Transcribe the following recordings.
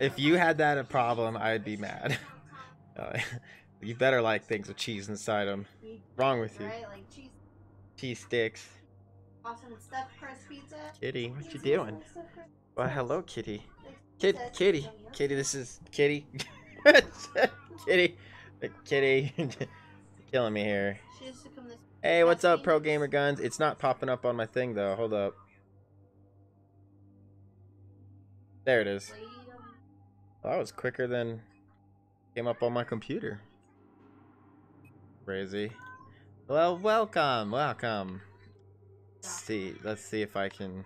If you had that a problem, I'd be mad. You better like things with cheese inside them. What's wrong with you? Right? Like cheese sticks. Awesome stuffed crust pizza. Kitty, what you doing? Well, hello, Kitty. Kitty. This is Kitty. Kitty. Kitty. Killing me here. Hey, what's up, Pro Gamer Guns? It's not popping up on my thing, though. Hold up. There it is. Oh, that was quicker than came up on my computer. Crazy. Well, welcome. Let's see if I can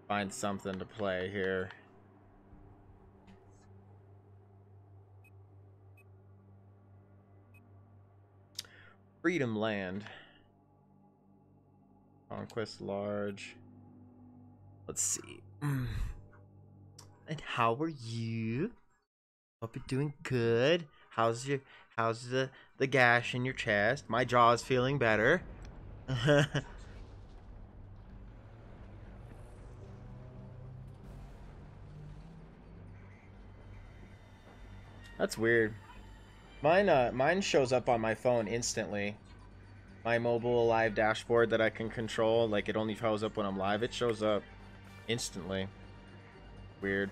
find something to play here. Freedom Land. Conquest Large. Let's see. And how are you? Hope you're doing good. How's the gash in your chest? My jaw is feeling better. That's weird. Mine shows up on my phone instantly. My mobile live dashboard that I can control, like it only shows up when I'm live. It shows up instantly. Weird.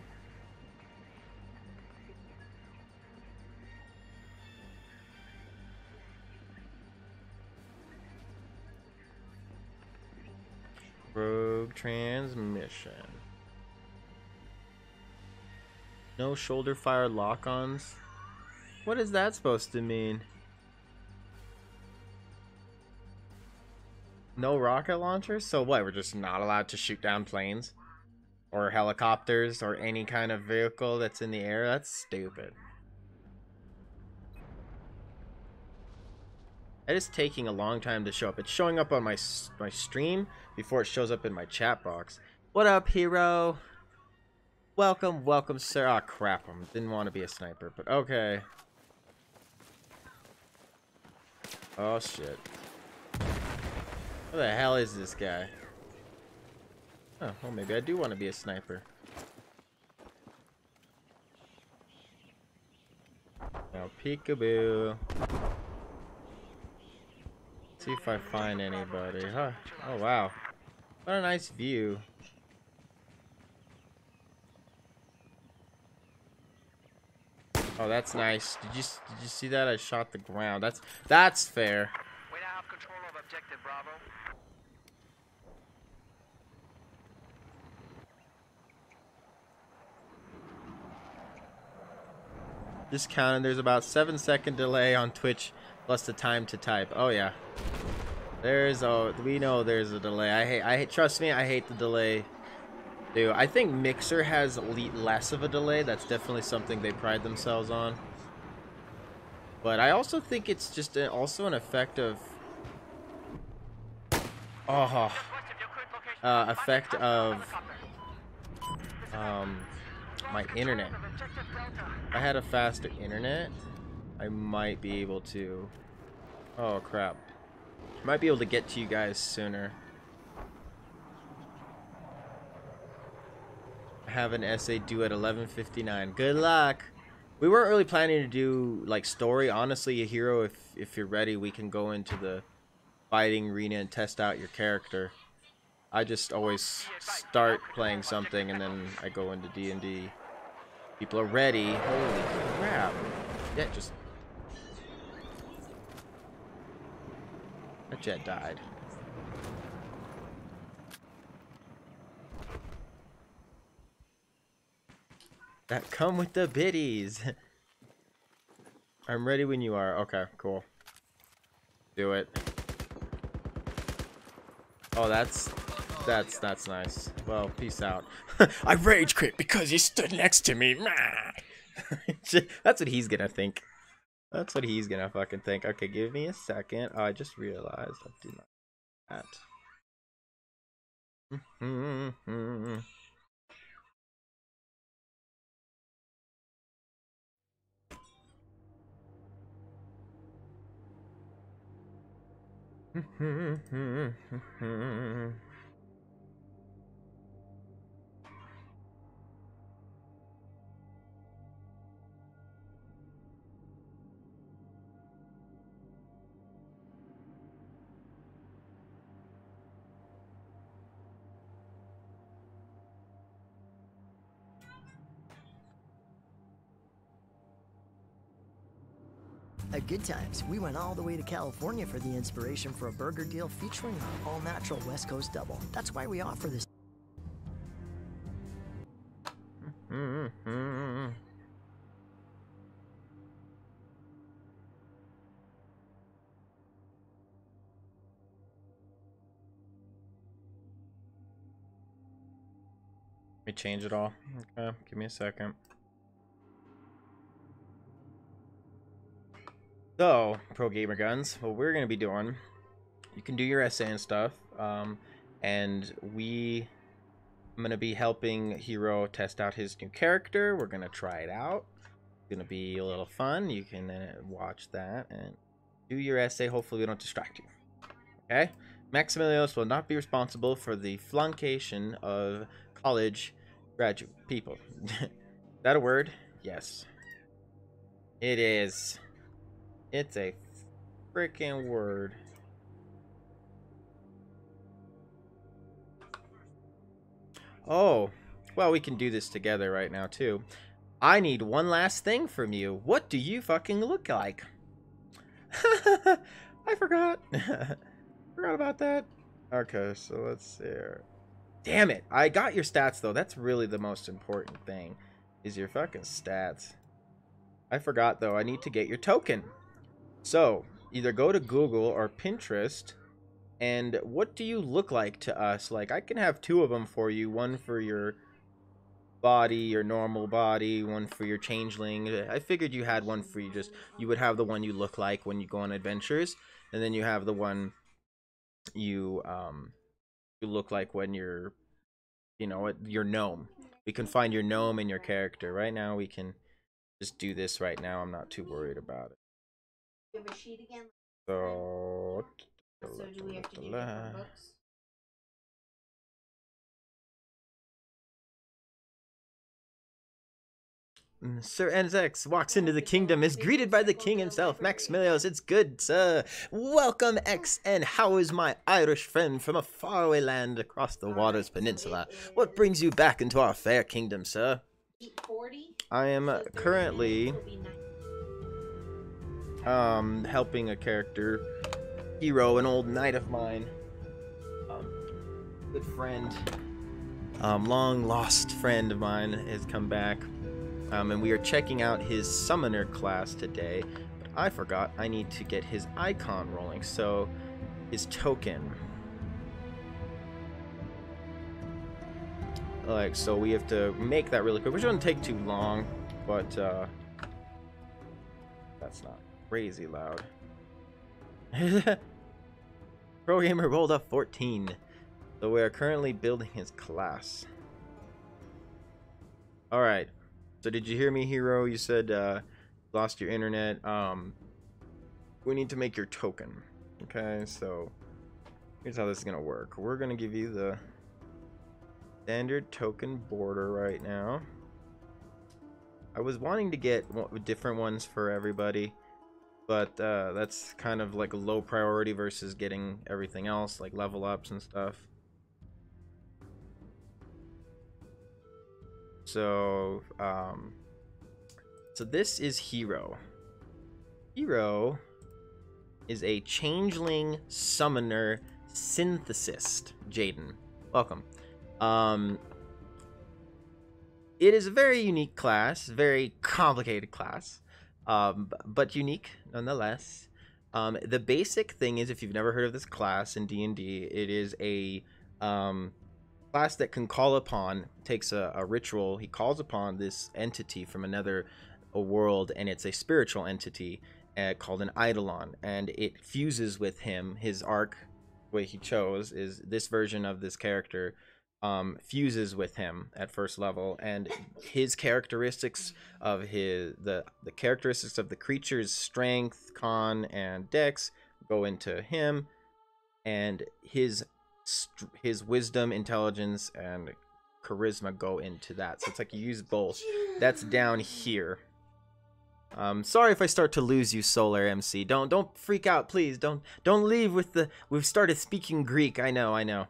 Rogue transmission. No shoulder fire lock-ons. What is that supposed to mean? No rocket launchers? So what, we're just not allowed to shoot down planes? Or helicopters, or any kind of vehicle that's in the air? That's stupid. It is taking a long time to show up. It's showing up on my stream before it shows up in my chat box. What up, hero? Welcome, sir. Ah, crap. I didn't want to be a sniper, but okay. Oh, shit. What the hell is this guy? Oh, well, maybe I do want to be a sniper. Now, peekaboo. See if I find anybody. Huh. Oh, wow. What a nice view. Oh, that's nice. Did you see that? I shot the ground. That's fair. We now have control of objective Bravo. Just counting. There's about 7-second delay on Twitch plus the time to type. Oh yeah. We know there's a delay. I hate. Trust me, I hate the delay. Dude, I think Mixer has less of a delay. That's definitely something they pride themselves on. But I also think it's just also an effect of my internet. If I had a faster internet, I might be able to. Oh crap! I might be able to get to you guys sooner. I have an essay due at 11:59. Good luck. We weren't really planning to do like story. Honestly, a hero, if you're ready, we can go into the fighting arena and test out your character. I just always start playing something and then I go into D&D. People are ready. Holy crap. Yeah, just... That jet died. That come with the biddies. I'm ready when you are. Okay, cool. Do it. Oh, that's nice. Well, peace out. I rage quit because you stood next to me. That's what he's gonna think. That's what he's gonna fucking think. Okay, give me a second. Oh, I just realized I did not that. At Good Times, we went all the way to California for the inspiration for a burger deal featuring our all-natural West Coast double. That's why we offer this. Let me change it all. Okay, give me a second. So, Pro Gamer Guns, what we're going to be doing, you can do your essay and stuff, and I'm going to be helping Hero test out his new character. We're going to try it out. It's going to be a little fun. You can watch that and do your essay. Hopefully we don't distract you. Okay? Maxamillios will not be responsible for the fluncation of college graduate people. Is that a word? Yes. It is. It's a freaking word. Oh, well, we can do this together right now, too. I need one last thing from you. What do you fucking look like? I forgot. Forgot about that. Okay, so let's see here. Damn it. I got your stats, though. That's really the most important thing, is your fucking stats. I forgot, though. I need to get your token. So, either go to Google or Pinterest, and what do you look like to us? Like, I can have two of them for you. One for your body, your normal body, one for your changeling. I figured you had one for you would have the one you look like when you go on adventures, and then you have the one you look like when you're, you know, your gnome. We can find your gnome and your character. Right now, we can just do this right now. I'm not too worried about it. You have a sheet again? So do we have to do different books? Sir NZX walks into the kingdom, is greeted by the king himself, Maxamillios. It's good, sir. Welcome, X, and how is my Irish friend from a faraway land across the Waters Peninsula? What brings you back into our fair kingdom, sir? I am currently helping a character, Hero, an old knight of mine, good friend, long lost friend of mine, has come back. And we are checking out his summoner class today, but I forgot I need to get his icon rolling, so his token. Like, so we have to make that really quick, which doesn't take too long, but that's not crazy loud. Pro Gamer rolled up 14, so we are currently building his class. Alright. So did you hear me, Hero? You said lost your internet. We need to make your token. Okay, so here's how this is gonna work. We're gonna give you the standard token border right now. I was wanting to get different ones for everybody, but that's kind of like a low priority versus getting everything else, like level ups and stuff. So, so this is Hero. Hero is a changeling summoner synthesist. Jaden, welcome. It is a very unique class, very complicated class, but unique nonetheless. The basic thing is, if you've never heard of this class in D&D, it is a class that can call upon, takes a ritual. He calls upon this entity from another world, and it's a spiritual entity called an Eidolon, and it fuses with him. His arc, the way he chose, is this version of this character fuses with him at first level, and his characteristics of the characteristics of the creature's strength, con, and dex go into him, and his wisdom, intelligence, and charisma go into that. So it's like you use both. That's down here. Sorry if I start to lose you, Solar MC. Don't freak out, please. Don't leave with the. We've started speaking Greek. I know.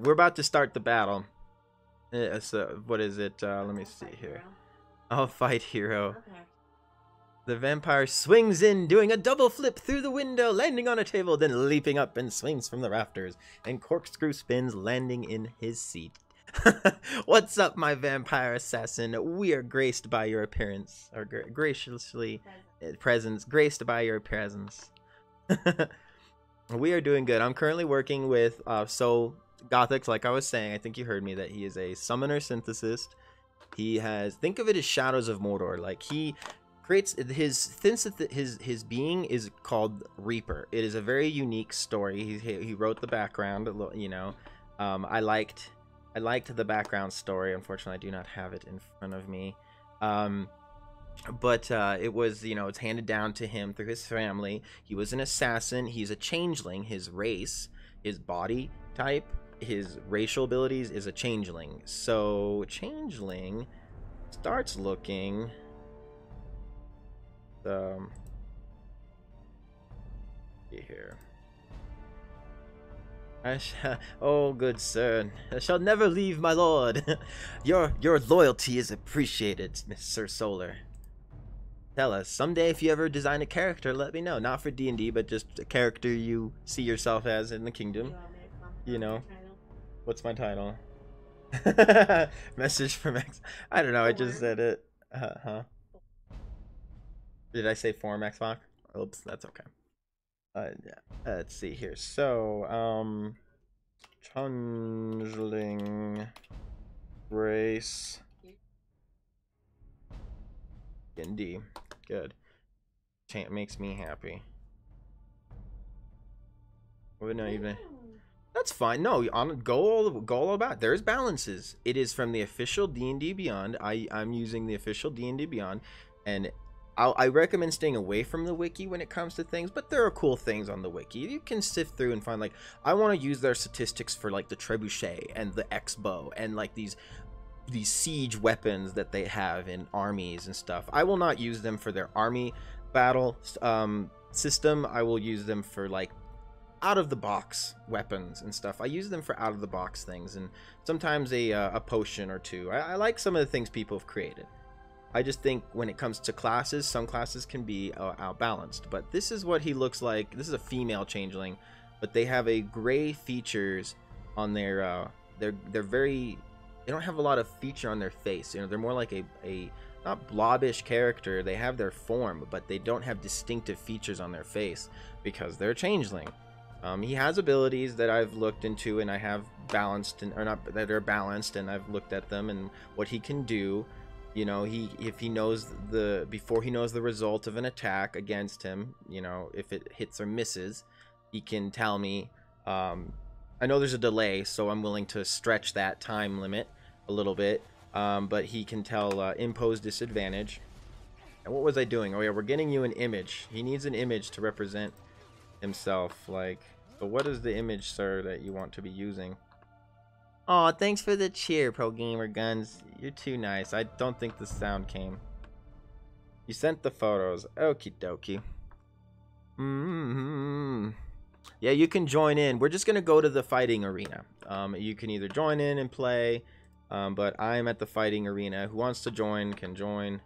We're about to start the battle. So what is it? Let me see here. I'll fight Hero. Okay. The vampire swings in, doing a double flip through the window, landing on a table, then leaping up and swings from the rafters, and corkscrew spins, landing in his seat. What's up, my vampire assassin? We are graced by your appearance, or graciously graced by your presence. We are doing good. I'm currently working with Gothix, like I was saying. I think you heard me that he is a summoner synthesist. He has, think of it as Shadows of Mordor. Like, he creates his being is called Reaper. It is a very unique story. He wrote the background, you know. I liked the background story. Unfortunately, I do not have it in front of me. But it was, you know, it's handed down to him through his family. He was an assassin. He's a changeling. His race, his body type, his racial abilities is a changeling. So changeling starts looking here. Oh, good sir, I shall never leave my lord. Your loyalty is appreciated, Mr. Solar. Tell us, someday if you ever design a character, let me know. Not for D&D, but just a character you see yourself as in the kingdom. You know. What's my title? Message from Max. I don't know, I just said it. Did I say for Max Fox? Oops, that's okay. Yeah. Let's see here. So, changeling race D&D. Good. It makes me happy. Oh, no, even that's fine. No, on go all about. There's balances. It is from the official D&D Beyond. I'm using the official D&D Beyond, and I recommend staying away from the wiki when it comes to things, but there are cool things on the wiki. You can sift through and find, like, I want to use their statistics for, like, the trebuchet and the X-bow and, like, these siege weapons that they have in armies and stuff. I will not use them for their army battle system. I will use them for, like, out-of-the-box weapons and stuff. I use them for out-of-the-box things, and sometimes a potion or two. I like some of the things people have created. I just think when it comes to classes, some classes can be outbalanced. But this is what he looks like. This is a female changeling, but they have a gray features on their. They're very. They don't have a lot of feature on their face. You know, they're more like a not blobbish character. They have their form, but they don't have distinctive features on their face because they're a changeling. He has abilities that I've looked into and I have balanced, or not that are balanced, and I've looked at them and what he can do. You know, if he knows before he knows the result of an attack against him, you know, if it hits or misses, he can tell me. I know there's a delay, so I'm willing to stretch that time limit a little bit. But he can tell impose disadvantage. And what was I doing? Oh yeah, we're getting you an image. He needs an image to represent himself. Like, so what is the image, sir, that you want to be using? Oh, thanks for the cheer, Pro Gamer Guns. You're too nice. I don't think the sound came. You sent the photos. Okie dokie. Yeah, you can join in. We're just gonna go to the fighting arena. You can either join in and play, but I'm at the fighting arena. Who wants to join can join.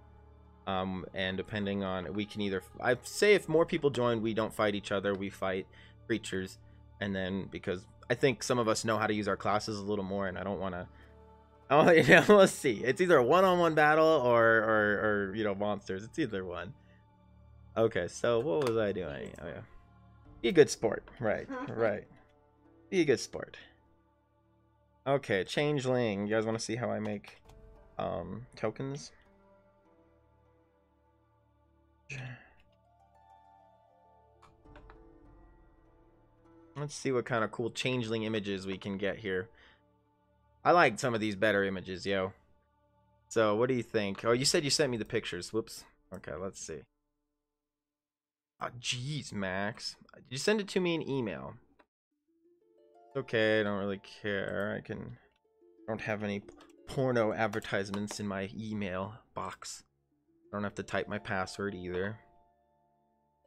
And depending on, we can either, I say if more people join, we don't fight each other, we fight creatures. And then, because I think some of us know how to use our classes a little more, and I don't want to. Oh, you know, let's see. It's either a one-on-one battle or you know, monsters. It's either one. Okay, so what was I doing? Oh yeah, be a good sport. Right, right. Be a good sport. Okay, changeling. You guys want to see how I make tokens? Let's see what kind of cool changeling images we can get here. I like some of these better images, yo. So, what do you think? Oh, you said you sent me the pictures. Whoops. Okay, let's see. Oh, jeez, Max. Did you send it to me in email? Okay, I don't really care. I don't have any porno advertisements in my email box. I don't have to type my password either.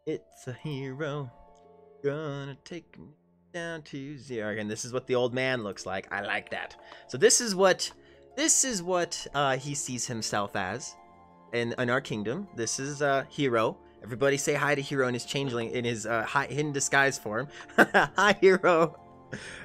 It's a hero. Gonna take me down to zero. And this is what the old man looks like. I like that. So this is what he sees himself as. in our kingdom. This is Hero. Everybody say hi to Hero in his changeling, in his hidden disguise form. Hi, Hero.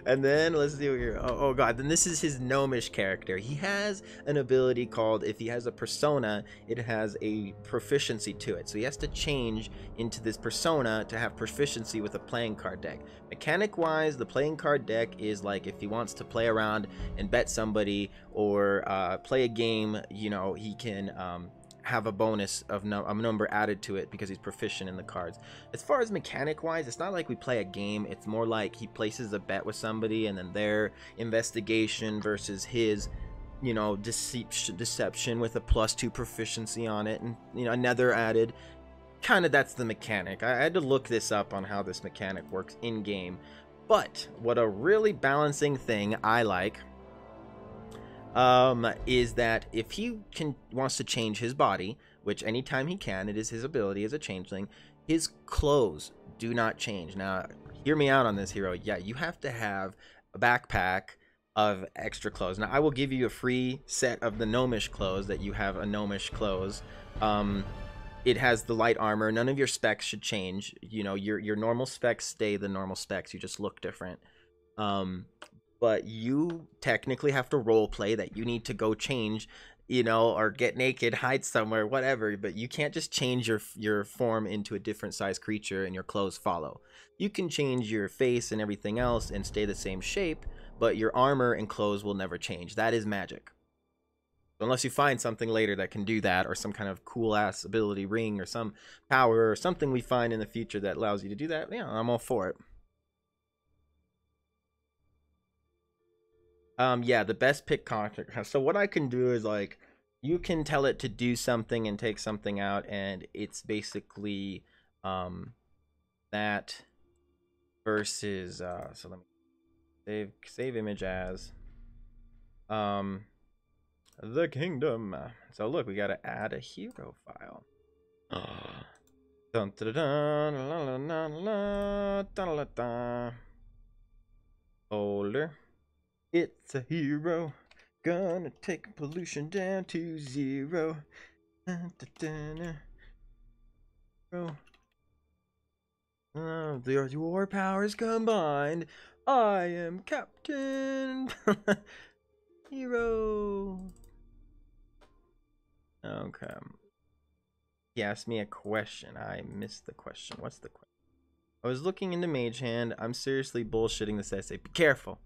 And then let's see what here. Oh god, then this is his gnomish character. He has an ability called, if he has a persona, it has a proficiency to it. So he has to change into this persona to have proficiency with a playing card deck. Mechanic wise, the playing card deck is like if he wants to play around and bet somebody or play a game, you know, he can have a bonus of a number added to it because he's proficient in the cards. As far as mechanic wise, it's not like we play a game. It's more like he places a bet with somebody and then their investigation versus his, you know, deception with a +2 proficiency on it, and, you know, another added. Kind of that's the mechanic. I had to look this up on how this mechanic works in game. But what a really balancing thing I like is that if he wants to change his body, which anytime he can, it is his ability as a changeling, his clothes do not change. Now, hear me out on this, Hero. Yeah, you have to have a backpack of extra clothes. Now, I will give you a free set of the gnomish clothes that you have a gnomish clothes. It has the light armor. None of your specs should change. You know, your normal specs stay the normal specs. You just look different. But you technically have to role play that you need to go change, you know, or get naked, hide somewhere, whatever. But you can't just change your form into a different size creature and your clothes follow. You can change your face and everything else and stay the same shape, but your armor and clothes will never change. That is magic. Unless you find something later that can do that, or some kind of cool ass ability ring or some power or something we find in the future that allows you to do that, yeah, I'm all for it. Yeah, the best pick contract. So what I can do is, like, you can tell it to do something and take something out, and it's basically that versus so let me save image as the kingdom. So look, we gotta add a hero file. Dun, dun, dun, la, la, la, la, dun, la, dun. Folder. It's a hero, gonna take pollution down to 0. Your powers combined. I am Captain Hero. Okay. He asked me a question. I missed the question. What's the question? I was looking into Mage Hand. I'm seriously bullshitting this essay. Be careful.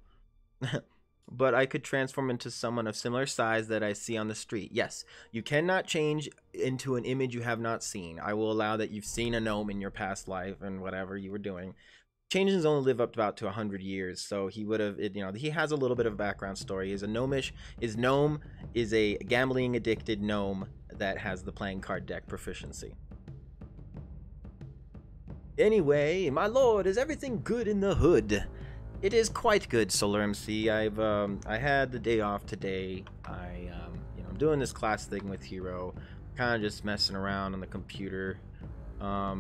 But I could transform into someone of similar size that I see on the street. Yes, you cannot change into an image you have not seen. I will allow that you've seen a gnome in your past life and whatever you were doing. Changes only live up to about 100 years, so he would have, you know, he has a little bit of background story. His gnome is a gambling addicted gnome that has the playing card deck proficiency. Anyway, my lord, is everything good in the hood? It is quite good, Solar MC. I had the day off today. You know, I'm doing this class thing with Hero, kind of just messing around on the computer. I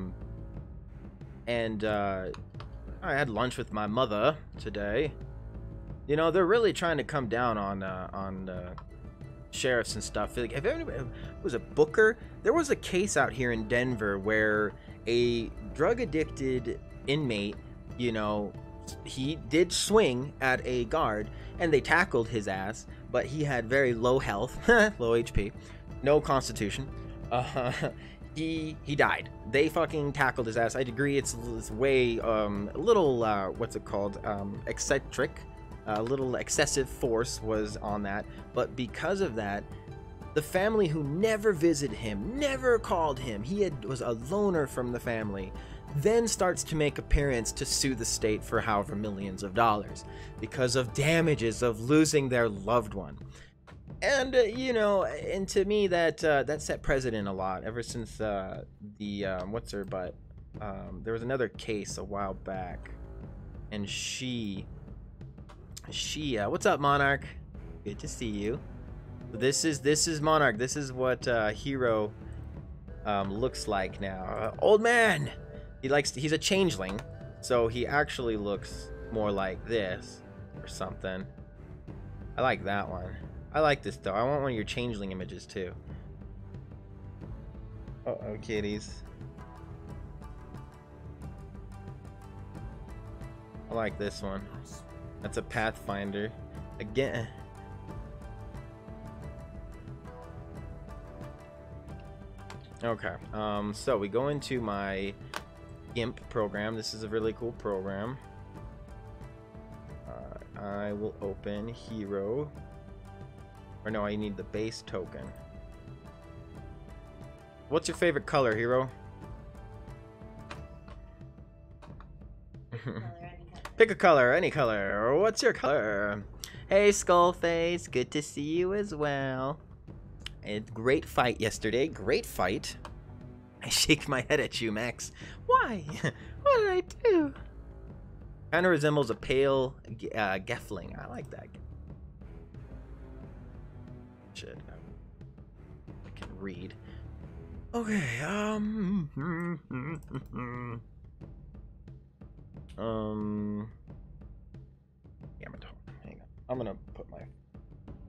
had lunch with my mother today. You know, they're really trying to come down on sheriffs and stuff. Like, have anybody, was it Booker? There was a case out here in Denver where a drug-addicted inmate, you know, he did swing at a guard and they tackled his ass, but he had very low health, low HP, no constitution. He died. They fucking tackled his ass. I agree, it's way a little what's it called, eccentric. A little excessive force was on that, but because of that, the family who never visited him, never called him, was a loner from the family, then starts to make appearance to sue the state for however millions of dollars because of damages of losing their loved one. And you know, and to me that set precedent a lot ever since what's her butt, there was another case a while back, and she what's up, Monarch? Good to see you. This is Monarch. This is what Hero looks like now. Old man. He's a changeling, so he actually looks more like this or something. I like that one. I like this though. I want one of your changeling images too. Uh-oh, kitties. I like this one. That's a Pathfinder. Again. Okay, so we go into my GIMP program. This is a really cool program. I will open hero. Or no, I need the base token. What's your favorite color, hero? Pick a color, any color. What's your color? Hey, Skullface, good to see you as well. And great fight yesterday. Great fight. I shake my head at you, Max. Why? What did I do? Kind of resembles a pale Gefling. I like that. Shit. I can read. Okay. Hang on. I'm gonna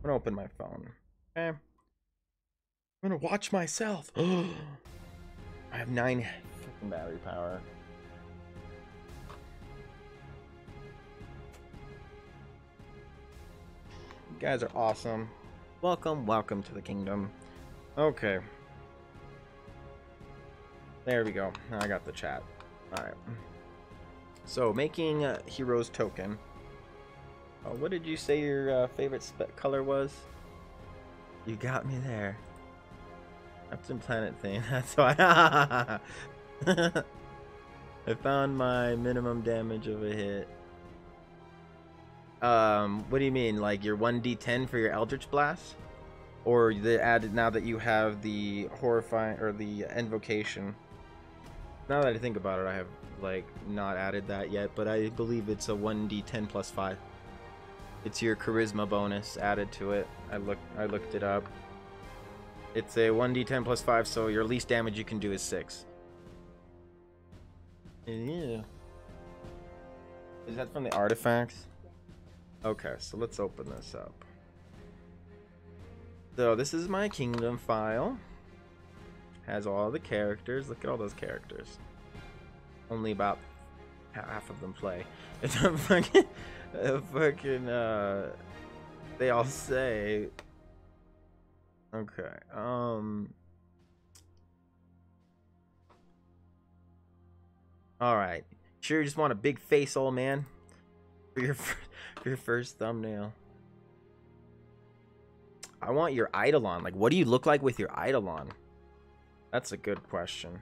open my phone. Okay. I'm gonna watch myself. I have 9 freaking battery power. You guys are awesome. Welcome to the kingdom. Okay. There we go. I got the chat. Alright. So, making Heroes token. What did you say your favorite color was? You got me there. Captain Planet thing. That's why. I found my minimum damage of a hit. What do you mean? Like your 1d10 for your Eldritch Blast? Or the added now that you have the horrifying or the invocation? Now that I think about it, I have like not added that yet, but I believe it's a 1d10 plus 5. It's your charisma bonus added to it. I looked it up. It's a 1d10 plus 5, so your least damage you can do is 6. Yeah. Is that from the artifacts? Okay, so let's open this up. So this is my kingdom file. Has all the characters. Look at all those characters. Only about half of them play. It's a fucking, they all say. Okay. All right. Sure, you just want a big face, old man, for your first thumbnail. I want your Eidolon. Like, what do you look like with your Eidolon? That's a good question.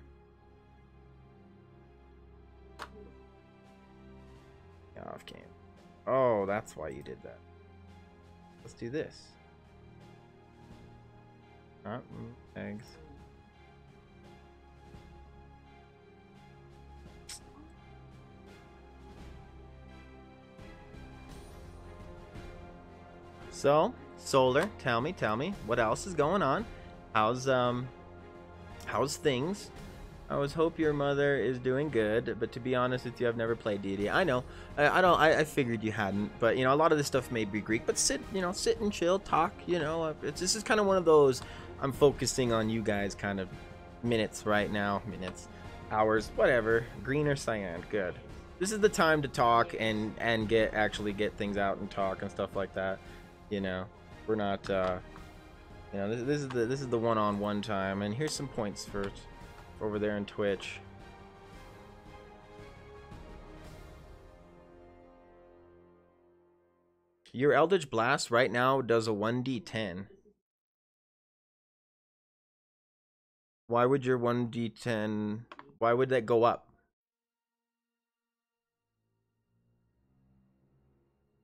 Off game. Oh, that's why you did that. Let's do this. Eggs. So, Solar, tell me, what else is going on? How's things? I always hope your mother is doing good, but to be honest with you, I've never played D&D. I know, I figured you hadn't, but you know, a lot of this stuff may be Greek. But sit and chill, talk. You know, this is kind of one of those. I'm focusing on you guys, kind of minutes right now, hours, whatever. Green or cyan, good. This is the time to talk and actually get things out and talk and stuff like that. You know, we're not. You know, this is the one-on-one time, and here's some points for over there in Twitch. Your Eldritch Blast right now does a 1d10. Why would your 1d10? Why would that go up?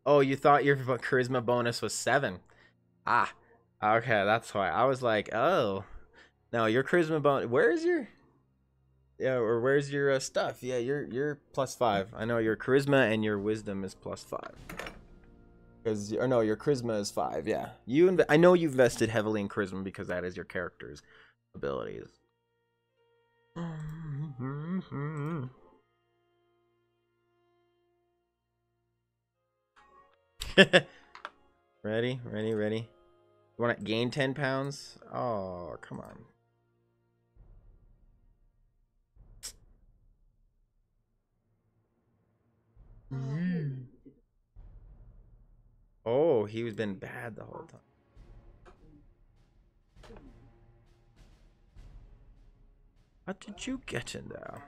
Oh, you thought your charisma bonus was 7. Ah. Okay, that's why. I was like, oh. No, your charisma bonus. Where's your... Yeah, or where's your stuff? Yeah, you're plus 5. I know your charisma and your wisdom is plus 5. Because, or no, your charisma is 5, yeah. I know you've invested heavily in charisma because that is your character's abilities. Ready? You want to gain 10 pounds? Oh, come on. Oh, he was been bad the whole time. How did you get in there?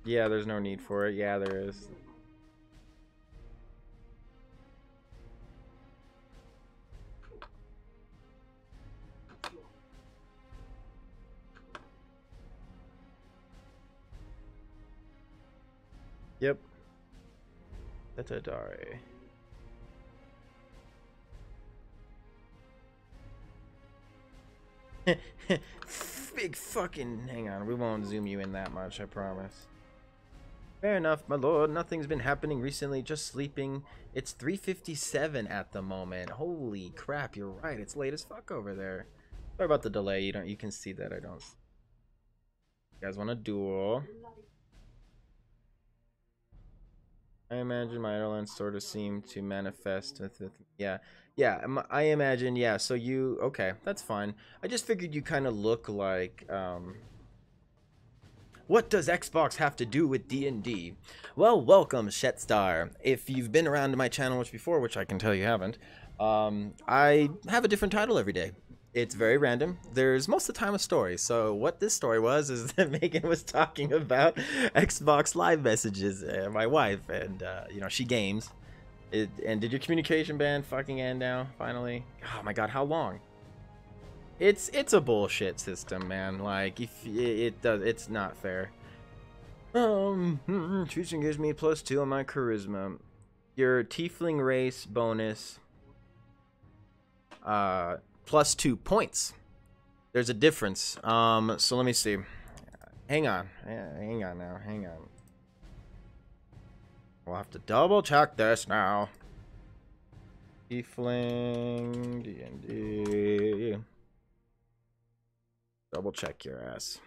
Yeah, there's no need for it. Yeah, there is. Yep. Tatadari. Big fucking... Hang on, we won't zoom you in that much, I promise. Fair enough, my lord. Nothing's been happening recently, just sleeping. It's 3:57 at the moment. Holy crap, you're right. It's late as fuck over there. Sorry about the delay. You can see that I don't... You guys want a duel? I imagine my airlines sort of seem to manifest with yeah, I imagine, yeah. So you, okay, that's fine. I just figured you kind of look like what does Xbox have to do with D&D? Well, welcome, Shetstar. If you've been around to my channel much before, which I can tell you haven't, I have a different title every day. It's very random. There's most of the time a story. So what this story was is that Megan was talking about Xbox Live messages, my wife, and you know, she games. And did your communication ban fucking end now? Finally? Oh my god, how long? It's a bullshit system, man. Like, if it's not fair. Choosing gives me +2 on my charisma. Your tiefling race bonus, +2 points. There's a difference. So let me see. Hang on. Hang on now. Hang on. We'll have to double check this now. Tiefling D&D. Double check your ass.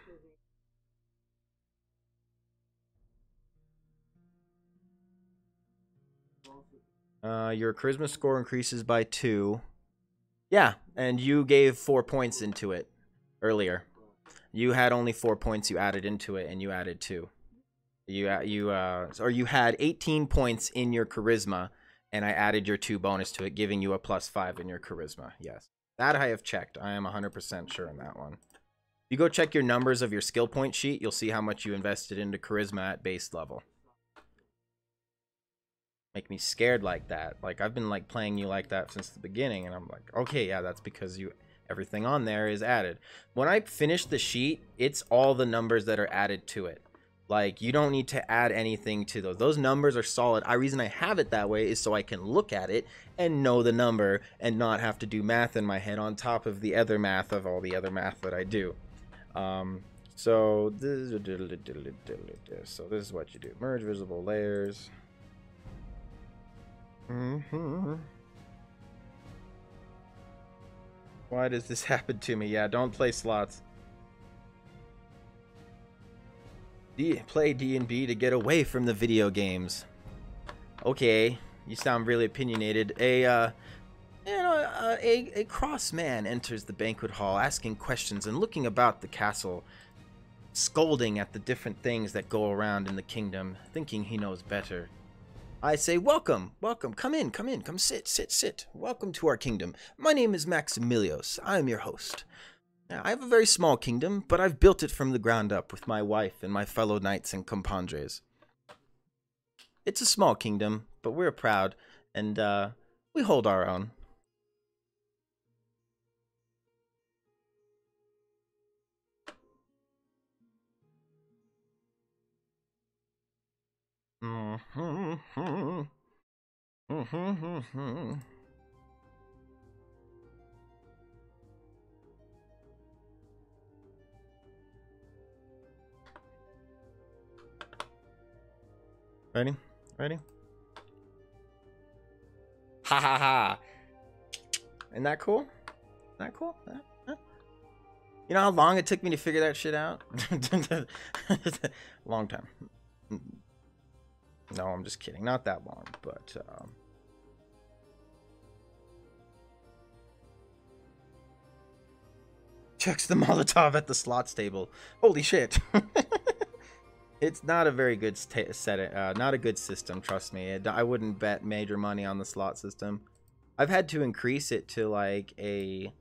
Your charisma score increases by 2. Yeah, and you gave 4 points into it earlier. You had only 4 points you added into it, and you added 2. Or you had 18 points in your charisma, and I added your 2 bonus to it, giving you a +5 in your charisma. Yes, that I have checked. I am 100% sure on that one. If you go check your numbers of your skill point sheet, you'll see how much you invested into charisma at base level. Make me scared like that. Like, I've been like playing you like that since the beginning, and I'm like, okay, yeah, that's because everything on there is added. When I finish the sheet, it's all the numbers that are added to it. Like, you don't need to add anything to those. Those numbers are solid. The reason I have it that way is so I can look at it and know the number and not have to do math in my head on top of the other math of all the other math that I do. So this is what you do. Merge visible layers. Why does this happen to me? Yeah, don't play slots. Play D&B to get away from the video games. Okay, you sound really opinionated. A cross man enters the banquet hall, asking questions and looking about the castle, scolding at the different things that go around in the kingdom, thinking he knows better. I say, welcome, welcome, come in, come sit. Welcome to our kingdom. My name is Maxamillios. I am your host. Now, I have a very small kingdom, but I've built it from the ground up with my wife and my fellow knights and compadres. It's a small kingdom, but we're proud, and we hold our own. Ready? Ready? Ha ha ha! Isn't that cool? Isn't that cool? Huh? You know how long it took me to figure that shit out? Long time. No, I'm just kidding. Not that long, but chucks the Molotov at the slots table. Holy shit. It's not a very good not a good system, trust me. I wouldn't bet major money on the slot system. I've had to increase it to like a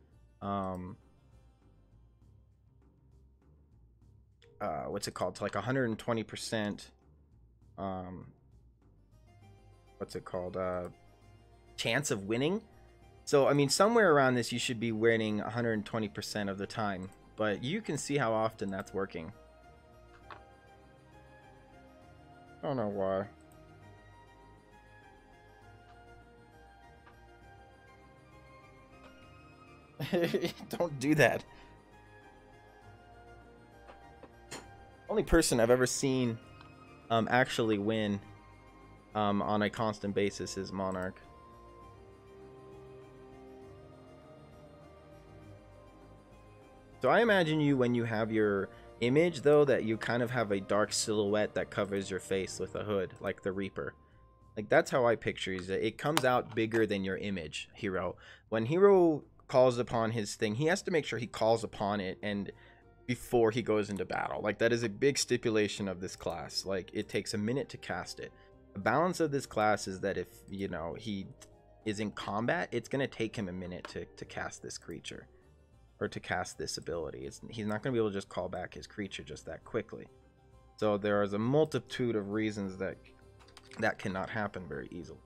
what's it called, to like 120% what's it called, chance of winning. So I mean, somewhere around this you should be winning 120% of the time, but you can see how often that's working. I don't know why. Don't do that. Only person I've ever seen actually win on a constant basis is Monarch. So I imagine you, when you have your image though, that you kind of have a dark silhouette that covers your face with a hood, like the Reaper. Like that's how I picture it. It comes out bigger than your image, Hero. When Hero calls upon his thing, he has to make sure he calls upon it and before he goes into battle. Like that is a big stipulation of this class. Like it takes a minute to cast it. The balance of this class is that if, you know, he is in combat, it's going to take him a minute to cast this creature or to cast this ability. He's not going to be able to just call back his creature just that quickly. So there is a multitude of reasons that cannot happen very easily.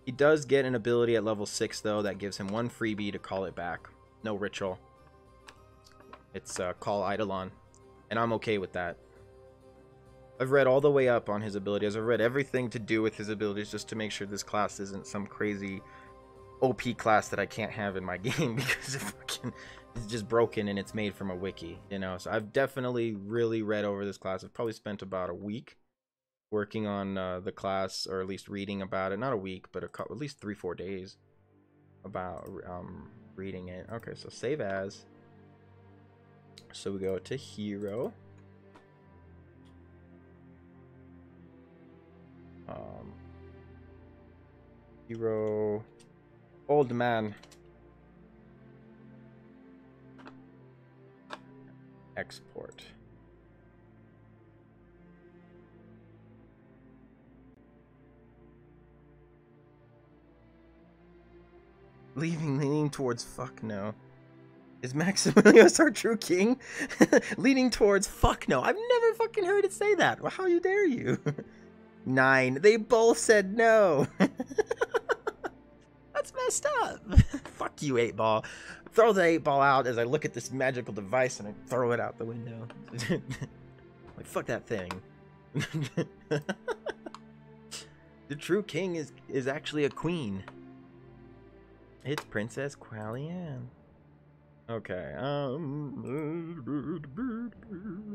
He does get an ability at level 6 though that gives him 1 freebie to call it back. No ritual. It's Call Eidolon, and I'm okay with that. I've read all the way up on his abilities. I've read everything to do with his abilities just to make sure this class isn't some crazy OP class that I can't have in my game because it's just broken and it's made from a wiki, you know. So I've definitely really read over this class. I've probably spent about a week working on the class, or at least reading about it. Not a week, but at least 3-4 days about reading it. Okay, so save as. So we go to Hero. Hero. Old man. Export. Leaning towards fuck no. Is Maxamillios our true king? Leaning towards fuck no. I've never fucking heard it say that. Well, how dare you? 9. They both said no. That's messed up. Fuck you, 8-ball. Throw the 8-ball out as I look at this magical device and I throw it out the window. Like, fuck that thing. The true king is actually a queen. It's Princess Qualian. Okay,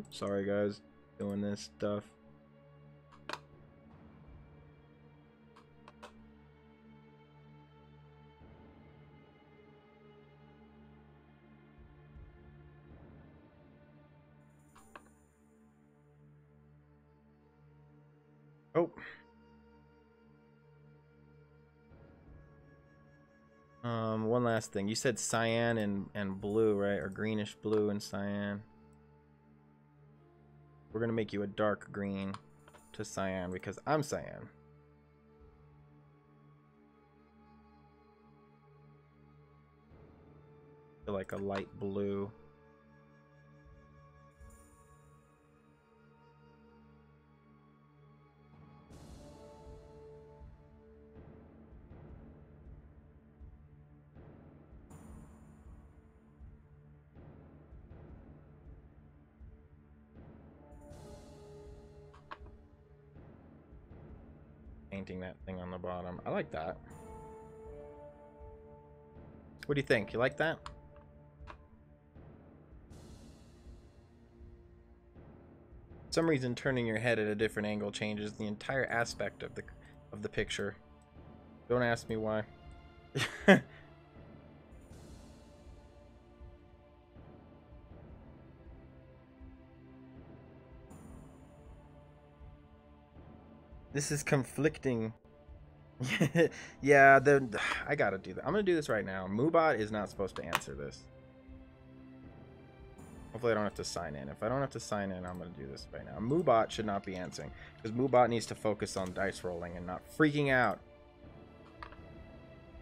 sorry guys, doing this stuff. Oh. One last thing. You said cyan and blue, right? Or greenish blue and cyan. We're gonna make you a dark green to cyan because I'm cyan. So like a light blue. Painting that thing on the bottom. I like that. What do you think? You like that? For some reason, turning your head at a different angle changes the entire aspect of the picture. Don't ask me why. This is conflicting. Yeah, I gotta do that. I'm gonna do this right now. Moobot is not supposed to answer this. Hopefully I don't have to sign in. If I don't have to sign in, I'm going to do this right now. Moobot should not be answering, because Moobot needs to focus on dice rolling and not freaking out.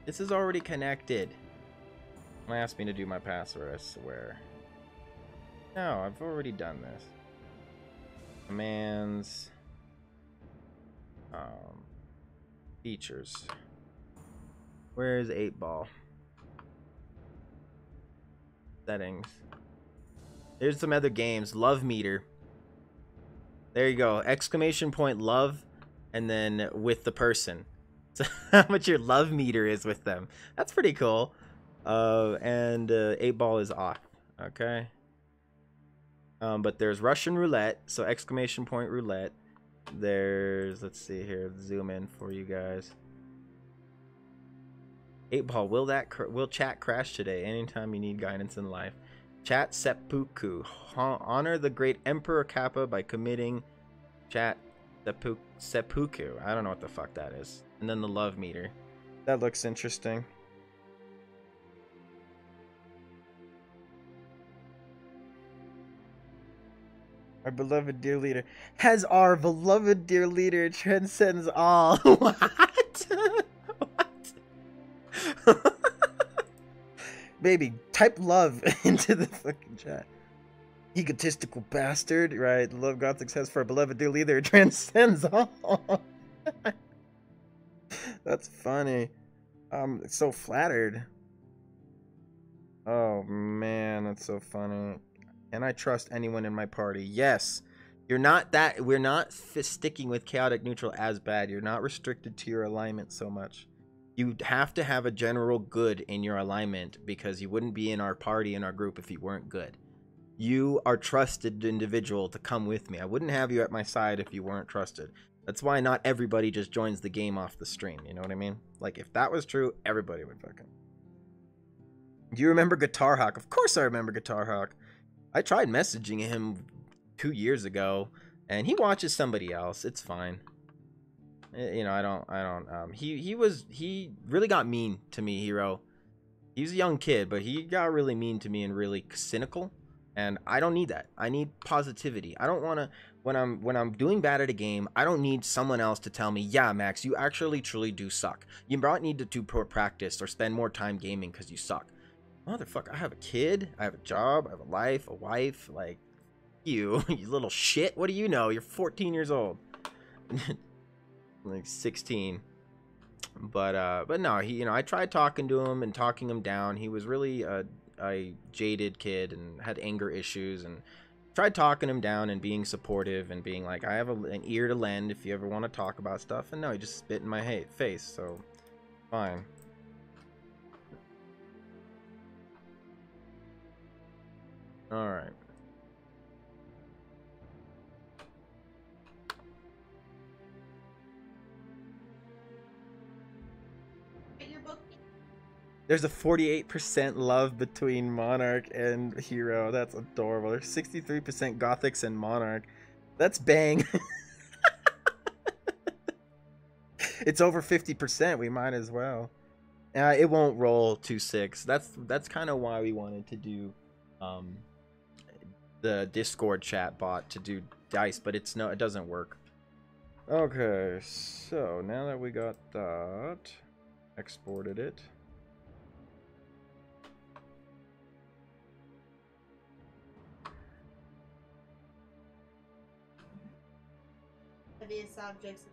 This is already connected. Don't ask me to do my password, I swear. No, I've already done this. Commands. Features. Where is 8-ball? Settings. There's some other games. Love meter. There you go. Exclamation point love, and then with the person. So how much your love meter is with them. That's pretty cool. And 8-ball is off. Okay. But there's Russian roulette. So exclamation point roulette. There's, let's see here, zoom in for you guys. 8-ball, will chat crash today? Anytime you need guidance in life. Chat seppuku. Honor the great Emperor Kappa by committing chat seppuku. I don't know what the fuck that is. And then the love meter. That looks interesting. Our beloved dear leader. Has our beloved dear leader transcends all. What? What? Baby, type love into the fucking chat. Egotistical bastard. Right. The love Gothic has for our beloved dear leader transcends all. That's funny. It's so flattered. Oh man, that's so funny. Can I trust anyone in my party? Yes. You're not that. We're not sticking with chaotic neutral as bad. You're not restricted to your alignment so much. You have to have a general good in your alignment, because you wouldn't be in our party, in our group, if you weren't good. You are trusted individual to come with me. I wouldn't have you at my side if you weren't trusted. That's why not everybody just joins the game off the stream. You know what I mean? Like, if that was true, everybody would fucking. Do you remember Guitar Hawk? Of course I remember Guitar Hawk. I tried messaging him 2 years ago, and he watches somebody else. It's fine. You know, I don't, he really got mean to me, Hero. He was a young kid, but he got really mean to me and really cynical, and I don't need that. I need positivity. I don't want to, when I'm doing bad at a game, I don't need someone else to tell me, yeah, Max, you actually truly do suck. You might need to do practice or spend more time gaming because you suck. Motherfucker, I have a kid, I have a job, I have a life, a wife, like, you little shit, what do you know? You're 14 years old. Like 16. But no, he, you know, I tried talking to him and talking him down. He was really a jaded kid and had anger issues, and tried talking him down and being supportive and being like, I have an ear to lend if you ever want to talk about stuff. And no, he just spit in my face, so fine. All right. There's a 48% love between Monarch and Hero. That's adorable. There's 63% Gothics and Monarch. That's bang. It's over 50%. We might as well. It won't roll 2-6. That's kind of why we wanted to do the Discord chat bot to do dice, but it doesn't work. Okay, so now that we got that, exported it. Heaviest objects.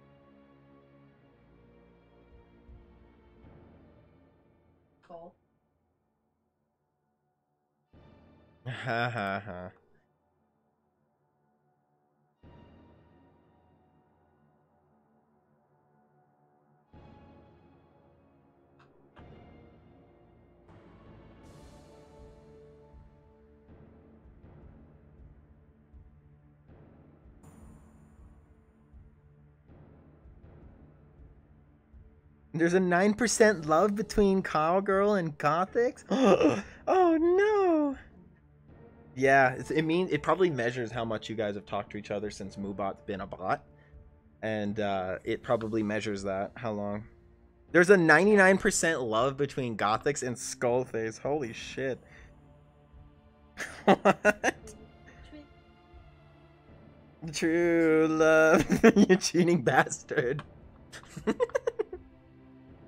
Cool. Ha ha ha. There's a 9% love between Cowgirl and Gothics? Oh no! Yeah, it probably measures how much you guys have talked to each other since Moobot's been a bot. And it probably measures that, how long. There's a 99% love between Gothics and Skullface. Holy shit. What? True love. You cheating bastard.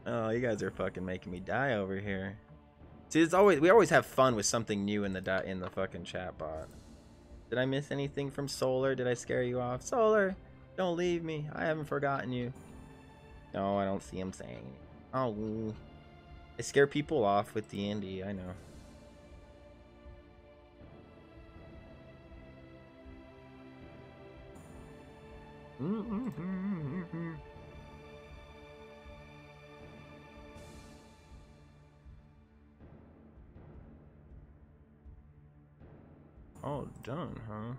Oh, you guys are fucking making me die over here. See, we always have fun with something new in the fucking chat bot. Did I miss anything from Solar? Did I scare you off? Solar, don't leave me. I haven't forgotten you. No, I don't see him saying. Oh, I scare people off with D&D. I know. All done, huh?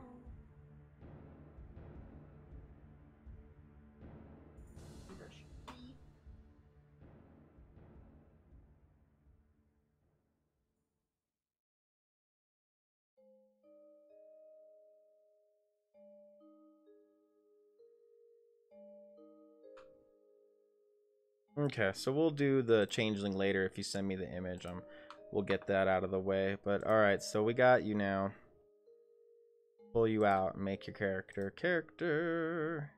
Okay, so we'll do the changeling later if you send me the image. We'll get that out of the way. But alright, so we got you now. Pull you out and make your character.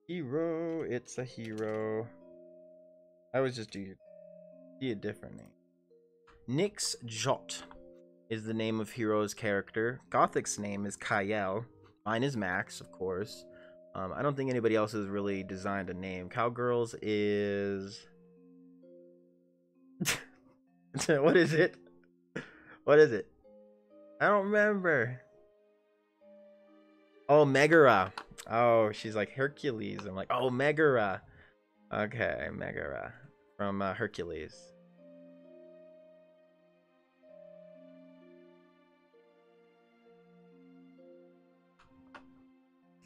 Hero, it's a hero. I always just do a different name. Nyx Jot is the name of Hero's character. Gothic's name is Kyle. Mine is Max, of course. I don't think anybody else has really designed a name. Cowgirls is... What is it? What is it? I don't remember. Oh, Megara. Oh, she's like Hercules. I'm like, oh, Megara. Okay, Megara from Hercules.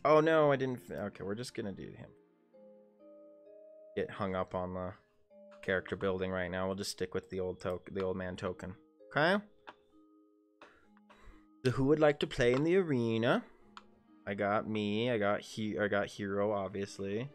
Oh no, I didn't. Okay, we're just gonna do him. Get hung up on the character building right now. We'll just stick with the old man token. Okay. So who would like to play in the arena? I got me. I got Hero, obviously.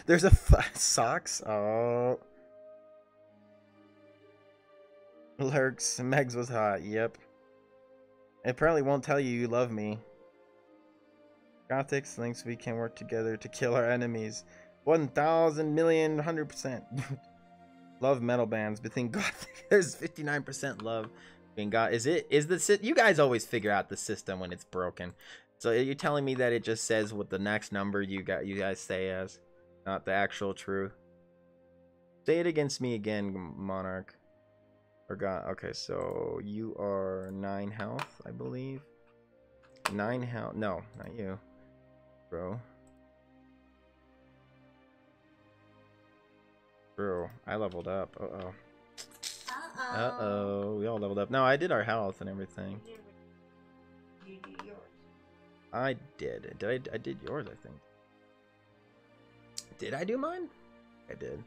There's a socks. Oh. Lurks. Megs was hot. Yep. It apparently won't tell you you love me. Gothics thinks we can work together to kill our enemies. 1,000 million 100%. Love metal bands between Gothic. There's 59% love between God. Is the you guys always figure out the system when it's broken. So you're telling me that it just says what the next number you guys say as, not the actual truth. Say it against me again, Monarch. Or God. Okay, so you are 9 health, I believe. 9 health. No, not you, bro. Bro, I leveled up. Uh-oh. Uh-oh. We all leveled up. No, I did our health and everything. You do yours. I did. I did yours, I think. Did I do mine? I did.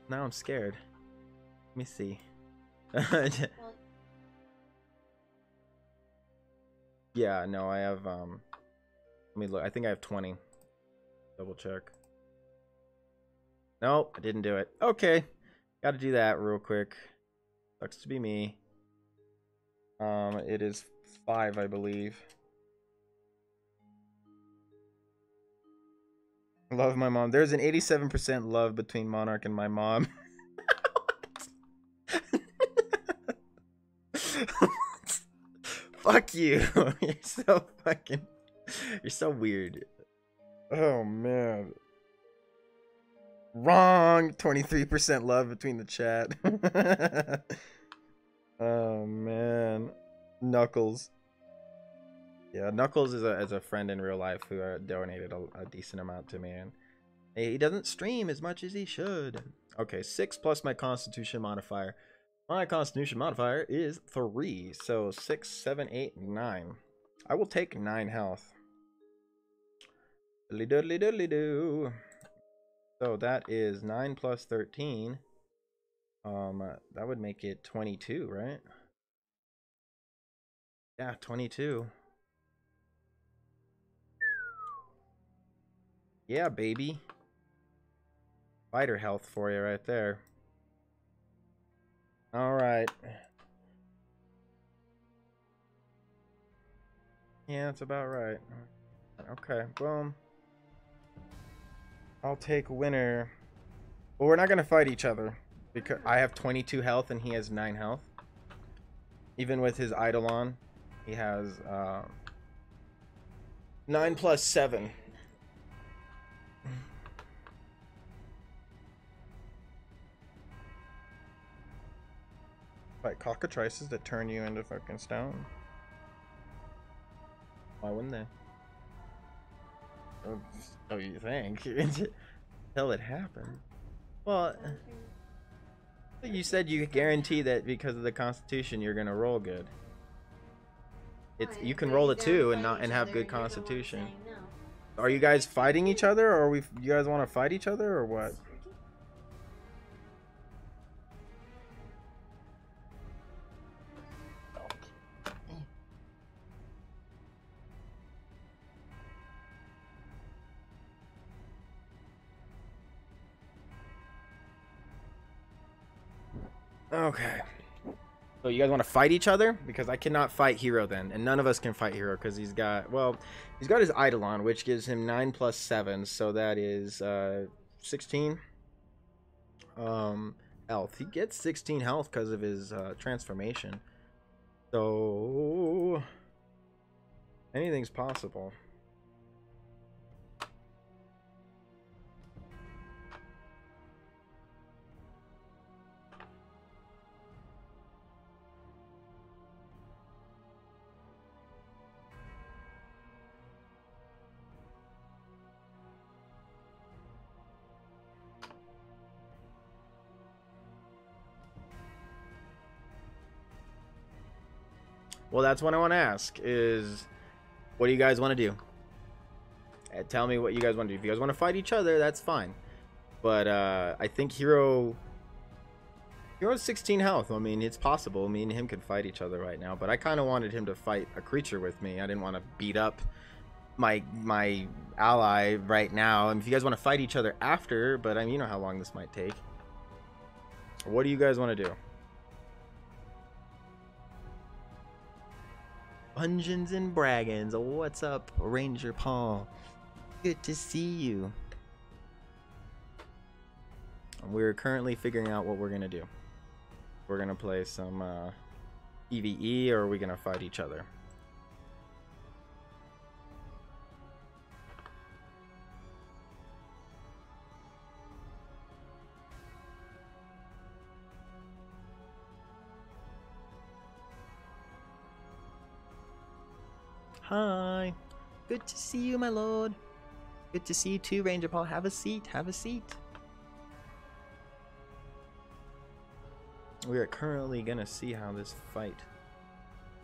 Now I'm scared. Let me see. Yeah, no, I have let me look. I think I have 20. Double check. Nope, I didn't do it. Okay. Gotta do that real quick. Sucks to be me. It is 5, I believe. Love my mom. There's an 87% love between Monarch and my mom. Fuck you. You're so weird. Oh man. Wrong. 23% love between the chat. Oh man. Knuckles. Yeah, Knuckles is a friend in real life who donated a decent amount to me, and he doesn't stream as much as he should. Okay, 6 plus my Constitution modifier. My Constitution modifier is 3, so 6, 7, 8, 9. I will take 9 health. Diddly diddly diddly do. So that is 9 plus 13. That would make it 22, right? Yeah, 22. Yeah, baby. Fighter health for you right there. All right. Yeah, that's about right. Okay, boom. I'll take winner. Well, we're not gonna fight each other because I have 22 health and he has 9 health. Even with his Eidolon, he has 9 plus 7. Fight cockatrices that turn you into fucking stone. Why wouldn't they? Oh, you think? Until it happened. Well, you said you guarantee that because of the Constitution you're gonna roll good. You can roll a 2 and have good Constitution. Are you guys fighting each other, or you guys want to fight each other, or what? Okay. So you guys want to fight each other? Because I cannot fight Hero then, and none of us can fight Hero because he's got, well, he's got his Eidolon, which gives him 9 plus 7, so that is 16 health. He gets 16 health because of his transformation. So anything's possible. Well, that's what I want to ask is, what do you guys want to do? Tell me what you guys want to do. If you guys want to fight each other, that's fine. But I think Hero's 16 health. I mean, it's possible. Me and him could fight each other right now. But I kind of wanted him to fight a creature with me. I didn't want to beat up my ally right now. And if you guys want to fight each other after, but I mean, you know how long this might take. What do you guys want to do? Dungeons and Dragons. What's up, Ranger Paul? Good to see you. We're currently figuring out what we're gonna do. We're gonna play some PvE, or are we gonna fight each other? Hi. Good to see you, my lord. Good to see you too, Ranger Paul. Have a seat. Have a seat. We are currently gonna see how this fight.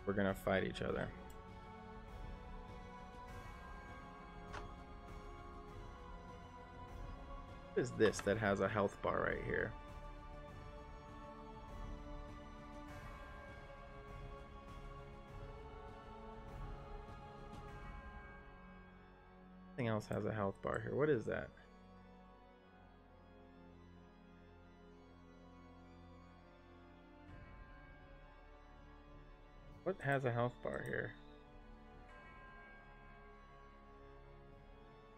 We're gonna fight each other. What is this that has a health bar right here? Nothing else has a health bar here. What is that? What has a health bar here?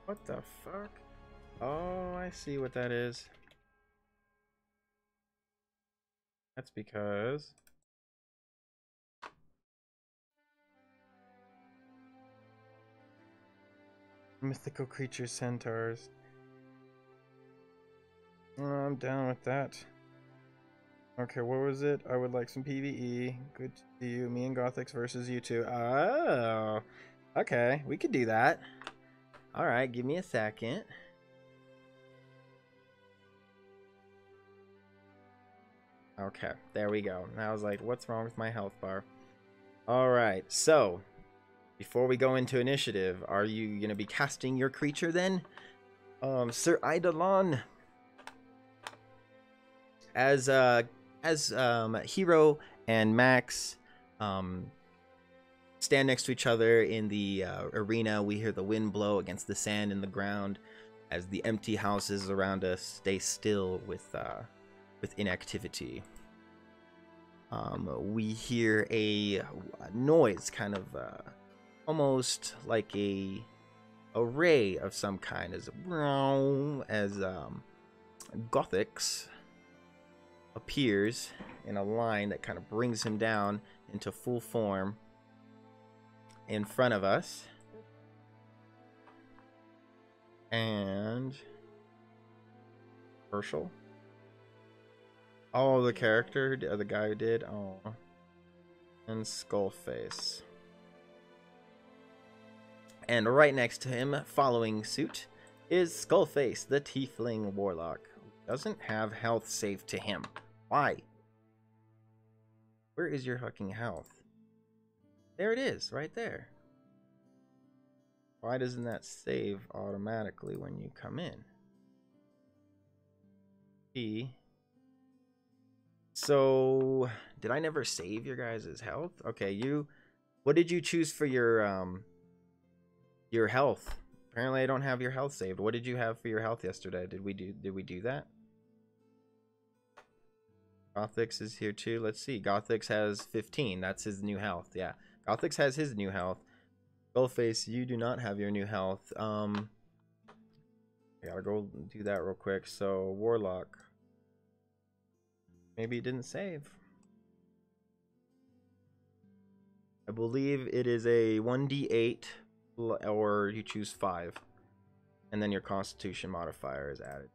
What the fuck? Oh, I see what that is. That's because mythical creatures, centaurs. I'm down with that. Okay, what was it? I would like some PvE. Good to see you. Me and Gothics versus you two. Oh, okay. We could do that. Alright, give me a second. Okay, there we go. And I was like, what's wrong with my health bar? Alright, so before we go into initiative, are you going to be casting your creature then? Sir Eidolon. as Hero and Max stand next to each other in the arena, we hear the wind blow against the sand in the ground as the empty houses around us stay still with inactivity. We hear a noise, kind of almost like a ray of some kind, as Gothix appears in a line that kind of brings him down into full form in front of us. And Herschel. Oh, the character, the guy who did. Oh, and Skullface. And right next to him, following suit, is Skullface, the Tiefling Warlock. Doesn't have health saved to him. Why? Where is your fucking health? There it is, right there. Why doesn't that save automatically when you come in? So, did I never save your guys' health? Okay, what did you choose for your health? Apparently I don't have your health saved. What did you have for your health yesterday? Did we do that? Gothix is here too. Let's see. Gothix has 15. That's his new health. Yeah. Gothix has his new health. Skullface, you do not have your new health. I gotta go do that real quick. So, Warlock. Maybe it didn't save. I believe it is a 1d8, or you choose 5. And then your Constitution modifier is added.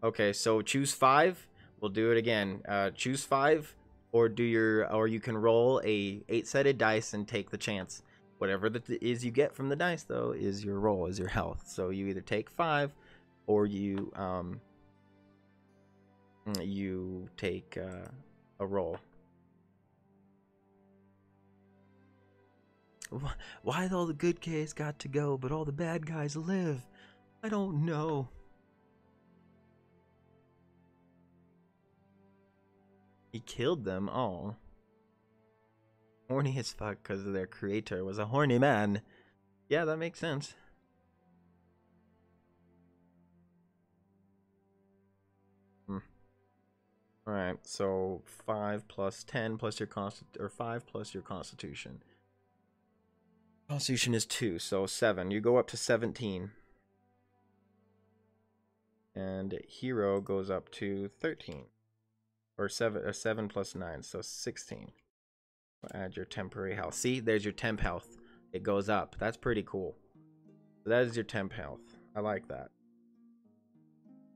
Okay, so choose 5. We'll do it again. Choose 5, or you can roll a 8-sided dice and take the chance. Whatever that is you get from the dice, though, is your roll, is your health. So you either take 5, or you take a roll. Why all the good guys got to go, but all the bad guys live? I don't know. He killed them all. Horny as fuck because their creator was a horny man. Yeah, that makes sense. Alright, so 5 plus 10 plus your 5 plus your Constitution. Constitution is 2, so 7. You go up to 17. And Hero goes up to 13. Or 7 plus 9, so 16. Add your temporary health. See, there's your temp health. It goes up. That's pretty cool. So that is your temp health. I like that.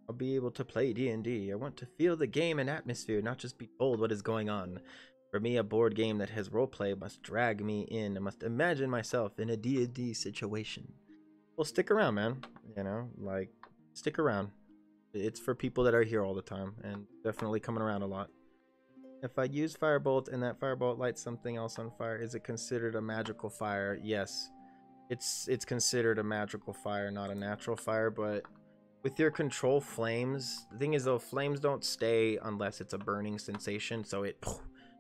I'll be able to play D&D. I want to feel the game and atmosphere, not just be told what is going on. For me, a board game that has roleplay must drag me in. I must imagine myself in a D&D situation. Well, stick around, man. You know, like, stick around. It's for people that are here all the time, and definitely coming around a lot. If I use Firebolt and that Firebolt lights something else on fire, is it considered a magical fire? Yes. It's considered a magical fire, not a natural fire, but with your control flames, the thing is though, flames don't stay unless it's a burning sensation, so it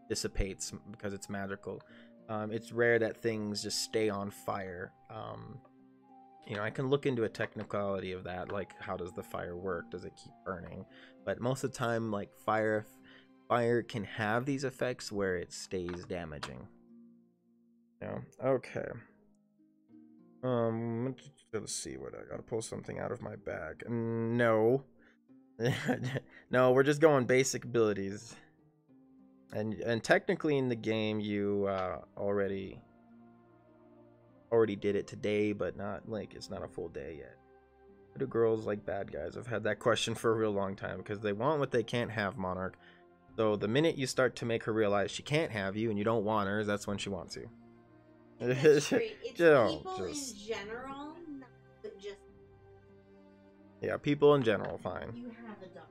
dissipates because it's magical. It's rare that things just stay on fire. You know, I can look into a technicality of that, like how does the fire work? Does it keep burning? But most of the time, like fire can have these effects where it stays damaging. Yeah. Okay. Let's see what I gotta pull something out of my bag. No. No, we're just going basic abilities. And technically in the game you already did it today, but not like it's not a full day yet. Do girls like bad guys? I've had that question for a real long time because they want what they can't have, Monarch. So the minute you start to make her realize she can't have you and you don't want her, that's when she wants you. It's people in general, not just... Yeah, people in general, fine. You have a dog.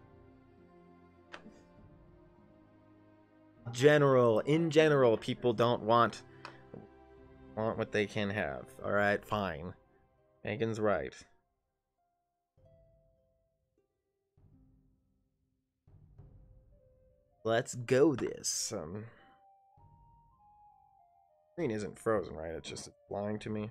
In general, people don't want what they can have. Alright, fine. Megan's right. Let's go this. Screen isn't frozen, right? It's just lying to me.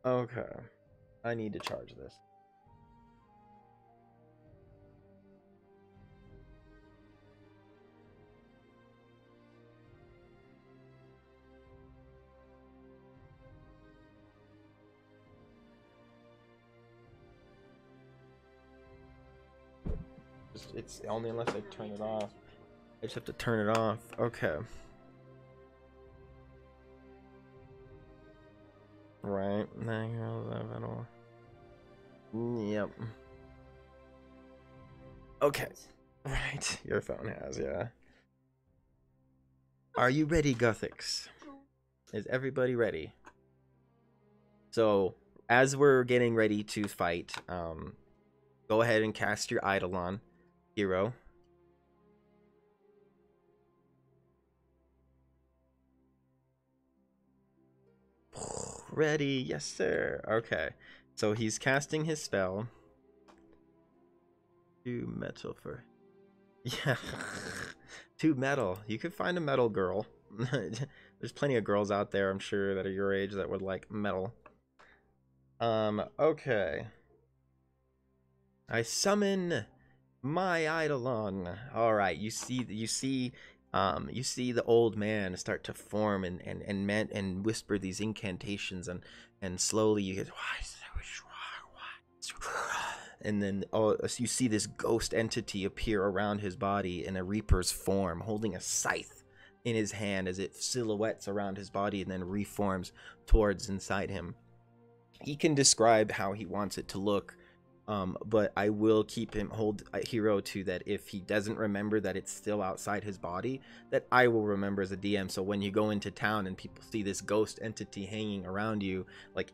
Okay. I need to charge this. It's only unless I turn it off. I just have to turn it off. Okay. Right. Yep. Okay. Right. Your phone has, yeah. Are you ready, Gothics? Is everybody ready? So, as we're getting ready to fight, go ahead and cast your Eidolon hero. Ready? Yes, sir. Okay. So he's casting his spell. 2 metal for... Yeah. 2 metal. You could find a metal girl. There's plenty of girls out there, I'm sure, that are your age that would like metal. Okay. I summon my Eidolon. Alright, you see the old man start to form and whisper these incantations, and slowly you get, and then you see this ghost entity appear around his body in a reaper's form, holding a scythe in his hand as it silhouettes around his body and then reforms towards inside him. He can describe how he wants it to look. But I will keep him hold hero to that if he doesn't remember that it's still outside his body, that I will remember as a DM. So when you go into town and people see this ghost entity hanging around you, like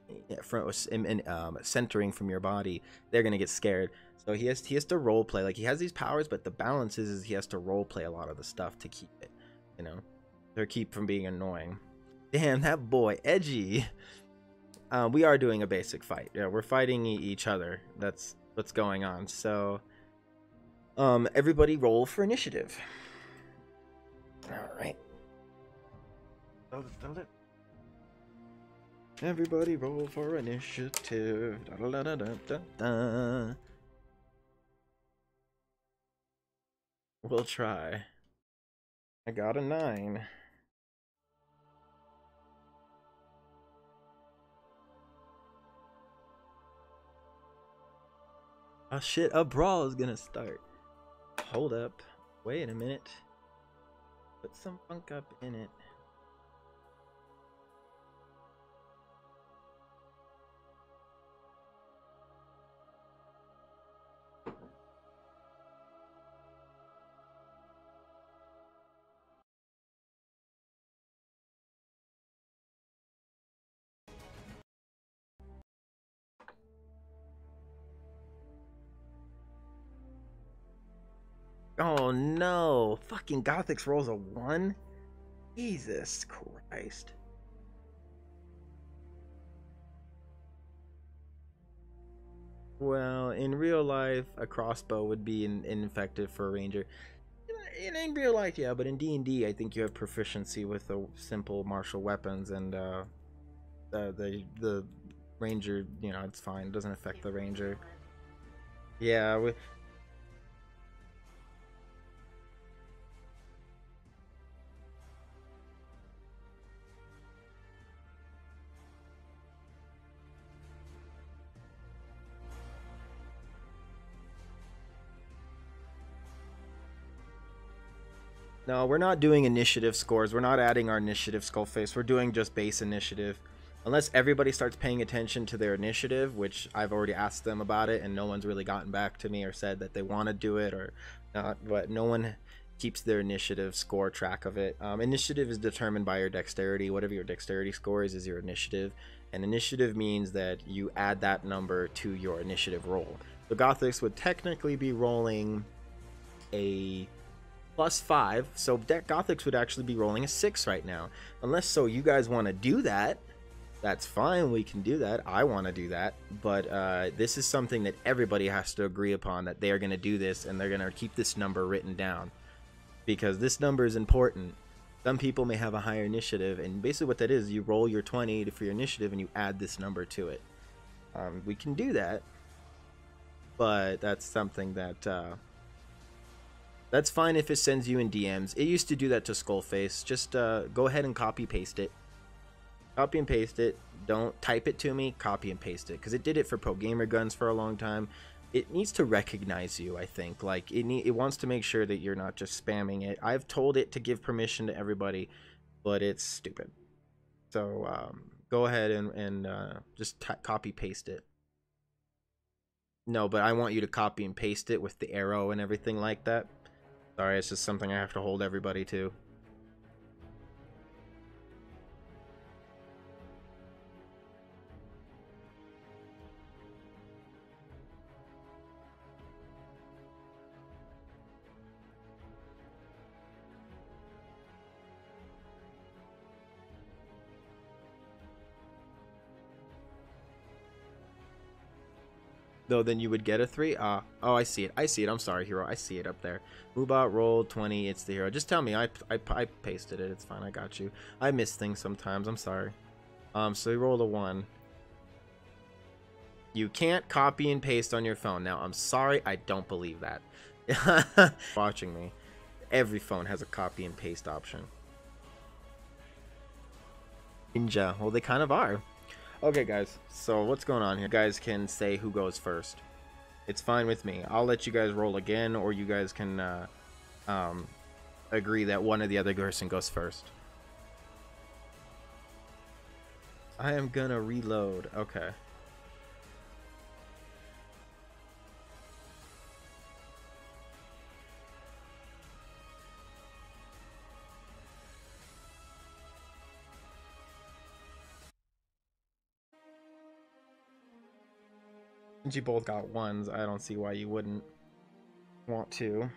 centering from your body, they're gonna get scared. So he has to role play. Like, he has these powers, but the balance is he has to role play a lot of the stuff to keep it, you know, or keep from being annoying. Damn, that boy edgy. We are doing a basic fight. Yeah, we're fighting each other. That's what's going on. So, everybody roll for initiative. All right. Everybody roll for initiative. Da, da, da, da, da, da. We'll try. I got a 9. Oh shit, a brawl is gonna start. Hold up. Wait a minute. Put some funk up in it. Oh no, fucking Gothics rolls a 1? Jesus Christ. Well, in real life, a crossbow would be ineffective for a ranger. In real life, yeah, but in D&D, I think you have proficiency with the simple martial weapons, and the ranger, you know, it's fine. It doesn't affect the ranger. Yeah, no, we're not doing initiative scores. We're not adding our initiative skull face. We're doing just base initiative. Unless everybody starts paying attention to their initiative, which I've already asked them about it, and no one's really gotten back to me or said that they want to do it or not. But no one keeps their initiative score track of it. Initiative is determined by your dexterity. Whatever your dexterity score is your initiative. And initiative means that you add that number to your initiative roll. So Gothics would technically be rolling a +5, so Gothics would actually be rolling a 6 right now. Unless so you guys want to do that, That's fine, we can do that. I want to do that, but this is something that everybody has to agree upon, that they are going to do this and they're going to keep this number written down, because this number is important. Some people may have a higher initiative, and basically what that is, you roll your 20 for your initiative and you add this number to it. We can do that, but that's something that that's fine if it sends you in DMs. It used to do that to Skullface. Just go ahead and copy paste it. Copy and paste it. Don't type it to me. Copy and paste it, because it did it for Pro Gamer Guns for a long time. It needs to recognize you, I think. Like it wants to make sure that you're not just spamming it. I've told it to give permission to everybody, but it's stupid. So go ahead and just copy paste it. No, but I want you to copy and paste it with the arrow and everything like that. Sorry, it's just something I have to hold everybody to. Though then you would get a 3. Oh, I see it. I see it. I'm sorry, hero. I see it up there. Moobot rolled 20. It's the hero. Just tell me. I pasted it. It's fine. I got you. I miss things sometimes. I'm sorry. So he rolled a 1. You can't copy and paste on your phone. Now, I'm sorry. I don't believe that. Watching me. Every phone has a copy and paste option. Ninja. Well, they kind of are. Okay, guys, so what's going on here? You guys can say who goes first. It's fine with me. I'll let you guys roll again, or you guys can agree that one or the other person goes first. I am gonna reload. Okay. Since you both got 1s, I don't see why you wouldn't want to.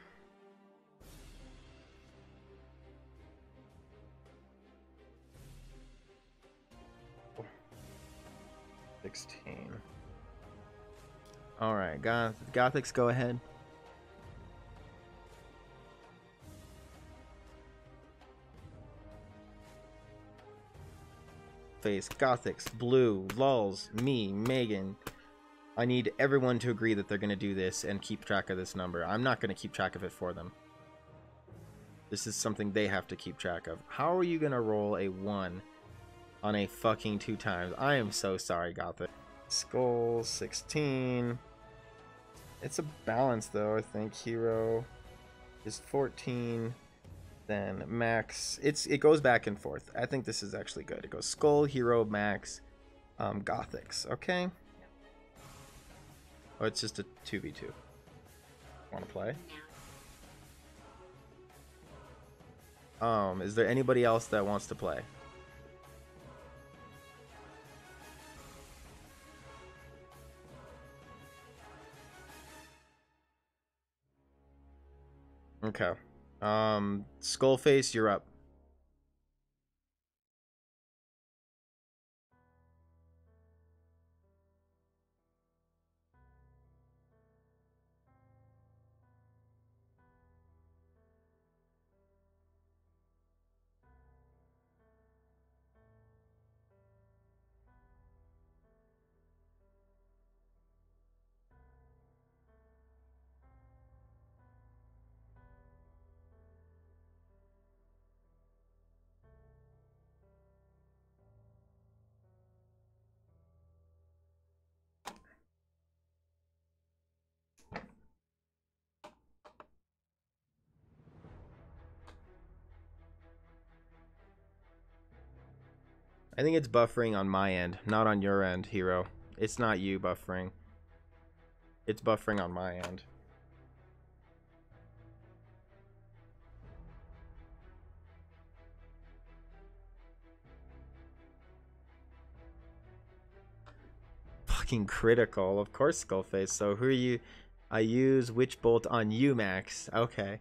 Oh. 16. Alright, Gothics, go ahead. Face, Gothics, Blue, Lulz, me, Megan. I need everyone to agree that they're going to do this and keep track of this number. I'm not going to keep track of it for them. This is something they have to keep track of. How are you going to roll a 1 on a fucking 2 times? I am so sorry, Gothic. Skull, 16. It's a balance, though. I think Hero is 14. Then Max. It goes back and forth. I think this is actually good. It goes Skull, Hero, Max, Gothics. Okay. Oh, it's just a 2v2. Want to play? Is there anybody else that wants to play? Okay. Skullface, you're up. I think it's buffering on my end, not on your end, Hero. It's not you buffering. It's buffering on my end. Fucking critical. Of course, Skullface. So who are you? I use Witch Bolt on you, Max. Okay.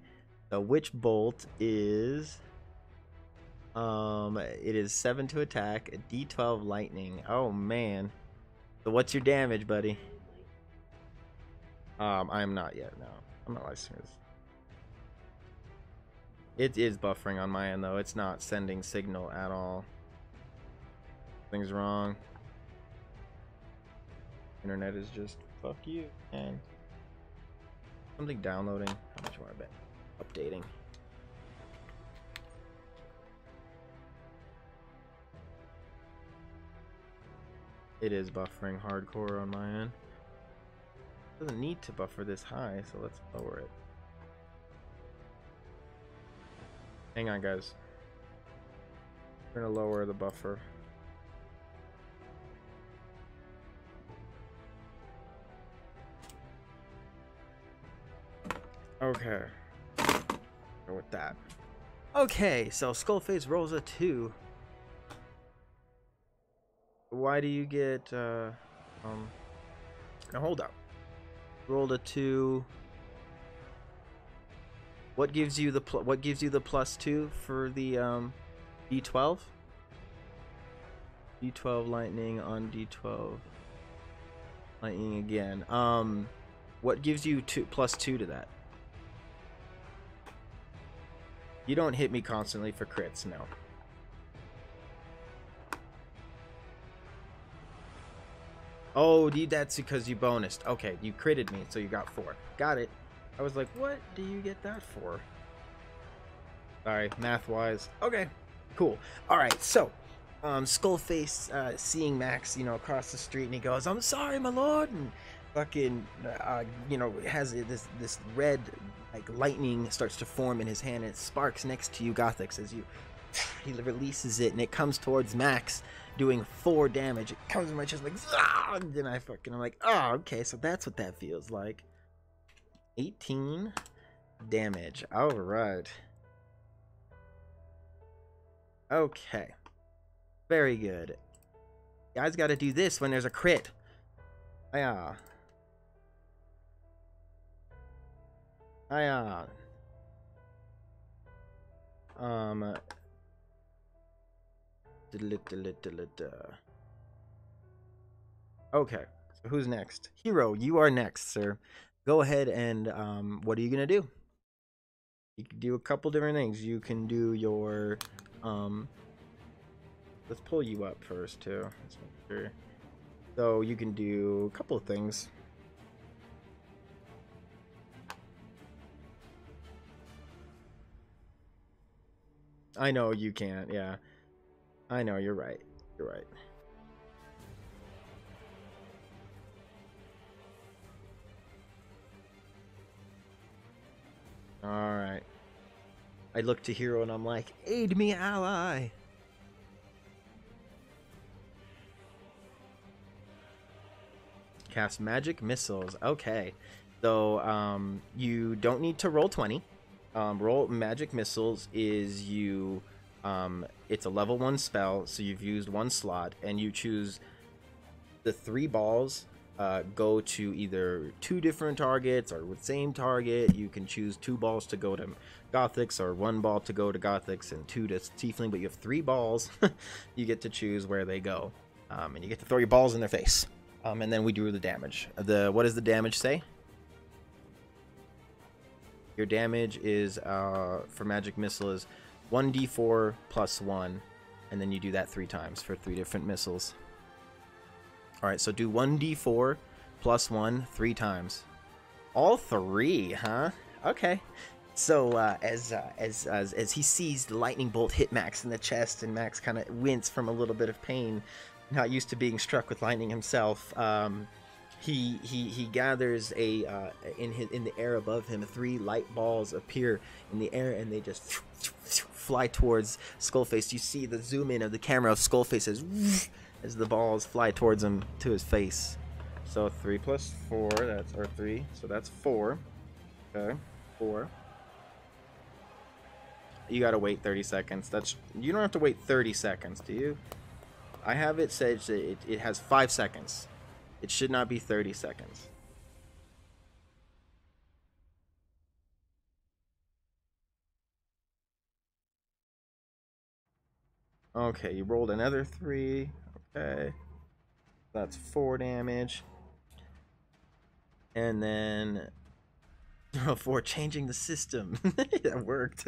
The Witch Bolt is... It is 7 to attack, a D12 lightning. Oh man. So what's your damage, buddy? I am not yet. No, I'm not licensed. It is buffering on my end though. It's not sending signal at all. Things wrong. Internet is just fuck you. And something downloading. How much more I bet? Updating. It is buffering hardcore on my end. It doesn't need to buffer this high, so let's lower it. Hang on, guys. We're gonna lower the buffer. Okay. Go with that. Okay, so Skullface rolls a 2. Why do you get now hold up. Rolled a 2. What gives you the +2 for the D12? D12 lightning on D12. Lightning again. What gives you +2 to that? You don't hit me constantly for crits, no. Oh, that's because you bonused. Okay, you critted me, so you got 4. Got it. I was like, what do you get that for? Sorry, math-wise. Okay, cool. Alright, so, Skullface, seeing Max, you know, across the street, and he goes, "I'm sorry, my lord," and fucking, you know, has this red, like, lightning starts to form in his hand, and it sparks next to you, Gothix, as he releases it, and it comes towards Max, doing 4 damage. It comes in my chest like, "Ah!" And then I'm like, oh, okay, so that's what that feels like. 18 damage. Alright. Okay. Very good. You guys gotta do this when there's a crit. Hiya. Hiya. Okay, so who's next? Hero, you are next, sir. Go ahead and what are you gonna do? You can do a couple different things. You can do your let's pull you up first too. Let's make sure. So you can do a couple of things. I know you can't, yeah. I know, you're right. You're right. Alright. I look to Hero and I'm like, aid me, ally! Cast magic missiles. Okay. So, you don't need to roll 20. Roll magic missiles is you... it's a level 1 spell, so you've used 1 slot, and you choose the 3 balls go to either 2 different targets or with same target. You can choose 2 balls to go to Gothix or 1 ball to go to Gothix and 2 to Tiefling, but you have 3 balls. You get to choose where they go, and you get to throw your balls in their face. And then we do the damage. What does the damage say? Your damage is for magic missile is 1d4 plus 1, and then you do that 3 times for 3 different missiles. Alright, so do 1d4 plus 1 3 times. All 3, huh? Okay. So as he sees the lightning bolt hit Max in the chest, and Max kind of wince from a little bit of pain, not used to being struck with lightning himself, he gathers in the air above him. 3 light balls appear in the air, and they just fly towards Skullface. You see the zoom in of the camera of Skullface as the balls fly towards him to his face. So 3 plus 4, that's or 3, so that's 4. Okay, 4. You gotta wait 30 seconds. You don't have to wait 30 seconds, do you? I have it said it has 5 seconds. It should not be 30 seconds. Okay, you rolled another 3. Okay. That's 4 damage. And then 4, changing the system. That worked.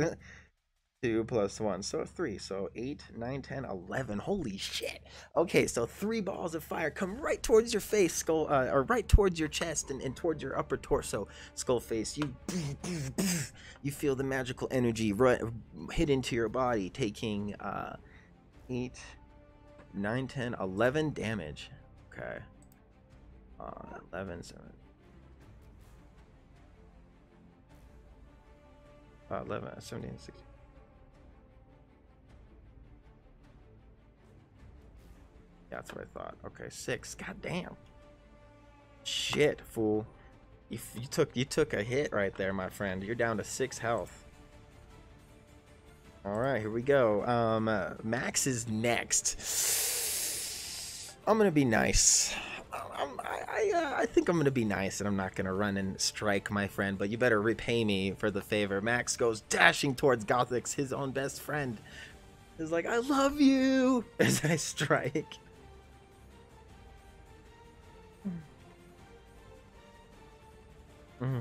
2 plus 1, so 3. So 8, 9, 10, 11. Holy shit. Okay, so 3 balls of fire come right towards your face, skull, or right towards your chest and towards your upper torso, skull face. You feel the magical energy hit into your body, taking 8, 9, 10, 11 damage. Okay. 11, 7. 11, 17, 16. Yeah, that's what I thought. Okay, 6. God damn. Shit, fool. You took a hit right there, my friend. You're down to 6 health. All right, here we go. Max is next. I'm gonna be nice. I think I'm gonna be nice, and I'm not gonna run and strike my friend. But you better repay me for the favor. Max goes dashing towards Gothix, his own best friend. He's like, "I love you," as I strike. Mm-hmm.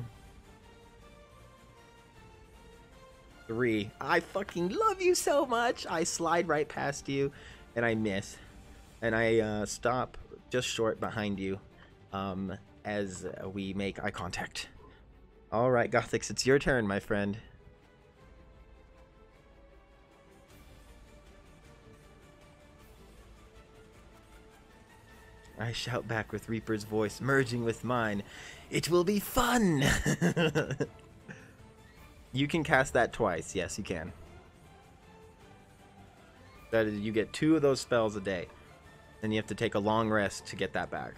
3. I fucking love you so much. I slide right past you, and I miss, and I stop just short behind you, as we make eye contact. All right, Gothix, it's your turn, my friend. I shout back with Reaper's voice merging with mine. It will be fun! You can cast that twice. Yes, you can. That is, you get 2 of those spells a day. And you have to take a long rest to get that back.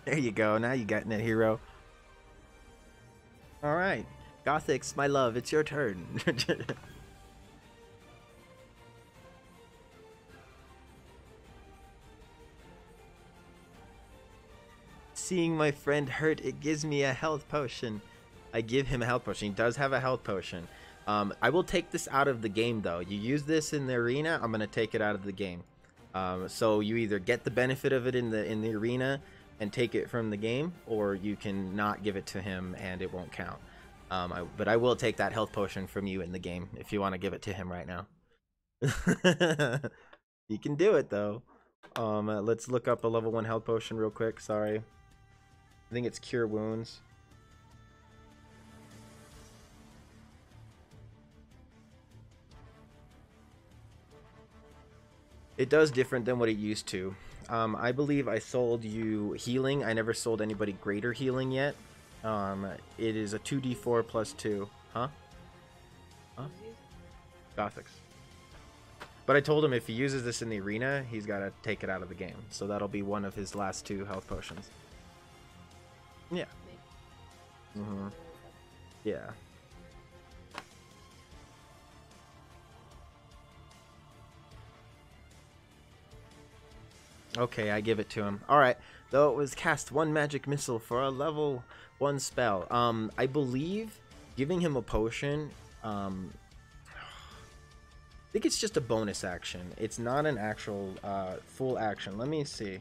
There you go. Now you got it, hero. Alright. Gothix, my love, it's your turn. Seeing my friend hurt, it gives me a health potion. I give him a health potion. He does have a health potion. I will take this out of the game, though. You use this in the arena, I'm going to take it out of the game. So you either get the benefit of it in the arena and take it from the game, or you can not give it to him and it won't count. But I will take that health potion from you in the game if you want to give it to him right now. You can do it, though. Let's look up a level 1 health potion real quick. Sorry. I think it's Cure Wounds. It does different than what it used to. I believe I sold you healing. I never sold anybody greater healing yet. It is a 2d4 plus 2. Huh? Gothix. But I told him if he uses this in the arena, he's got to take it out of the game. So that'll be one of his last 2 health potions. Yeah. Mm-hmm. Yeah. Okay, I give it to him. Alright. Though it was cast 1 magic missile for a level 1 spell. I believe giving him a potion, I think it's just a bonus action. It's not an actual full action. Let me see.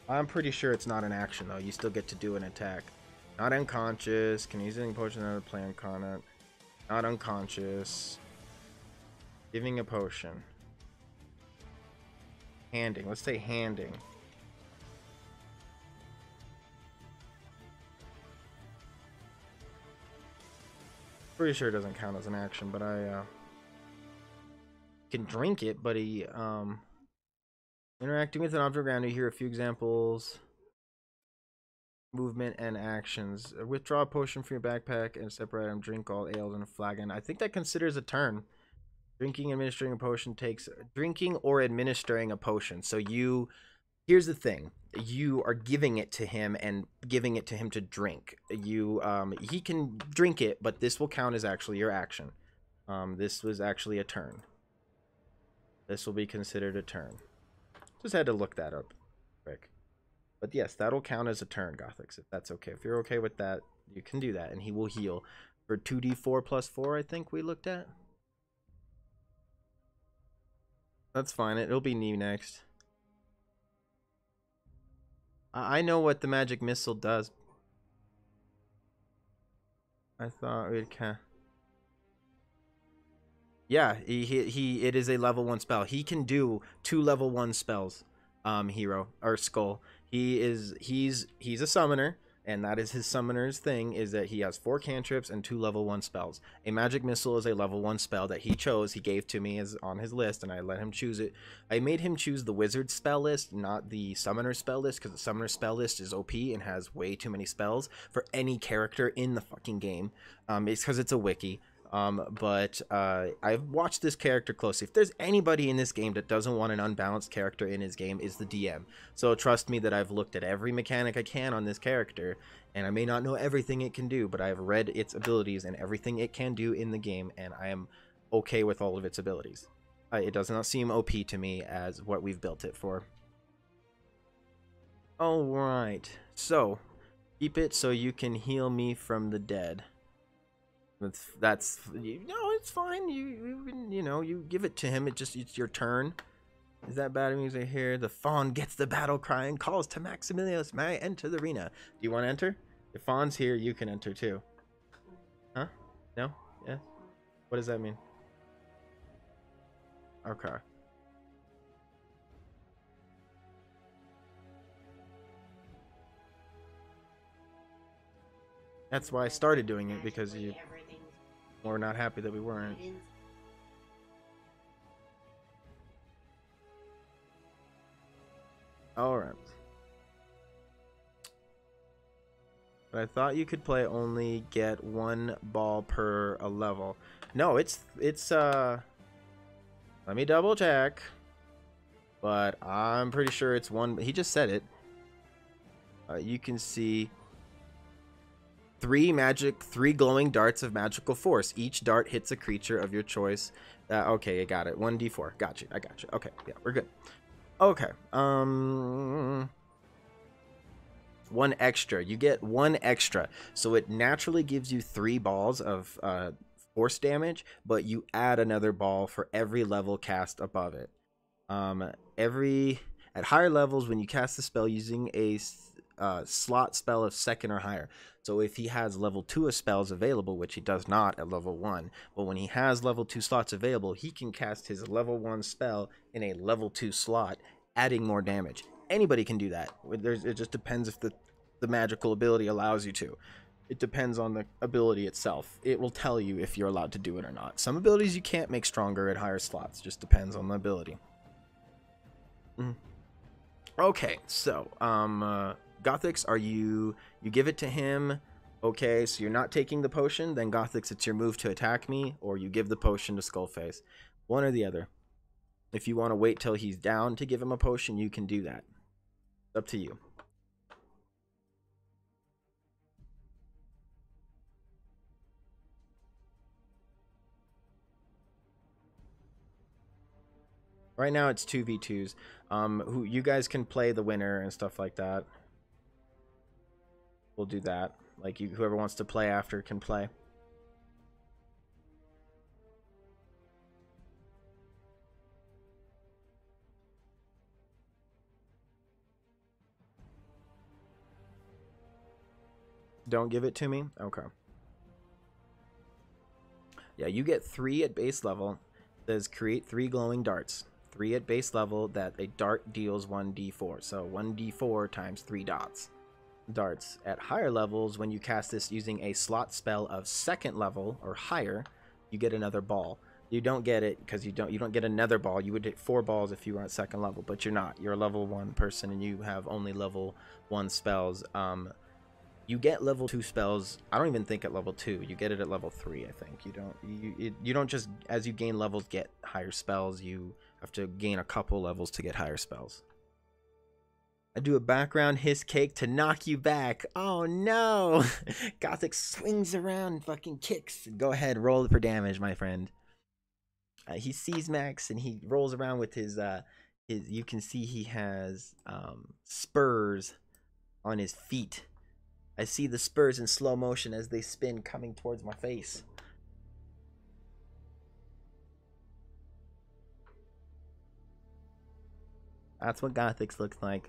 I'm pretty sure it's not an action, though. You still get to do an attack. Not unconscious. Can use any potion out of plan content. Not unconscious. Giving a potion. Handing. Let's say handing. Pretty sure it doesn't count as an action, but I can drink it, but he interacting with an object around you, hear a few examples. Movement and actions. Withdraw a potion from your backpack and separate item. Drink all ales in a flagon. I think that considers a turn. Drinking, administering a potion takes drinking or administering a potion. So here's the thing. You are giving it to him and giving it to him to drink. He can drink it, but this will count as actually your action. This was actually a turn. this will be considered a turn. Just had to look that up quick. But yes, that'll count as a turn, Gothics, if that's okay. If you're okay with that, you can do that, and he will heal for 2d4 plus 4, I think we looked at. That's fine. It'll be me next. I know what the magic missile does. I thought we'd kind. Yeah, it is a level 1 spell. He can do 2 level 1 spells. Hero or Skull. He's a summoner, and that is his summoner's thing, is that he has 4 cantrips and 2 level 1 spells. A magic missile is a level 1 spell that he chose. He gave to me as on his list, and I let him choose it. I made him choose the wizard spell list, not the summoner spell list, because the summoner spell list is OP and has way too many spells for any character in the fucking game. It's because it's a wiki. But I've watched this character closely. If there's anybody in this game that doesn't want an unbalanced character in his game, is the DM. So trust me that I've looked at every mechanic I can on this character, and I may not know everything it can do, but I've read its abilities and everything it can do in the game, and I am okay with all of its abilities. It does not seem OP to me as what we've built it for. Alright, so keep it so you can heal me from the dead. That's no, it's fine. You know, you give it to him. It's your turn. Is that battle music here? The fawn gets the battle cry and calls to Maxamillios, may I enter the arena? Do you want to enter? If fawn's here, you can enter too. Huh? No? Yeah? What does that mean? Okay. That's why I started doing it, because you were not happy that we weren't. Alright. But I thought you could play only get 1 ball per a level. No, it's let me double check. But I'm pretty sure it's 1. He just said it. You can see 3 glowing darts of magical force. Each dart hits a creature of your choice. Okay, I got it. 1d4. Got you. I got you. Okay, yeah, we're good. Okay. 1 extra. You get 1 extra. So it naturally gives you 3 balls of force damage, but you add another ball for every level cast above it. At higher levels, when you cast the spell using a slot spell of 2nd or higher. So if he has level 2 of spells available, which he does not at level 1, but when he has level 2 slots available, he can cast his level 1 spell in a level 2 slot, adding more damage. Anybody can do that. It just depends if the magical ability allows you to. It depends on the ability itself. It will tell you if you're allowed to do it or not. Some abilities you can't make stronger at higher slots. Just depends on the ability. Okay, so Gothics, are you give it to him? Okay, so you're not taking the potion, then Gothics, it's your move to attack me, or you give the potion to Skullface. One or the other. If you want to wait till he's down to give him a potion, you can do that. It's up to you. Right now it's 2v2s. Who you guys can play the winner and stuff like that. We'll do that. Like whoever wants to play after can play. Don't give it to me? Okay. Yeah, you get 3 at base level. It says create 3 glowing darts. 3 at base level that a dart deals 1d4. So 1d4 times 3 darts. At higher levels, when you cast this using a slot spell of 2nd level or higher, you get another ball. You don't get it because you don't get another ball. You would get 4 balls if you were at 2nd level, but you're not. You're a level 1 person and you have only level 1 spells. You get level 2 spells. I don't even think at level 2. You get it at level 3, I think. You don't just, as you gain levels, get higher spells. You have to gain a couple levels to get higher spells. I do a background hiss cake to knock you back. Oh no! Gothic swings around and fucking kicks. Go ahead, roll for damage, my friend. he sees Max and he rolls around with his you can see he has spurs on his feet. I see the spurs in slow motion as they spin coming towards my face. That's what Gothix looks like.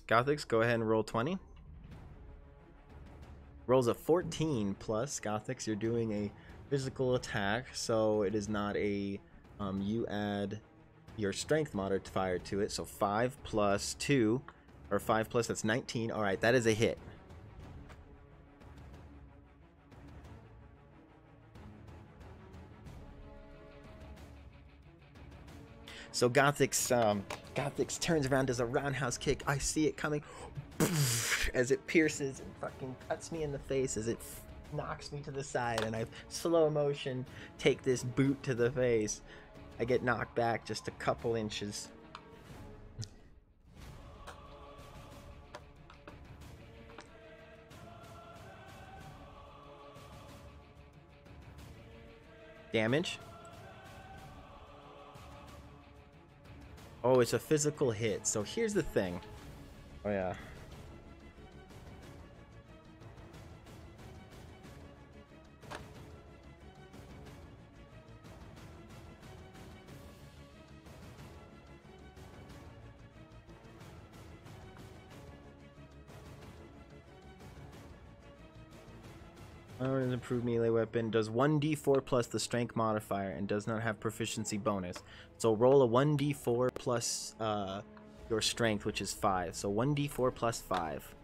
Gothix, go ahead and roll 20. Rolls a 14 plus. Gothix, you're doing a physical attack, so it is not a you add your strength modifier to it, so 5 plus 2, or 5 plus, that's 19. All right, that is a hit. So Gothix turns around, does a roundhouse kick. I see it coming as it pierces and fucking cuts me in the face as it knocks me to the side, and I slow motion take this boot to the face. I get knocked back just a couple inches. Damage. Oh, it's a physical hit. So here's the thing. Oh yeah. An improved melee weapon does 1d4 plus the strength modifier and does not have proficiency bonus. So roll a 1d4 plus your strength, which is 5. So 1d4 plus 5.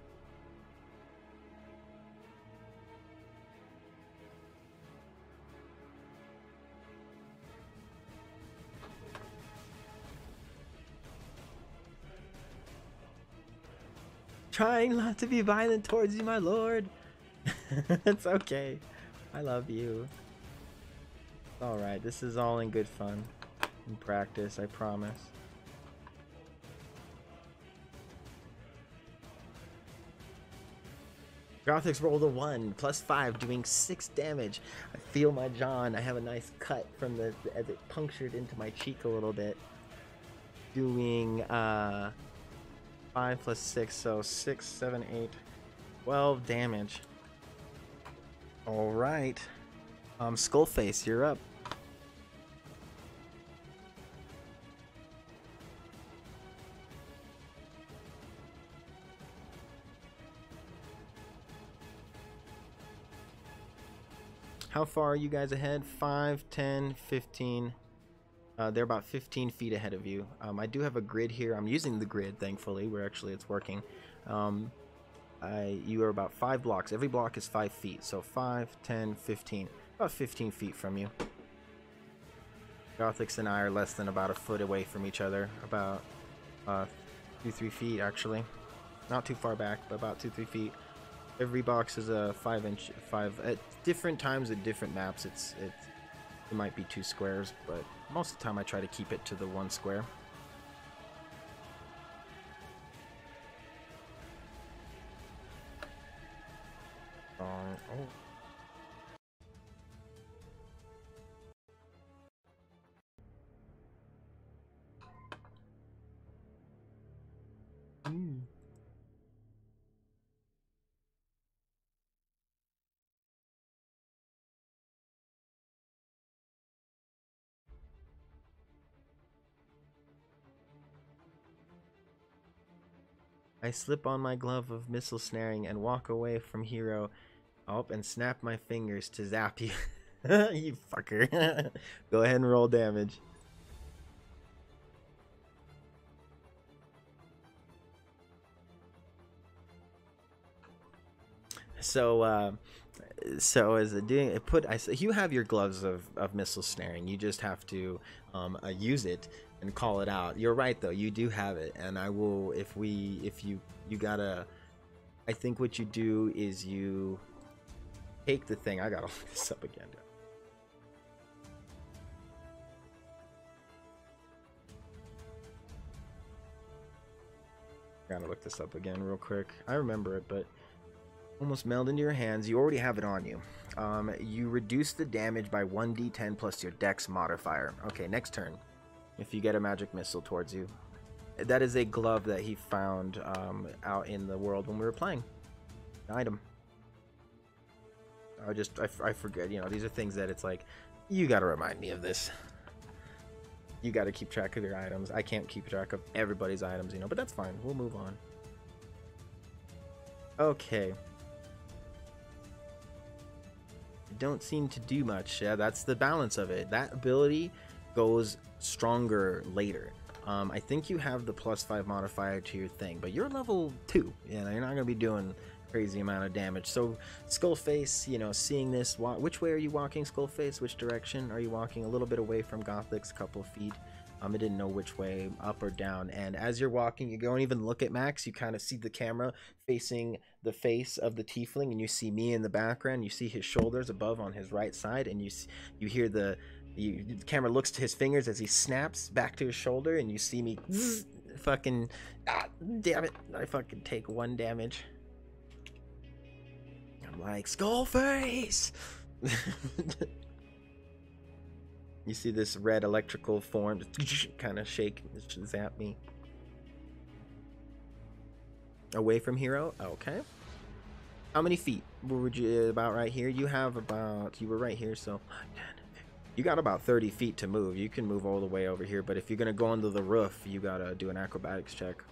Trying not to be violent towards you, my lord. It's okay. I love you. Alright, this is all in good fun. In practice, I promise. Gothix rolled a 1, plus 5, doing 6 damage. I feel my jaw and I have a nice cut from the as it punctured into my cheek a little bit. Doing 5 plus 6, so 6, 7, 8, 12 damage. Alright. Skullface, you're up. How far are you guys ahead? 5, 10, 15. They're about 15 feet ahead of you. I do have a grid here. I'm using the grid, thankfully, where actually it's working. You are about 5 blocks. Every block is 5 feet. So 5, 10, 15. About 15 feet from you. Gothix and I are less than about a foot away from each other. About 2-3 feet, actually. Not too far back, but about 2-3 feet. Every box is a 5-inch. At different times at different maps, it might be 2 squares, but most of the time I try to keep it to the 1 square. I slip on my glove of missile snaring and walk away from Hero. Up and snap my fingers to zap you. You fucker. Go ahead and roll damage. So as a doing it, you have your gloves of missile snaring. You just have to use it and call it out. You're right though. You do have it, and I will if you gotta. I think what you do is you take the thing. I gotta look this up again. Gotta look this up again real quick. I remember it, but almost meld into your hands. You already have it on you. You reduce the damage by 1d10 plus your dex modifier. Okay, next turn. If you get a magic missile towards you. That is a glove that he found out in the world when we were playing. An item. I forget, you know, these are things that it's like, you gotta remind me of this. You gotta keep track of your items. I can't keep track of everybody's items, you know, but that's fine. We'll move on. Okay. Don't seem to do much. Yeah, that's the balance of it. That ability goes stronger later. I think you have the +5 modifier to your thing, but you're level 2. You know, you're not gonna be doing crazy amount of damage. So Skullface, you know, seeing this, which way are you walking, Skullface? Which direction are you walking? A little bit away from Gothix, a couple of feet. I didn't know which way, up or down. And as you're walking, you don't even look at Max. You kind of see the camera facing the face of the tiefling, and you see me in the background. You see his shoulders above on his right side, and you hear the camera looks to his fingers as he snaps back to his shoulder, and you see me fucking, damn it, I fucking take 1 damage. I'm like, Skullface! You see this red electrical form kind of shake, zap me. Away from hero? Okay. How many feet were you about right here? You have about, you were right here, so you got about 30 feet to move. You can move all the way over here, but if you're going to go under the roof, you got to do an acrobatics check.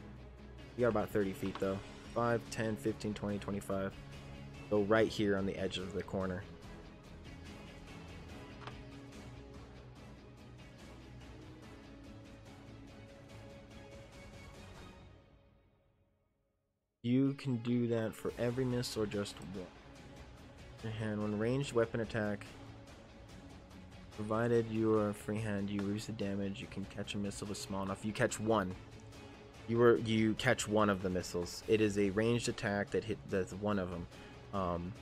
You got about 30 feet though. 5, 10, 15, 20, 25. Go right here on the edge of the corner. You can do that for every miss or just one. And when ranged weapon attack, provided you are freehand, you lose the damage. You can catch a missile that's small enough. You catch one. You catch one of the missiles. It is a ranged attack that that's one of them.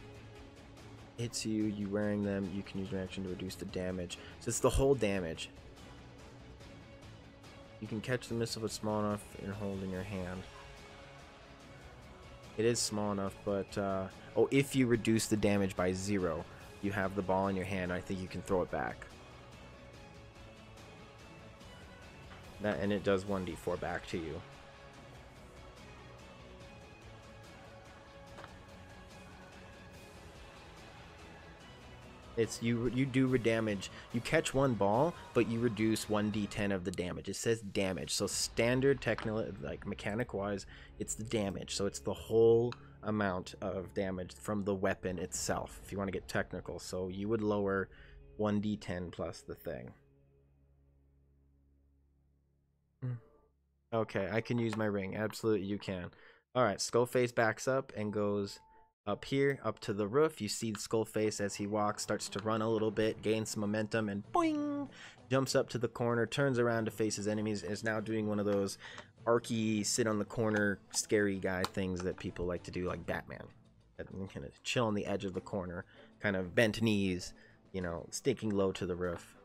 Hits you. You wearing them. You can use your action to reduce the damage. So it's the whole damage. You can catch the missile that's small enough and hold in your hand. It is small enough, but oh, if you reduce the damage by 0, you have the ball in your hand. I think you can throw it back. That, and it does 1d4 back to you. It's you do damage. You catch one ball, but you reduce 1d10 of the damage. It says damage, so standard technically, like mechanic wise, it's the damage. So it's the whole amount of damage from the weapon itself, if you want to get technical. So you would lower 1d10 plus the thing. Okay, I can use my ring. Absolutely, you can. All right, Skullface backs up and goes up here, up to the roof. You see Skullface as he walks, starts to run a little bit, gains some momentum, and boing! Jumps up to the corner, turns around to face his enemies, and is now doing one of those arky, sit on the corner, scary guy things that people like to do, like Batman. Kind of chill on the edge of the corner, kind of bent knees, you know, sticking low to the roof.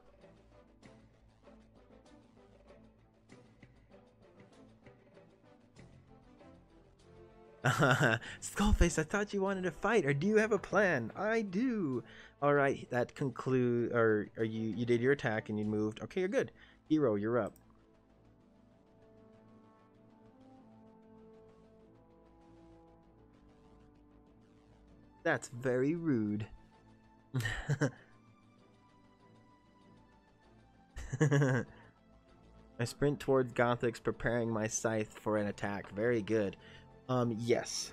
Skullface, I thought you wanted to fight, or do you have a plan? I do. All right, that conclude, or you did your attack and you moved. Okay, you're good. Hero, you're up. That's very rude. I sprint towards Gothix, preparing my scythe for an attack. Very good. Yes.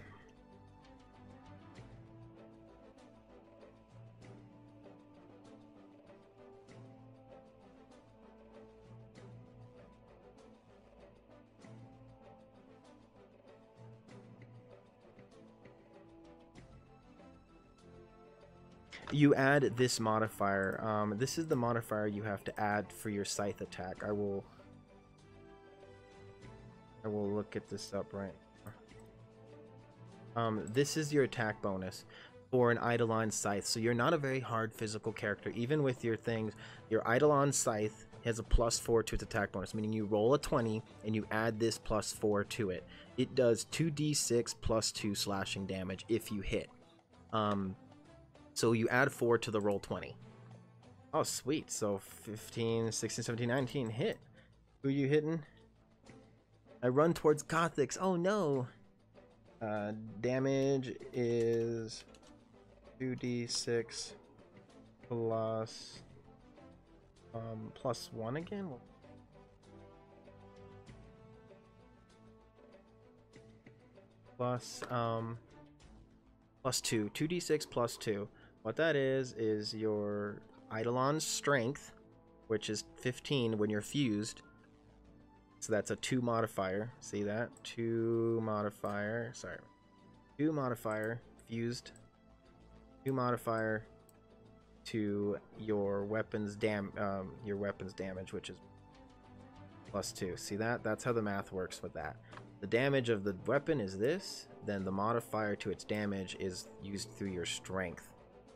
You add this modifier. This is the modifier you have to add for your scythe attack. I will look at this up right. This is your attack bonus for an Eidolon Scythe. So you're not a very hard physical character. Even with your things, your Eidolon Scythe It has a +4 to its attack bonus, meaning you roll a 20 and you add this +4 to it. It does 2d6 +2 slashing damage if you hit. So you add 4 to the roll 20. Oh, sweet. So 15, 16, 17, 19 hit. Who are you hitting? I run towards Gothics. Oh no. Damage is 2d6 plus +1 again. Plus +2. 2d6 +2. What that is your Eidolon's strength, which is 15 when you're fused. So that's a 2 modifier. See that? 2 modifier. Sorry. 2 modifier fused. 2 modifier to your weapon's damage, which is +2. See that? That's how the math works with that. The damage of the weapon is this, then the modifier to its damage is used through your strength,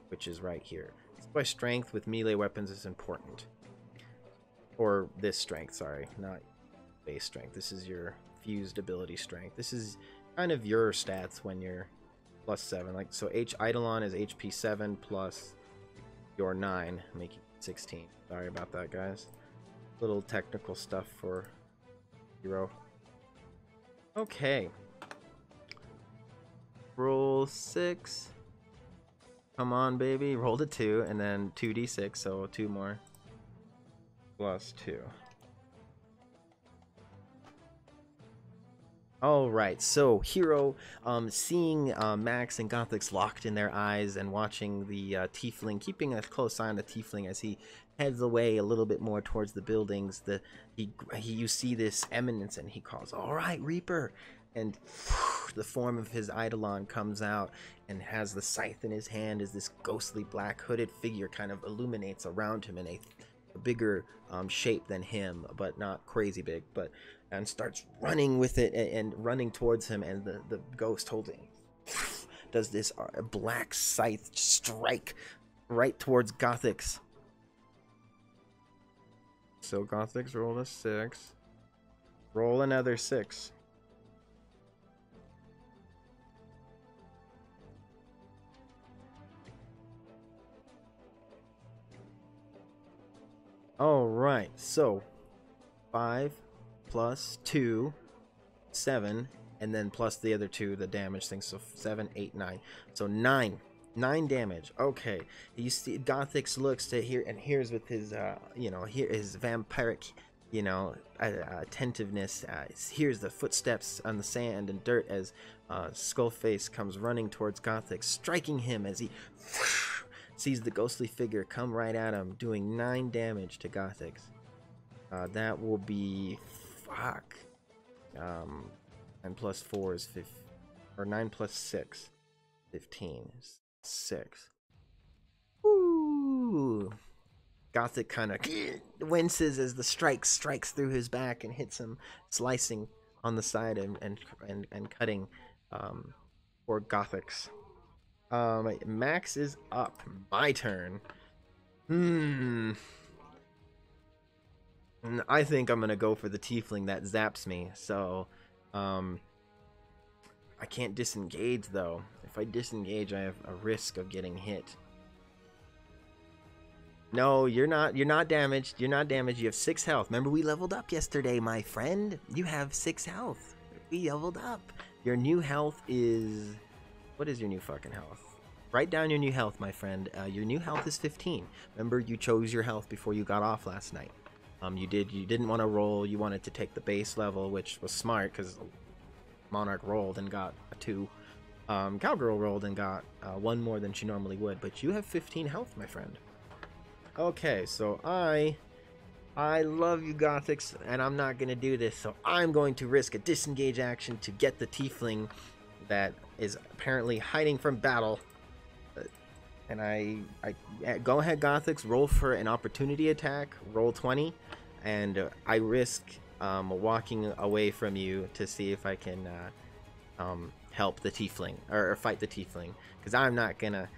which is right here. That's why strength with melee weapons is important. Or this strength, sorry, not base strength. This is your fused ability strength. This is kind of your stats when you're +7. Like, so Eidolon is HP 7 plus your 9, making 16. Sorry about that, guys. Little technical stuff for hero. Okay. Roll 6. Come on, baby. Rolled a 2, and then 2d6, so 2 more. +2. Alright, so Hero, seeing Max and Gothics locked in their eyes and watching the Tiefling, keeping a close eye on the Tiefling as he heads away a little bit more towards the buildings, you see this eminence and he calls, "Alright, Reaper!" And the form of his Eidolon comes out and has the scythe in his hand as this ghostly black hooded figure kind of illuminates around him in a bigger shape than him, but not crazy big, and starts running with it and running towards him, and the ghost holding does this black scythe strike right towards Gothics. So Gothics roll a 6. Roll another 6. Alright, so 5 plus 2, 7, and then plus the other 2, the damage thing, so 7, 8, 9. So 9 damage. Okay, you see Gothics looks to here and hears with his his vampiric attentiveness, hears the footsteps on the sand and dirt as Skullface comes running towards Gothics, striking him as he sees the ghostly figure come right at him, doing 9 damage to Gothics. That will be 9 plus 4 is 15, or 9 plus 6, 15. 6. Woo! Gothic kind of winces as the strikes through his back and hits him, slicing on the side and cutting for Gothics. Max is up. My turn. I think I'm gonna go for the Tiefling that zaps me. So, I can't disengage though. If I disengage, I have a risk of getting hit. No, you're not damaged. You're not damaged. You have 6 health. Remember, we leveled up yesterday, my friend. You have 6 health. We leveled up. Your new health is... What is your new fucking health? Write down your new health, my friend. Your new health is 15. Remember, you chose your health before you got off last night. You didn't want to roll. You wanted to take the base level, which was smart because Monarch rolled and got a 2. Cowgirl rolled and got 1 more than she normally would. But you have 15 health, my friend. Okay, so I love you, Gothics, and I'm not going to do this. So I'm going to risk a disengage action to get the Tiefling that is apparently hiding from battle. And I go ahead, Gothics, roll for an opportunity attack, roll 20, and I risk walking away from you to see if I can help the Tiefling, or fight the Tiefling, because I'm not going to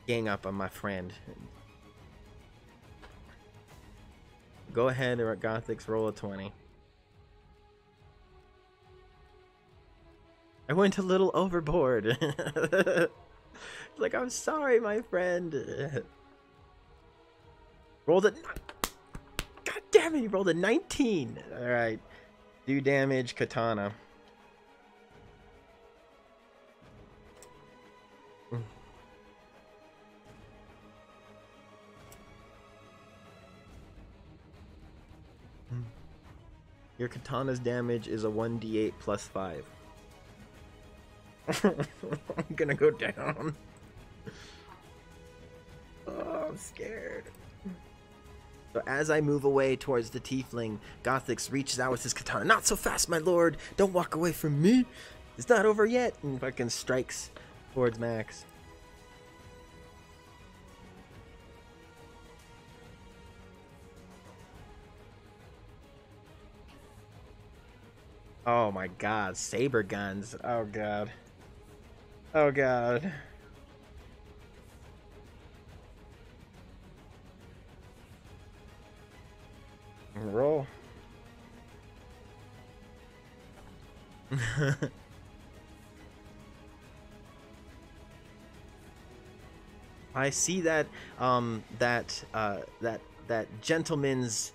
gang up on my friend. Go ahead, Gothics, roll a 20. I went a little overboard. Like, I'm sorry, my friend. Rolled a... God damn it, you rolled a 19. Alright. Do damage, Katana. Your Katana's damage is a 1d8 plus 5. I'm gonna go down. Oh, I'm scared. So as I move away towards the tiefling, Gothix reaches out with his katana. Not so fast, my lord! Don't walk away from me! It's not over yet! And fucking strikes towards Max. Oh my god, saber guns. Oh god. Oh god. Roll. I see that that gentleman's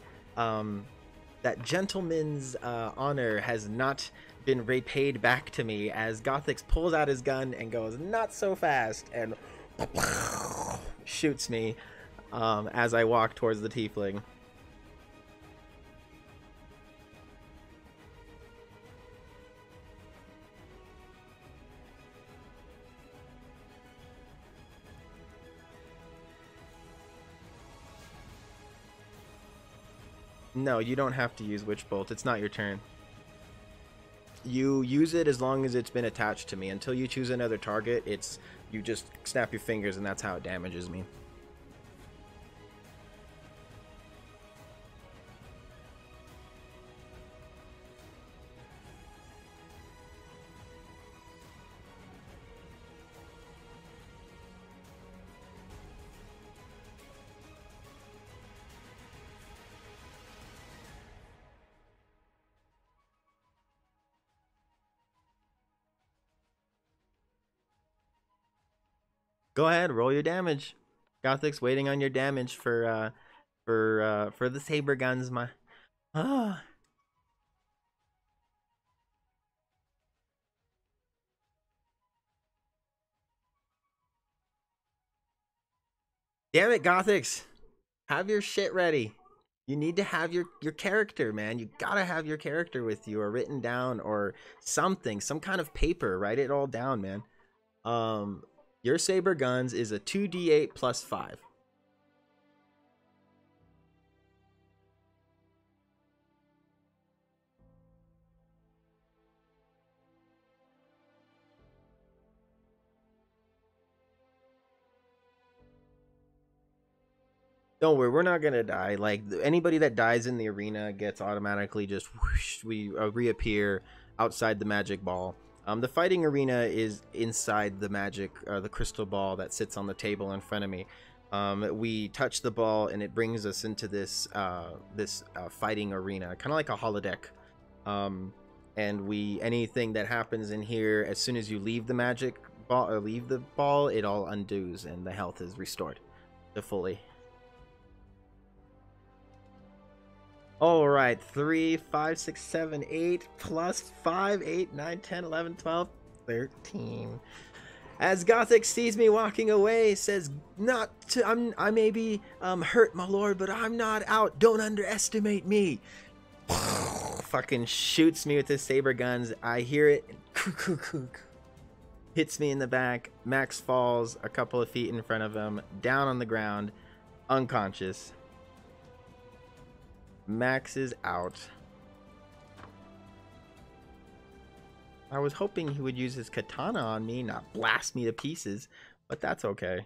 honor has not been repaid back to me, as Gothix pulls out his gun and goes, not so fast, and shoots me as I walk towards the tiefling. No, you don't have to use Witch Bolt. It's not your turn. You use it as long as it's been attached to me. Until you choose another target, you just snap your fingers and that's how it damages me. Go ahead, roll your damage. Gothic's waiting on your damage for the saber guns, my. Ah. Damn it, Gothix. Have your shit ready. You need to have your character, man. You gotta have your character with you, or written down, or something, some kind of paper. Write it all down, man. Your saber guns is a 2d8 plus 5. Don't worry, we're not gonna die. Like, anybody that dies in the arena gets automatically just whoosh, we reappear outside the magic ball. The fighting arena is inside the magic, the crystal ball that sits on the table in front of me. We touch the ball and it brings us into this fighting arena, kind of like a holodeck. And anything that happens in here, as soon as you leave the magic ball or leave the ball, it all undoes and the health is restored to fully. All right, 3, 5, 6, 7, 8 plus 5, 8, 9, 10, 11, 12, 13. As Gothic sees me walking away, says, I may be hurt, my lord, but I'm not out. Don't underestimate me. Fucking shoots me with his saber guns. I hear it. Hits me in the back. Max falls a couple of feet in front of him, down on the ground, unconscious. Max is out. I was hoping he would use his katana on me, not blast me to pieces, but that's okay.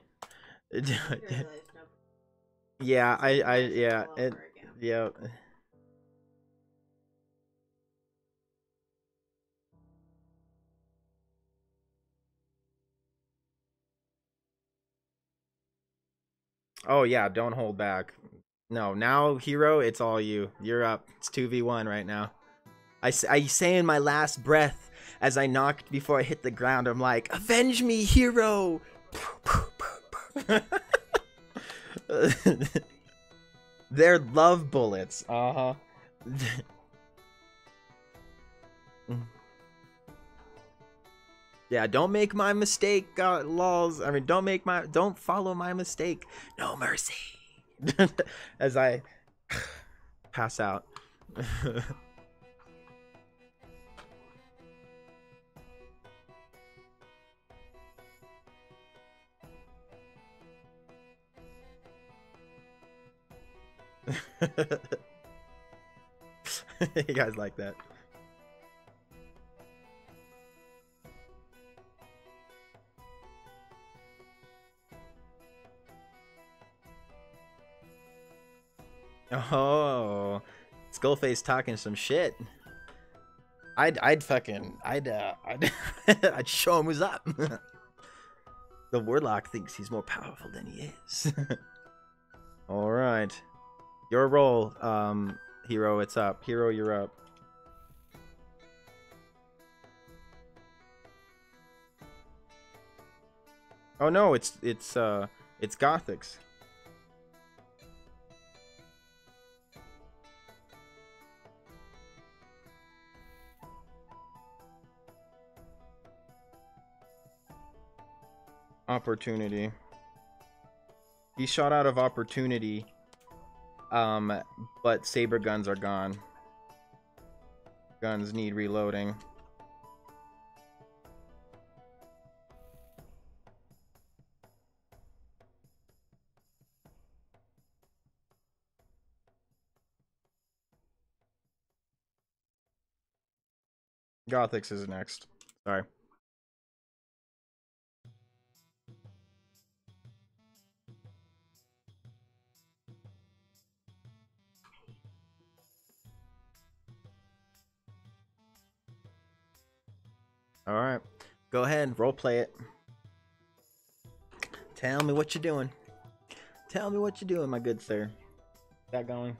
Yeah, yeah. Oh yeah, don't hold back. No, now, Hero, it's all you. You're up. It's 2v1 right now. I say in my last breath as I knocked before I hit the ground, I'm like, avenge me, Hero! They're love bullets. Uh-huh. Yeah, don't make my mistake, lols. I mean, don't follow my mistake. No mercy. As I pass out. You guys like that? Oh, Skullface talking some shit. I'd show him who's up. The Warlock thinks he's more powerful than he is. All right, your roll, Hero. It's up. Hero, you're up. Oh no, it's Gothic's. Opportunity. He shot out of opportunity. But saber guns are gone. Guns need reloading. Gothic's is next. Sorry. All right, go ahead, role play it. Tell me what you're doing. Tell me what you're doing, my good sir. Is that going?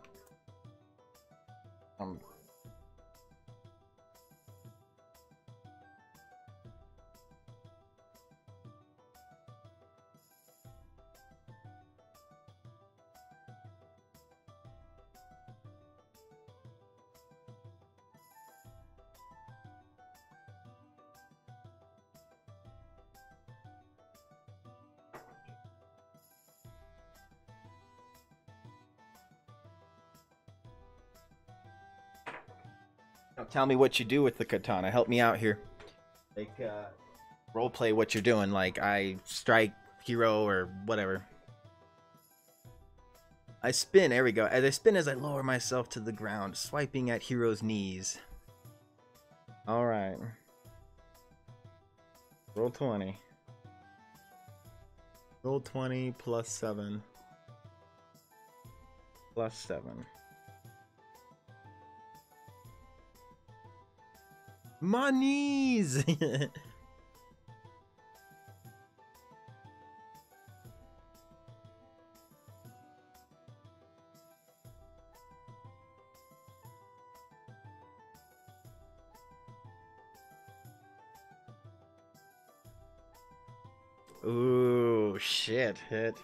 Tell me what you do with the katana. Help me out here. Like, roleplay what you're doing. Like, I strike Hero or whatever. I spin. There we go. As I spin, as I lower myself to the ground, swiping at Hero's knees. All right. Roll 20. Roll 20 plus 7. Plus 7. My knees! Ooh, shit, hit.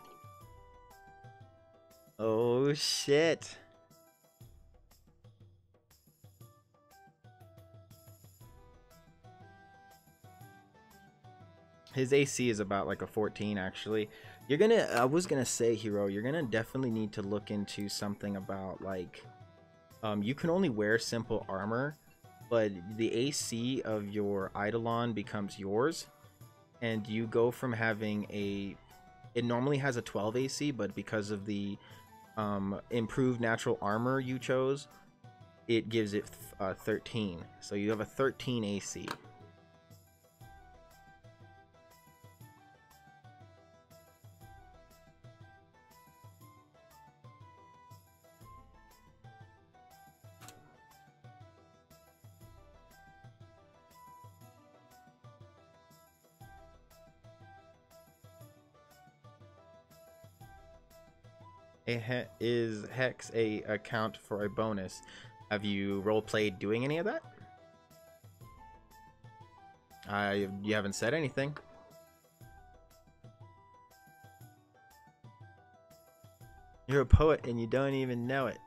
Oh, shit. His AC is about like a 14, actually. You're gonna, I was gonna say, Hero, you're gonna definitely need to look into something about, like, you can only wear simple armor, but the AC of your Eidolon becomes yours, and you go from having it normally has a 12 AC, but because of the improved natural armor you chose, it gives it 13. So you have a 13 AC. Is Hex a account for a bonus? Have you roleplayed doing any of that? You haven't said anything. You're a poet and you don't even know it.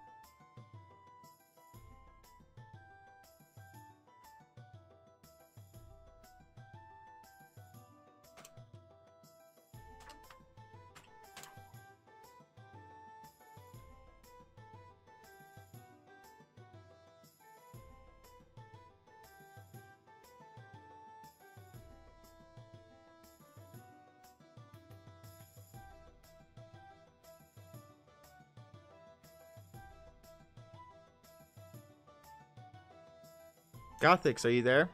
Gothics, are you there?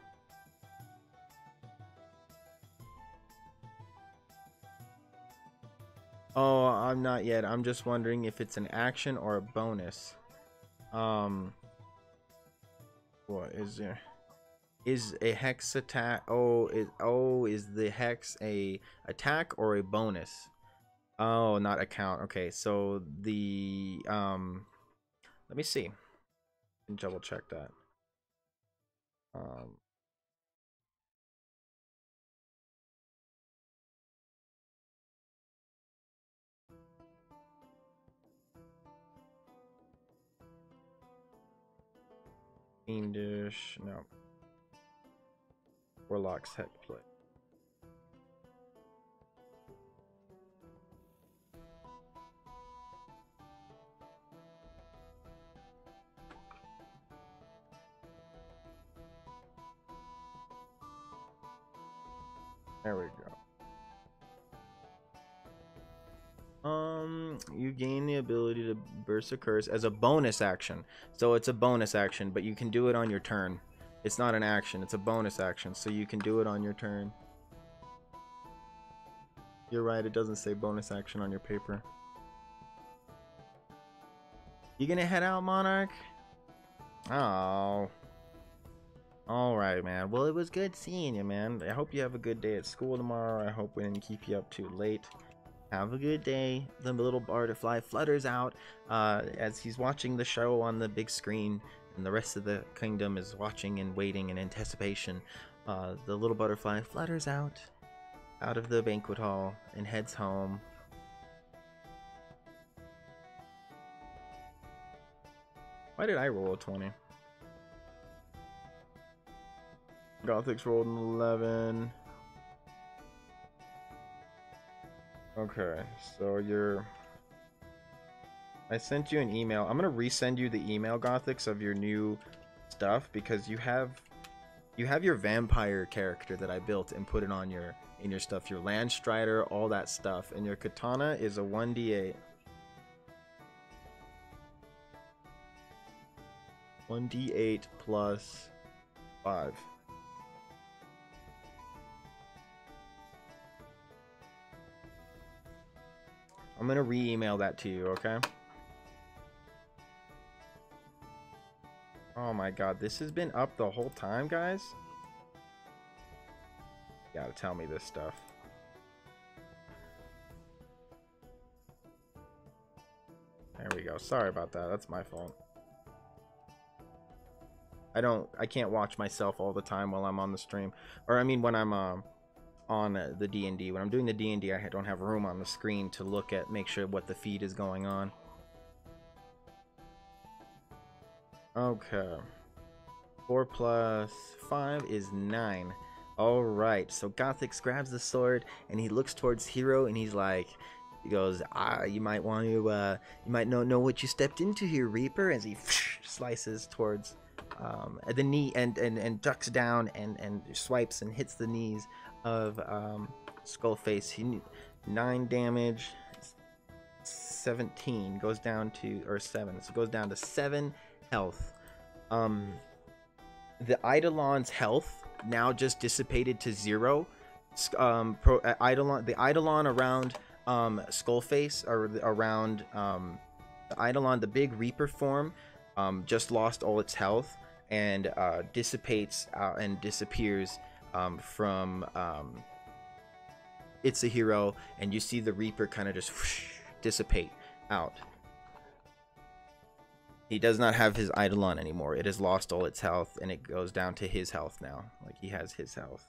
Oh, I'm not yet. I'm just wondering if it's an action or a bonus. What is there? Is a hex attack? Is the hex a attack or a bonus? Oh, not account. Okay, so the let me see. Double check that. Fiendish, no. Warlock's hex play. There we go. You gain the ability to burst a curse as a bonus action. So it's a bonus action, but you can do it on your turn. It's not an action, it's a bonus action, so you can do it on your turn. You're right, it doesn't say bonus action on your paper. You gonna head out, Monarch? Oh. Alright, man. Well, it was good seeing you, man. I hope you have a good day at school tomorrow. I hope we didn't keep you up too late. Have a good day. The little butterfly flutters out as he's watching the show on the big screen, and the rest of the kingdom is watching and waiting in anticipation. The little butterfly flutters out of the banquet hall and heads home. Why did I roll a 20? Gothic's rolled an 11. Okay, so I sent you an email. I'm gonna resend you the email, Gothics, of your new stuff, because you have your vampire character that I built and put it on in your stuff. Your Landstrider, all that stuff, and your katana is a 1d8. 1d8 plus 5. I'm gonna re-email that to you, okay? Oh my god, this has been up the whole time, guys? You gotta tell me this stuff. There we go. Sorry about that. That's my fault. I can't watch myself all the time while I'm on the stream. Or I mean when I'm on the D&D. When I'm doing the D&D, I don't have room on the screen to look at, make sure what the feed is going on. Okay. 4 plus 5 is 9. Alright, so Gothix grabs the sword and he looks towards Hero and he's like, he goes, you might want to, you might not know what you stepped into here, Reaper, as he slices towards the knee and ducks down and swipes and hits the knees of Skullface. 9 damage, 17 goes down to, or 7, so it goes down to 7 health. The Eidolon's health now just dissipated to 0. The Eidolon around Skullface, or around the Eidolon, the big Reaper form, just lost all its health and dissipates and disappears from It's a Hero, and you see the Reaper kind of just dissipate out He does not have his Eidolon anymore. It has lost all its health, and it goes down to his health now. Like, he has his health.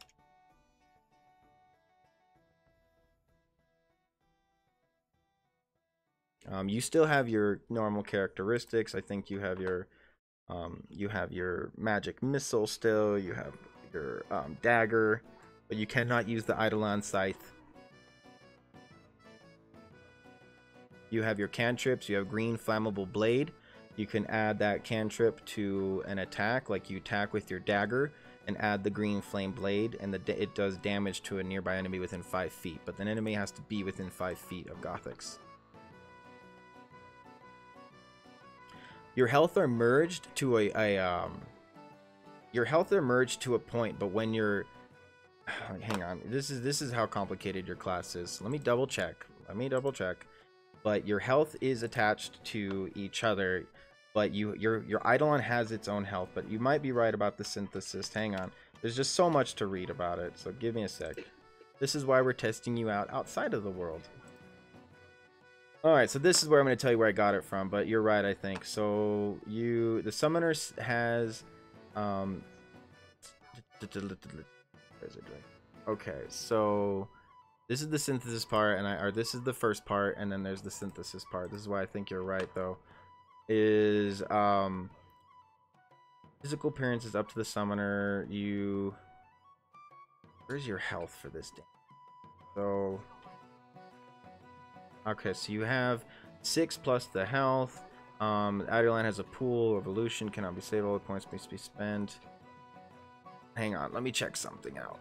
You still have your normal characteristics. I think you have your magic missile still. You have your dagger, but you cannot use the Eidolon scythe. You have your cantrips. You have green flammable blade. You can add that cantrip to an attack, like you attack with your dagger, and add the green flame blade, and it does damage to a nearby enemy within 5 feet. But the enemy has to be within 5 feet of Gothics. Your health are merged to your health are merged to a point, but when you're hang on, this is how complicated your class is. Let me double check. But your health is attached to each other. But your Eidolon has its own health, but you might be right about the synthesis. Hang on. There's just so much to read about it, so give me a sec. This is why we're testing you out outside of the world. Alright, so this is where I'm going to tell you where I got it from, but you're right, I think. So, the summoner has... Okay, so... This is the synthesis part, or this is the first part, and then there's the synthesis part. This is why I think you're right, though. Is physical appearance is up to the summoner. Where's your health for this day? So okay, so you have 6 plus the health. Eidolon has a pool. Evolution cannot be saved. All the points must be spent. Hang on, let me check something out.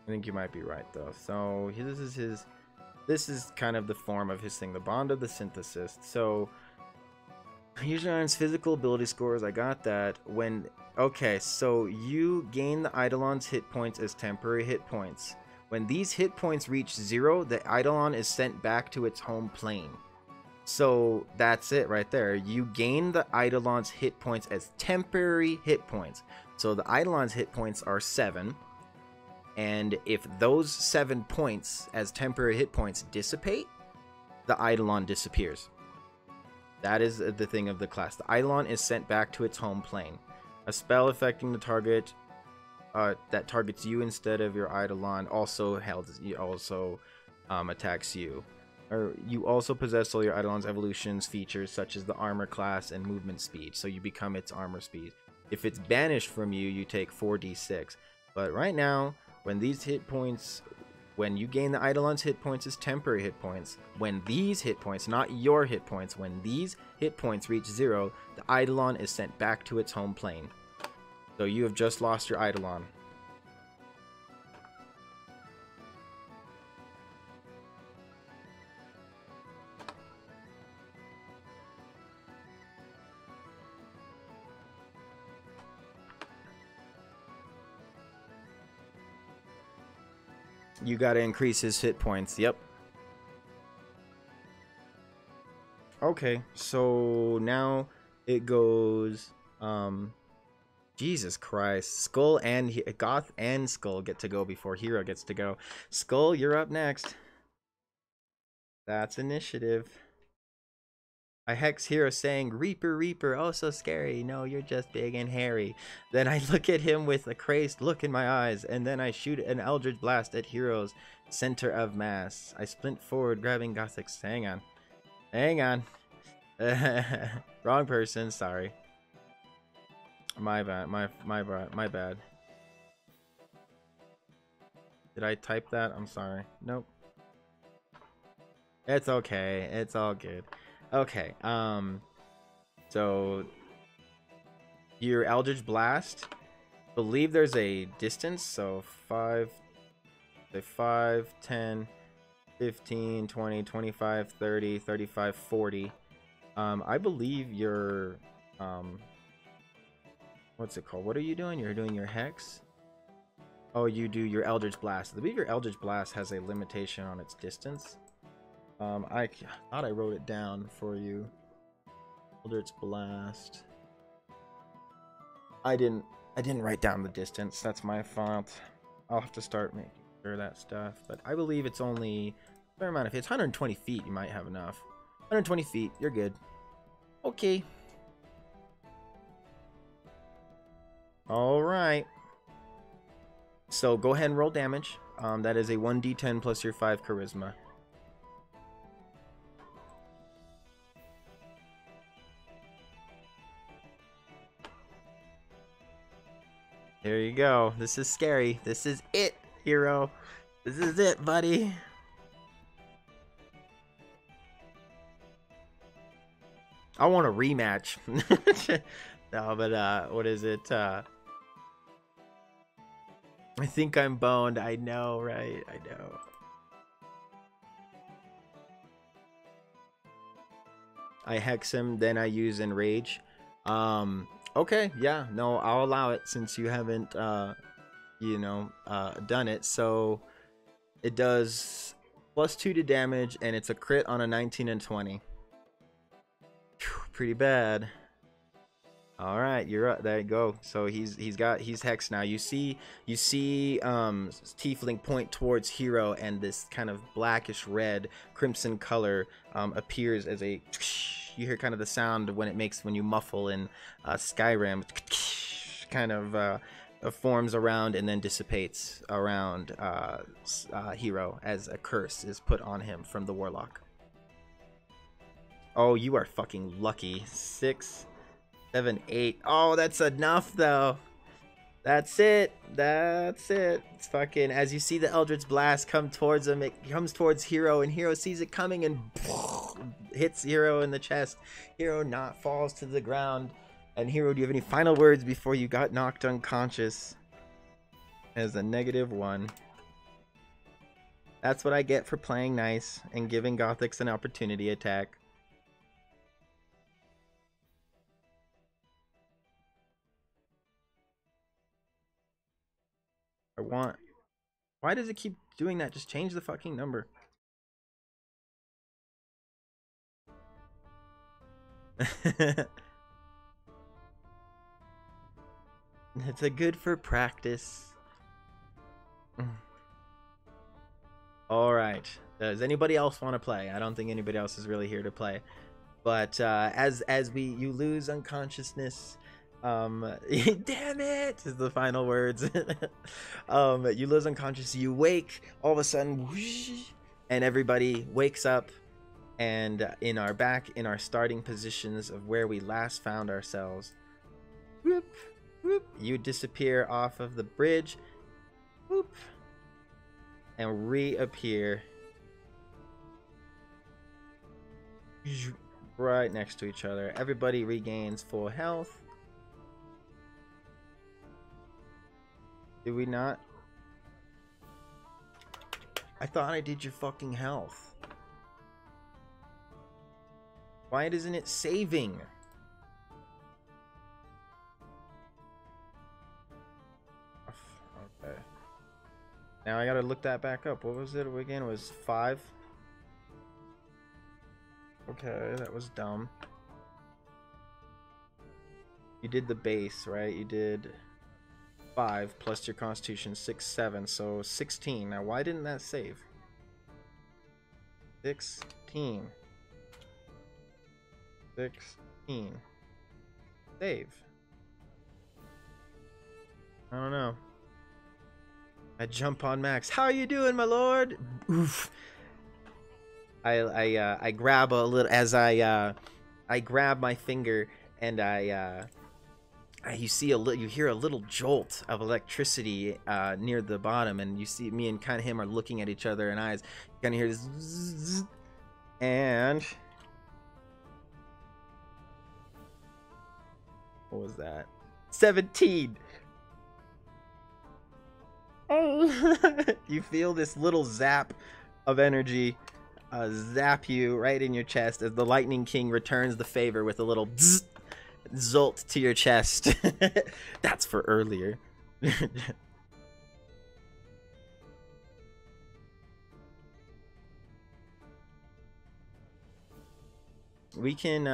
I think you might be right, though. So this is kind of the form of his thing, the bond of the synthesis. So usually on his physical ability scores, I got that. Okay, so you gain the Eidolon's hit points as temporary hit points. When these hit points reach 0, the Eidolon is sent back to its home plane. So that's it right there. You gain the Eidolon's hit points as temporary hit points. So the Eidolon's hit points are 7. And if those 7 points as temporary hit points dissipate, the Eidolon disappears. That is the thing of the class. The Eidolon is sent back to its home plane. A spell affecting the target that targets you instead of your Eidolon also attacks you. Or you also possess all your Eidolon's evolutions features such as the armor class and movement speed, so you become its armor speed. If it's banished from you, you take 4d6. But right now, when these hit points, when you gain the Eidolon's hit points as temporary hit points, when these hit points, not your hit points, when these hit points reach 0, the Eidolon is sent back to its home plane. So you have just lost your Eidolon. You gotta increase his hit points. Yep. Okay, so now it goes Jesus Christ. Skull and Goth and Skull get to go before Hero gets to go. Skull, you're up next. That's initiative. I hex Hero saying, "Reaper, Reaper, oh so scary. No, you're just big and hairy." Then I look at him with a crazed look in my eyes, and then I shoot an Eldritch Blast at Hero's center of mass. I splint forward, grabbing Gothic's. Hang on. Hang on. Wrong person, sorry. My bad, my bad. Did I type that? I'm sorry. Nope. It's okay. It's all good. Okay, so your Eldritch Blast, believe there's a distance, so 5, 10, 15, 20, 25, 30, 35, 40. I believe you're, what's it called? What are you doing? You're doing your Hex? Oh, you do your Eldritch Blast. I believe your Eldritch Blast has a limitation on its distance. I thought I wrote it down for you. Eldritch Blast. I didn't write down the distance. That's my fault. I'll have to start making sure that stuff. But I believe it's only Fair amount of hits. 120 feet, you might have enough. 120 feet, you're good. Okay. Alright. So go ahead and roll damage. That is a 1d10 plus your 5 charisma. There you go. This is scary. This is it, hero. This is it, buddy. I want a rematch. No, but what is it? I think I'm boned. I know, right? I know. I hex him, then I use Enrage. Okay, yeah, no, I'll allow it since you haven't, you know, done it. So it does +2 to damage, and it's a crit on a 19 and 20. Whew, pretty bad. All right, you're up. There you go. So he's hexed now. You see Tiefling point towards Hero, and this kind of blackish red crimson color appears as a. You hear kind of the sound when you muffle in Skyrim, kind of forms around and then dissipates around Hero as a curse is put on him from the Warlock. Oh, you are fucking lucky. 6, 7, 8. Oh, that's enough though. That's it. That's it. It's fucking, as you see the Eldritch Blast come towards him, it comes towards Hero, and Hero sees it coming and hits Hero in the chest. Hero falls to the ground. And Hero, do you have any final words before you got knocked unconscious? As a -1. That's what I get for playing nice and giving Gothics an opportunity attack. Why does it keep doing that? Just change the fucking number. It's a good for practice. All right. Does anybody else want to play? I don't think anybody else is really here to play. But as you lose unconsciousness, damn it is the final words. You lose unconscious, you wake, all of a sudden, whoosh, and everybody wakes up, and in our starting positions of where we last found ourselves. Whoop, whoop, you disappear off of the bridge, whoop, and reappear right next to each other. Everybody regains full health. Did we not? I thought I did your fucking health. Why isn't it saving? Okay. Now I gotta look that back up. What was it again? It was 5? Okay, that was dumb. You did the base, right? You did 5 plus your constitution, 6, 7, so 16. Now why didn't that save? 16. Save. I don't know. I jump on Max. How are you doing, my lord? Oof. I grab a little as I grab my finger, and you hear a little jolt of electricity near the bottom, and you see me and kind of him are looking at each other in eyes. You kind of hear this zzz, and what was that? 17. Oh, you feel this little zap of energy zap you right in your chest as the Lightning King returns the favor with a little zzz, jolt to your chest. That's for earlier. We can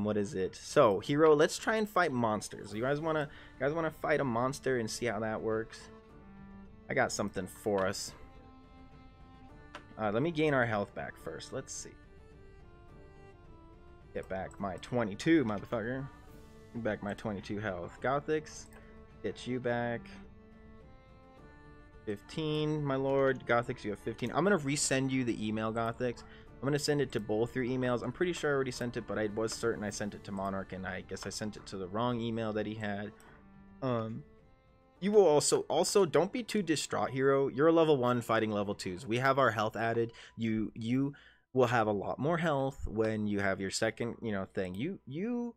what is it? So, Hero, let's try and fight monsters. You guys wanna fight a monster and see how that works? I got something for us. Let me gain our health back first. Let's see. Get back my 22, motherfucker. Get back my 22 health. Gothics, get you back. 15, my lord. Gothics, you have 15. I'm gonna resend you the email, Gothics. I'm gonna send it to both your emails. I'm pretty sure I already sent it, but I was certain I sent it to Monarch, and I guess I sent it to the wrong email that he had. You will also don't be too distraught, hero. You're a level 1 fighting level 2s. We have our health added. You will have a lot more health when you have your second, thing. You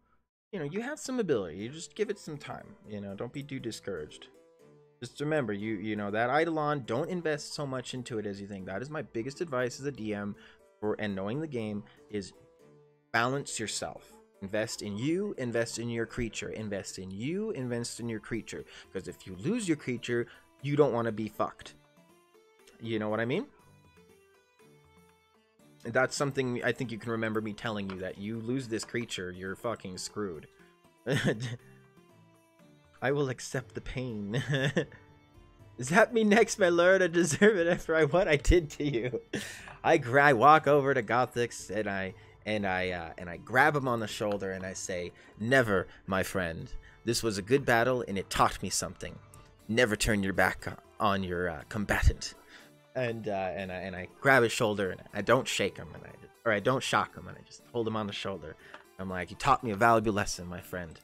have some ability. You just give it some time. Don't be too discouraged. Just remember, you know that Eidolon, don't invest so much into it as you think. That is my biggest advice as a DM and knowing the game is balance yourself. Invest in you, invest in your creature. Invest in you, invest in your creature. Because if you lose your creature, you don't want to be fucked. You know what I mean? That's something I think you can remember me telling you, that you lose this creature, you're fucking screwed. I will accept the pain. Zap me next, my lord. I deserve it after what I did to you. I walk over to Gothics and I grab him on the shoulder and I say, "Never, my friend. This was a good battle and it taught me something. Never turn your back on your combatant." And I grab his shoulder and I don't shake him I don't shock him, and I just hold him on the shoulder. I'm like, "You taught me a valuable lesson, my friend.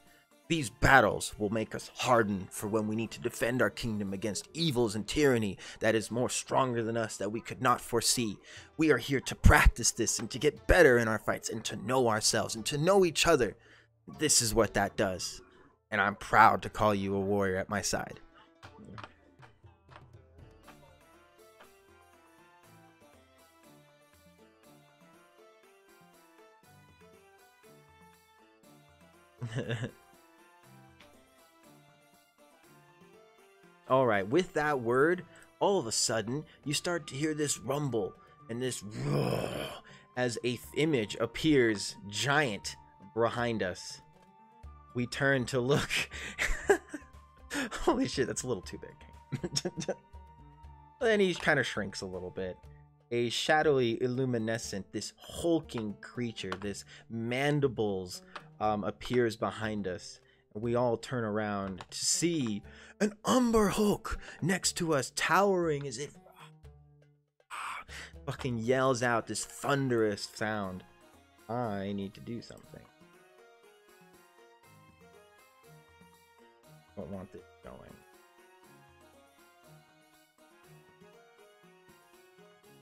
These battles will make us harden for when we need to defend our kingdom against evils and tyranny that is more stronger than us, that we could not foresee. We are here to practice this and to get better in our fights and to know ourselves and to know each other. This is what that does. And I'm proud to call you a warrior at my side." All right, with that word, all of a sudden, you start to hear this rumble and this roar as a image appears giant behind us. We turn to look. Holy shit, that's a little too big. Then he kind of shrinks a little bit. A shadowy, illuminescent, this hulking creature, this mandibles, appears behind us. We all turn around to see an Umber Hulk next to us, towering as if fucking yells out this thunderous sound. I need to do something. Don't want this going.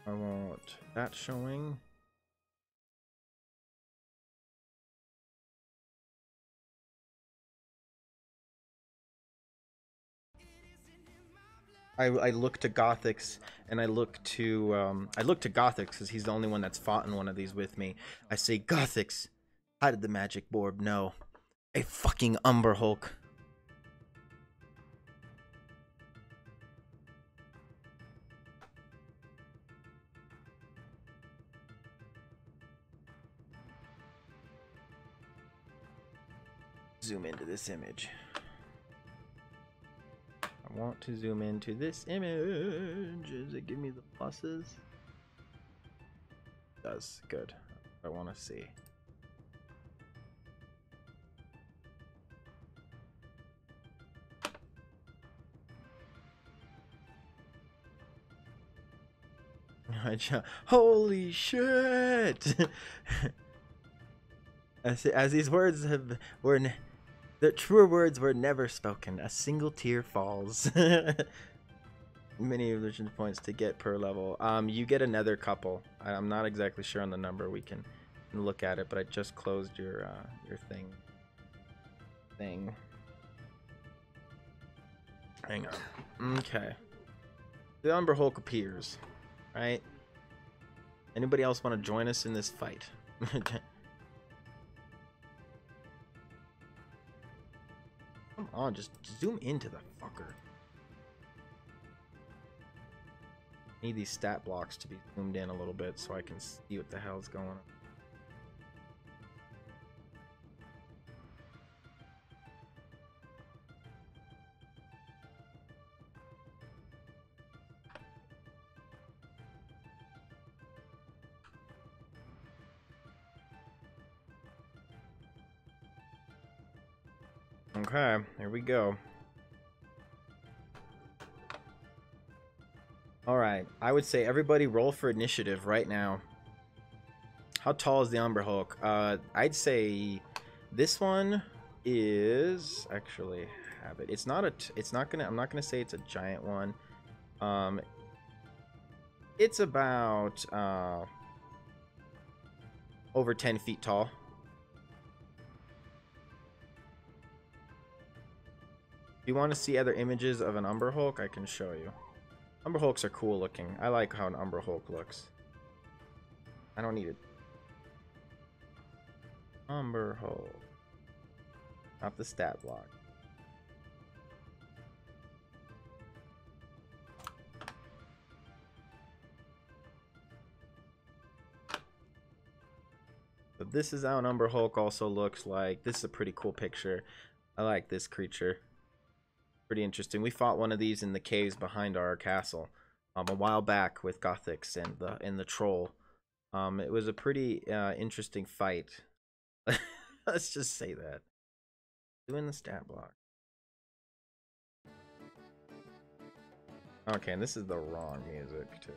I want that showing. I look to Gothics, and I look to Gothics because he's the only one that's fought in one of these with me. I say, "Gothics, how did the magic orb know? A fucking Umber Hulk." Zoom into this image. I want to zoom into this image. Does it give me the pluses? It does. Good. I want to see. Holy shit! As these words the truer words were never spoken. A single tear falls. Many illusion points to get per level. You get another couple. I'm not exactly sure on the number. We can look at it, but I just closed your thing. Hang on. Okay. The Umber Hulk appears. Right? Anybody else want to join us in this fight? Come on, just zoom into the fucker. Need these stat blocks to be zoomed in a little bit so I can see what the hell's going on. Okay, here we go. Alright, I would say everybody roll for initiative right now. How tall is the Umber Hulk? I'd say this one is actually have it. I'm not gonna say it's a giant one. It's about over 10 feet tall. If you want to see other images of an Umber Hulk, I can show you. Umber Hulks are cool looking. I like how an Umber Hulk looks. I don't need it. Umber Hulk. Not the stat block. But this is how an Umber Hulk also looks like. This is a pretty cool picture. I like this creature. Pretty interesting. We fought one of these in the caves behind our castle a while back with Gothics and the troll. It was a pretty interesting fight. Let's just say that. Doing the stat block. Okay, and this is the wrong music too.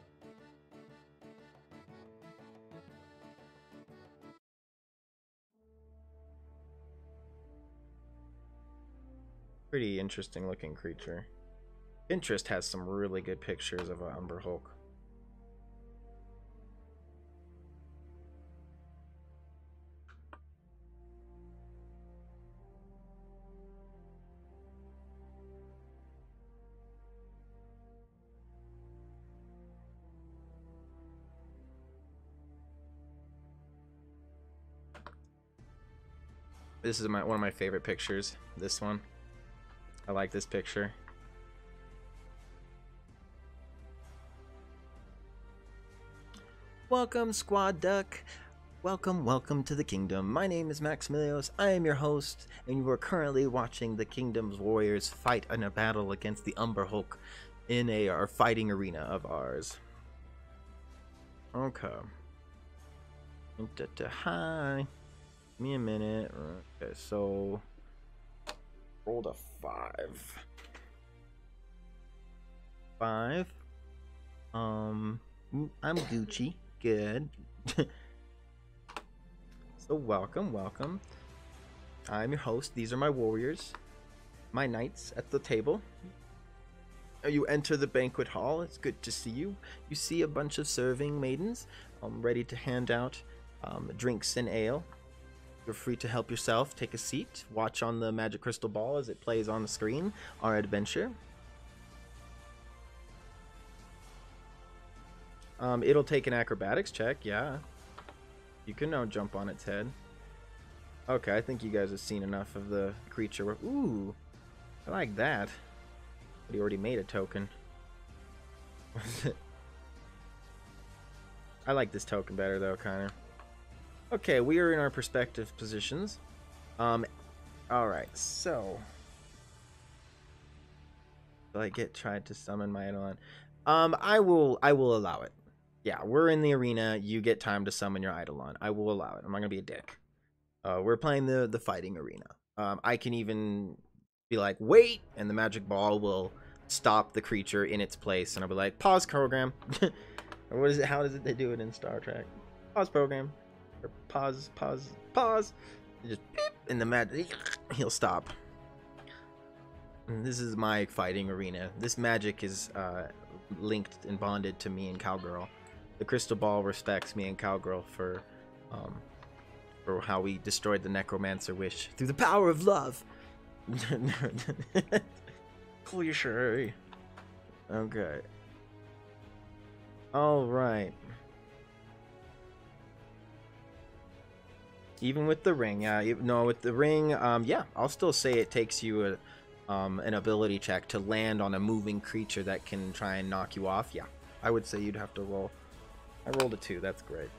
Pretty interesting looking creature. Pinterest has some really good pictures of an Umber Hulk. This is one of my favorite pictures. This one. I like this picture. Welcome, Squad Duck. Welcome to the kingdom. My name is Maxamillios. I am your host, and you are currently watching the Kingdom's warriors fight in a battle against the Umber Hulk in our fighting arena of ours. Okay. Hi. Give me a minute. Okay, so rolled a 5. 5. I'm Gucci. Good. So welcome. I'm your host. These are my warriors, my knights at the table. You enter the banquet hall. It's good to see you. You see a bunch of serving maidens, ready to hand out drinks and ale. You're free to help yourself. Take a seat. Watch on the magic crystal ball as it plays on the screen. Our adventure. It'll take an acrobatics check, yeah. You can now jump on its head. Okay, I think you guys have seen enough of the creature. Ooh, I like that. But he already made a token. I like this token better though, kinda. Okay, we are in our perspective positions. Alright, so will I tried to summon my Eidolon? I will allow it. Yeah, we're in the arena. You get time to summon your Eidolon. I will allow it. I'm not gonna be a dick. We're playing the fighting arena. I can even be like, wait, and the magic ball will stop the creature in its place, and I'll be like, pause program. Or what is it? How does it they do it in Star Trek? Pause program. Or pause. You just beep, and the magic he'll stop. And this is my fighting arena. This magic is linked and bonded to me and Cowgirl. The crystal ball respects me and Cowgirl for how we destroyed the necromancer wish through the power of love. Cliche. Okay. All right. Even with the ring, with the ring, yeah, I'll still say it takes you an ability check to land on a moving creature that can try and knock you off. Yeah, I would say you'd have to roll. I rolled a 2. That's great.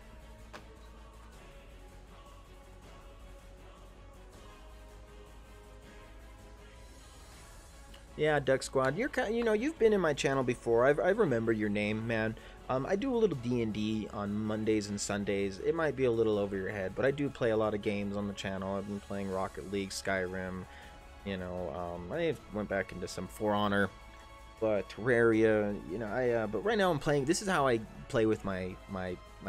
Yeah, Duck Squad, you've been in my channel before. I remember your name, man. I do a little D&D on Mondays and Sundays. It might be a little over your head, but I do play a lot of games on the channel. I've been playing Rocket League, Skyrim, You know, I went back into some For Honor, but Terraria, you know, but right now I'm playing. This is how I play with my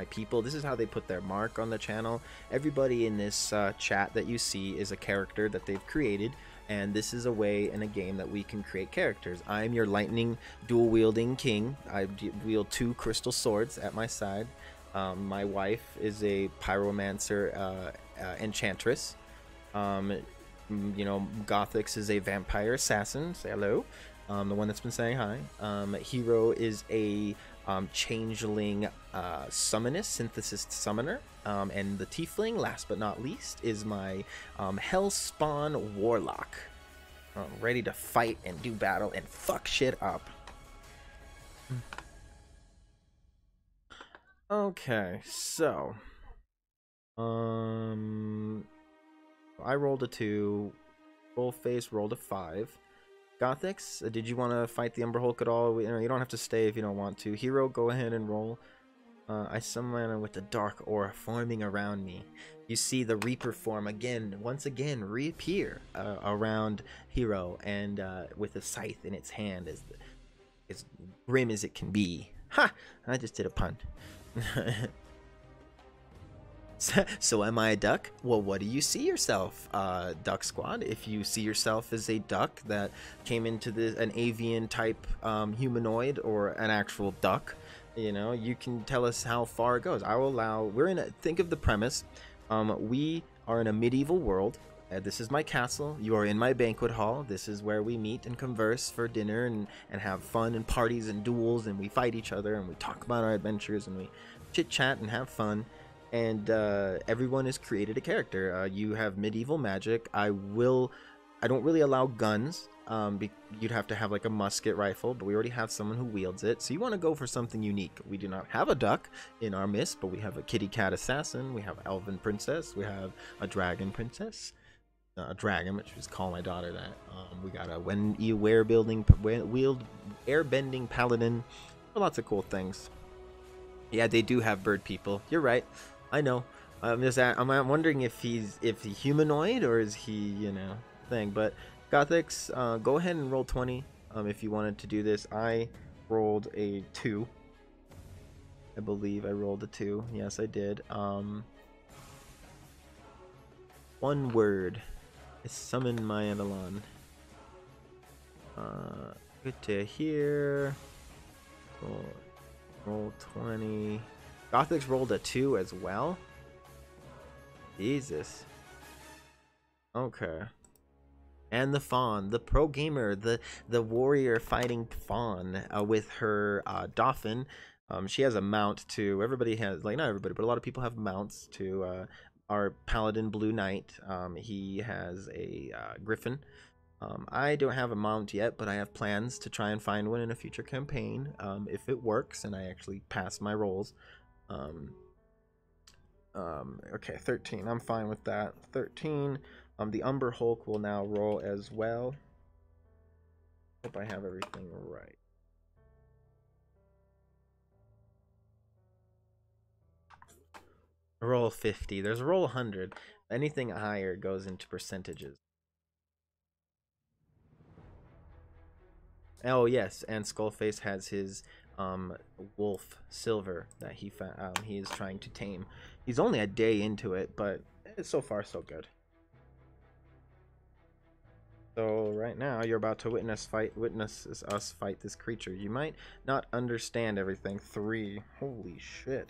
people. This is how they put their mark on the channel. Everybody in this chat that you see is a character that they've created, and this is a way in a game that we can create characters. I'm your lightning dual-wielding king. I wield 2 crystal swords at my side. My wife is a pyromancer enchantress. You know, Gothix is a vampire assassin. Say hello. The one that's been saying hi. Hero is a changeling summonist, synthesis summoner. And the tiefling, last but not least, is my hellspawn warlock. Ready to fight and do battle and fuck shit up. Okay, so I rolled a 2. Rollface rolled a 5. Gothix, did you want to fight the Umber Hulk at all? You know, you don't have to stay if you don't want to. Hero, go ahead and roll. I summon with the dark aura forming around me. You see the Reaper form once again reappear around Hero, and with a scythe in its hand, as grim as it can be. Ha! I just did a pun. So am I a duck? Well, what do you see yourself, Duck Squad? If you see yourself as a duck that came into an avian type humanoid or an actual duck, you know, you can tell us how far it goes. I will allow. Think of the premise. We are in a medieval world. This is my castle. You are in my banquet hall. This is where we meet and converse for dinner and have fun and parties and duels, and we fight each other and we talk about our adventures and we chit chat and have fun. And everyone has created a character. You have medieval magic. I don't really allow guns. You'd have to have like a musket rifle, but we already have someone who wields it. So you want to go for something unique. We do not have a duck in our midst, but we have a kitty cat assassin. We have an elven princess. We have a dragon princess. A dragon, which is call my daughter that. We got a wield airbending paladin. Lots of cool things. Yeah, they do have bird people. You're right. I know. I'm wondering if he's humanoid or is he, you know, thing. But Gothix, go ahead and roll 20 if you wanted to do this. I rolled a 2. I believe I rolled a 2. Yes, I did. One word. I summon my Edelon. Good to hear. Roll 20. Gothix rolled a 2 as well. Jesus. Okay. And the fawn, the pro gamer, the warrior fighting fawn with her Dauphin. She has a mount too. Everybody has, like, not everybody, but a lot of people have mounts to. Our paladin Blue Knight. He has a griffin. I don't have a mount yet, but I have plans to try and find one in a future campaign if it works and I actually pass my rolls. Okay, 13. I'm fine with that. 13. The Umber Hulk will now roll as well. Hope I have everything right. Roll 50. There's a roll 100. Anything higher goes into percentages. Oh yes, and Skullface has his wolf Silver that he is trying to tame. He's only a day into it, but so far so good. So right now you're about to witness us fight this creature. You might not understand everything. 3. Holy shit.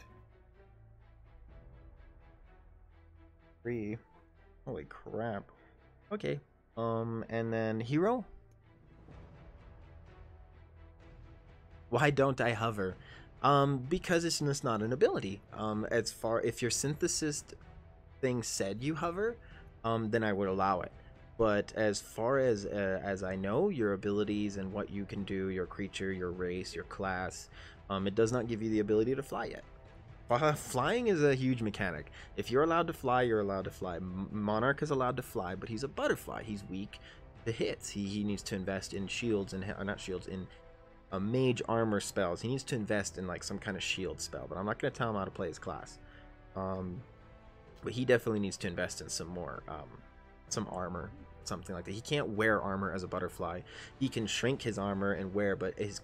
3. Holy crap. Okay. And then Hero. Why don't I hover? Because it's just not an ability. As far if your synthesis thing said you hover, then I would allow it. But as far as I know, your abilities and what you can do, your creature, your race, your class, it does not give you the ability to fly yet. Flying is a huge mechanic. If you're allowed to fly, you're allowed to fly. Monarch is allowed to fly, but he's a butterfly. He's weak to hits. He needs to invest in shields and not shields, in mage armor spells. He needs to invest in like some kind of shield spell, but I'm not going to tell him how to play his class. But he definitely needs to invest in some more some armor. something like that. He can't wear armor as a butterfly. He can shrink his armor and wear, but his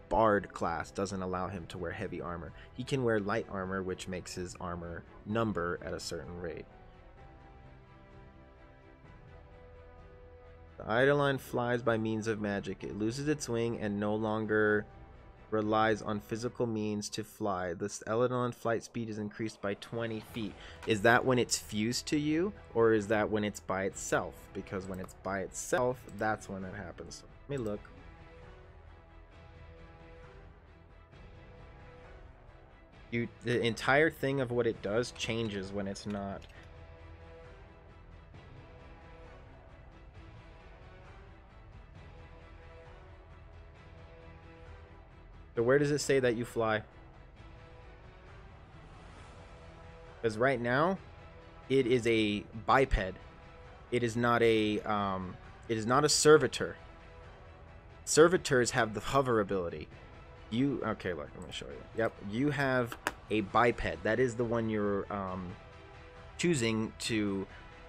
bard class doesn't allow him to wear heavy armor. He can wear light armor, which makes his armor number at a certain rate. The Eidolon flies by means of magic. It loses its wing and no longer relies on physical means to fly. This Eidolon flight speed is increased by 20 feet. Is that when it's fused to you, or is that when it's by itself? Because when it's by itself, that's when it happens. So let me look. The entire thing of what it does changes when it's not. So where does it say that you fly? Because right now, it is a biped. It is not a servitor. Servitors have the hover ability. Okay, look, let me show you. Yep, you have a biped. That is the one you're choosing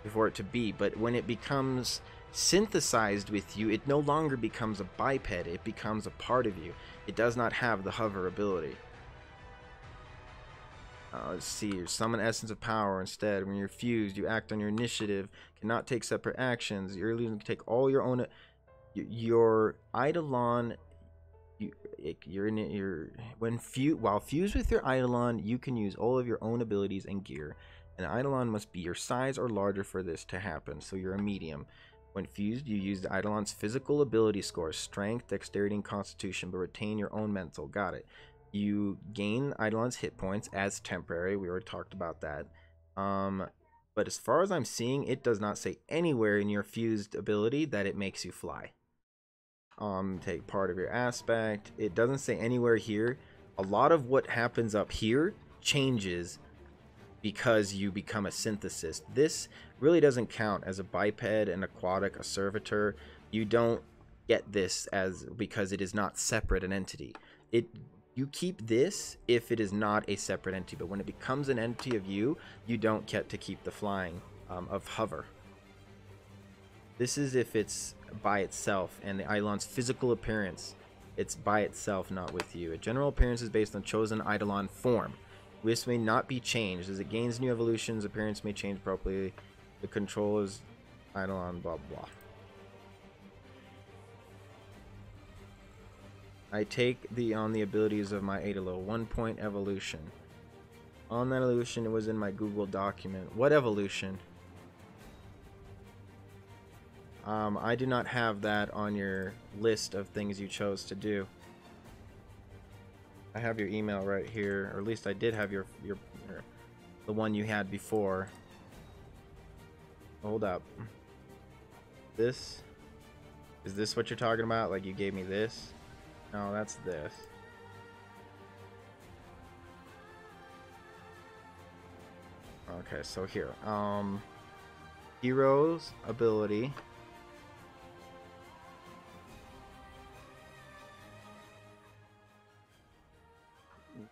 for it to be. But when it becomes synthesized with you, it no longer becomes a biped. It becomes a part of you. It does not have the hover ability. Let's see. Summon Essence of Power instead. When you're fused, you act on your initiative. Cannot take separate actions. You're able to take all your own. Your Eidolon. While fused with your Eidolon, you can use all of your own abilities and gear. An Eidolon must be your size or larger for this to happen. So you're a medium. When fused, you use the Eidolon's physical ability scores, strength, dexterity, and constitution, but retain your own mental. Got it. You gain Eidolon's hit points as temporary. We already talked about that. But as far as I'm seeing, it does not say anywhere in your fused ability that it makes you fly. Take part of your aspect. It doesn't say anywhere here. A lot of what happens up here changes because you become a synthesis. This really doesn't count as a biped, an aquatic, a servitor. You don't get this because it is not separate an entity. You keep this if it is not a separate entity, but when it becomes an entity of you, you don't get to keep the flying of hover. This is if it's by itself, and the Eidolon's physical appearance, it's by itself, not with you. A general appearance is based on chosen Eidolon form. This may not be changed. As it gains new evolutions, appearance may change properly. The control is Eidolon, blah blah. I take on the abilities of my Eidolon. 1 point evolution. On that evolution, it was in my Google document. What evolution? I do not have that on your list of things you chose to do. I have your email right here, or at least I did have the one you had before. Hold up. Is this what you're talking about? Like you gave me this? No, that's this. Okay, so here. Hero's ability.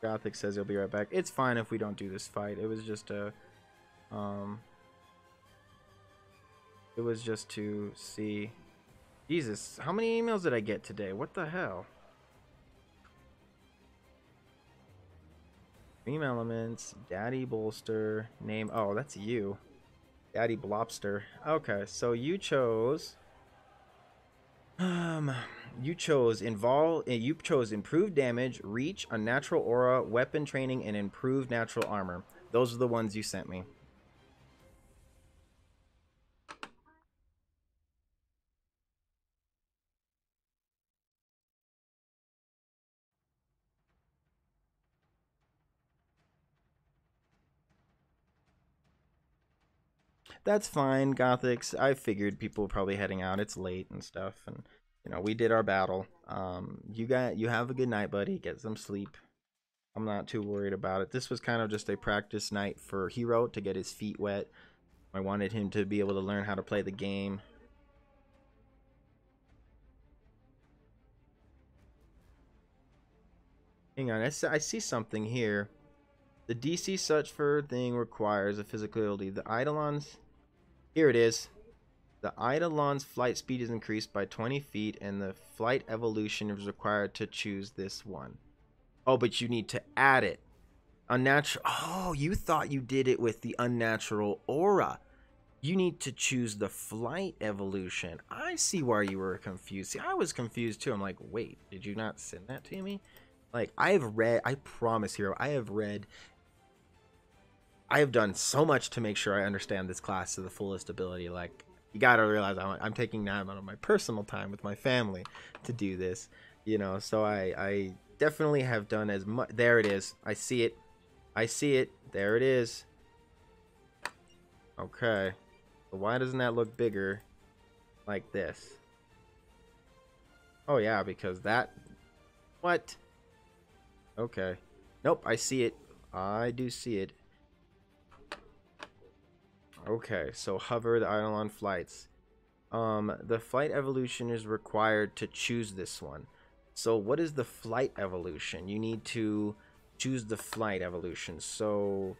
Gothic says he'll be right back. It's fine if we don't do this fight. It was just a it was just to see. Jesus, how many emails did I get today? What the hell? Dream elements, Daddy Bolster, name. Oh, that's you. Daddy Blobster. Okay, so you chose you chose improved damage, reach, unnatural aura, weapon training, and improved natural armor. Those are the ones you sent me. That's fine, Gothics. I figured people were probably heading out. It's late and stuff, and you know, we did our battle. You have a good night, buddy. Get some sleep. I'm not too worried about it. This was kind of just a practice night for Hero to get his feet wet. I wanted him to be able to learn how to play the game. Hang on, I see something here. The DC such for thing requires a physical ability. The Eidolons, here it is. The Eidolon's flight speed is increased by 20 feet, and the flight evolution is required to choose this one. Oh, but you need to add it. Unnatural. Oh, you thought you did it with the unnatural aura. You need to choose the flight evolution. I see why you were confused. See, I was confused too. I'm like, wait, did you not send that to me? Like, I promise, Hero, I have done so much to make sure I understand this class to the fullest ability. Like, you gotta realize I'm taking time out of my personal time with my family to do this, you know. So I definitely have done as much. There it is. I see it. I see it. There it is. Okay. So why doesn't that look bigger like this? Oh yeah, because that. What? Okay. Nope. I see it. I do see it. Okay, so hover the Eidolon flights. The flight evolution is required to choose this one. So what is the flight evolution? You need to choose the flight evolution. So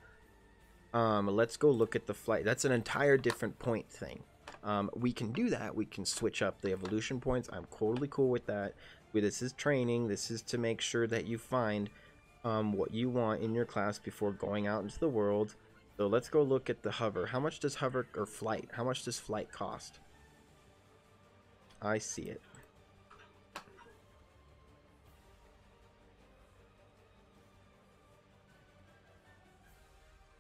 let's go look at the flight. That's an entire different point thing. We can do that. We can switch up the evolution points. I'm totally cool with that. This is training. This is to make sure that you find what you want in your class before going out into the world. So let's go look at the hover. How much does hover or flight? How much does flight cost? I see it.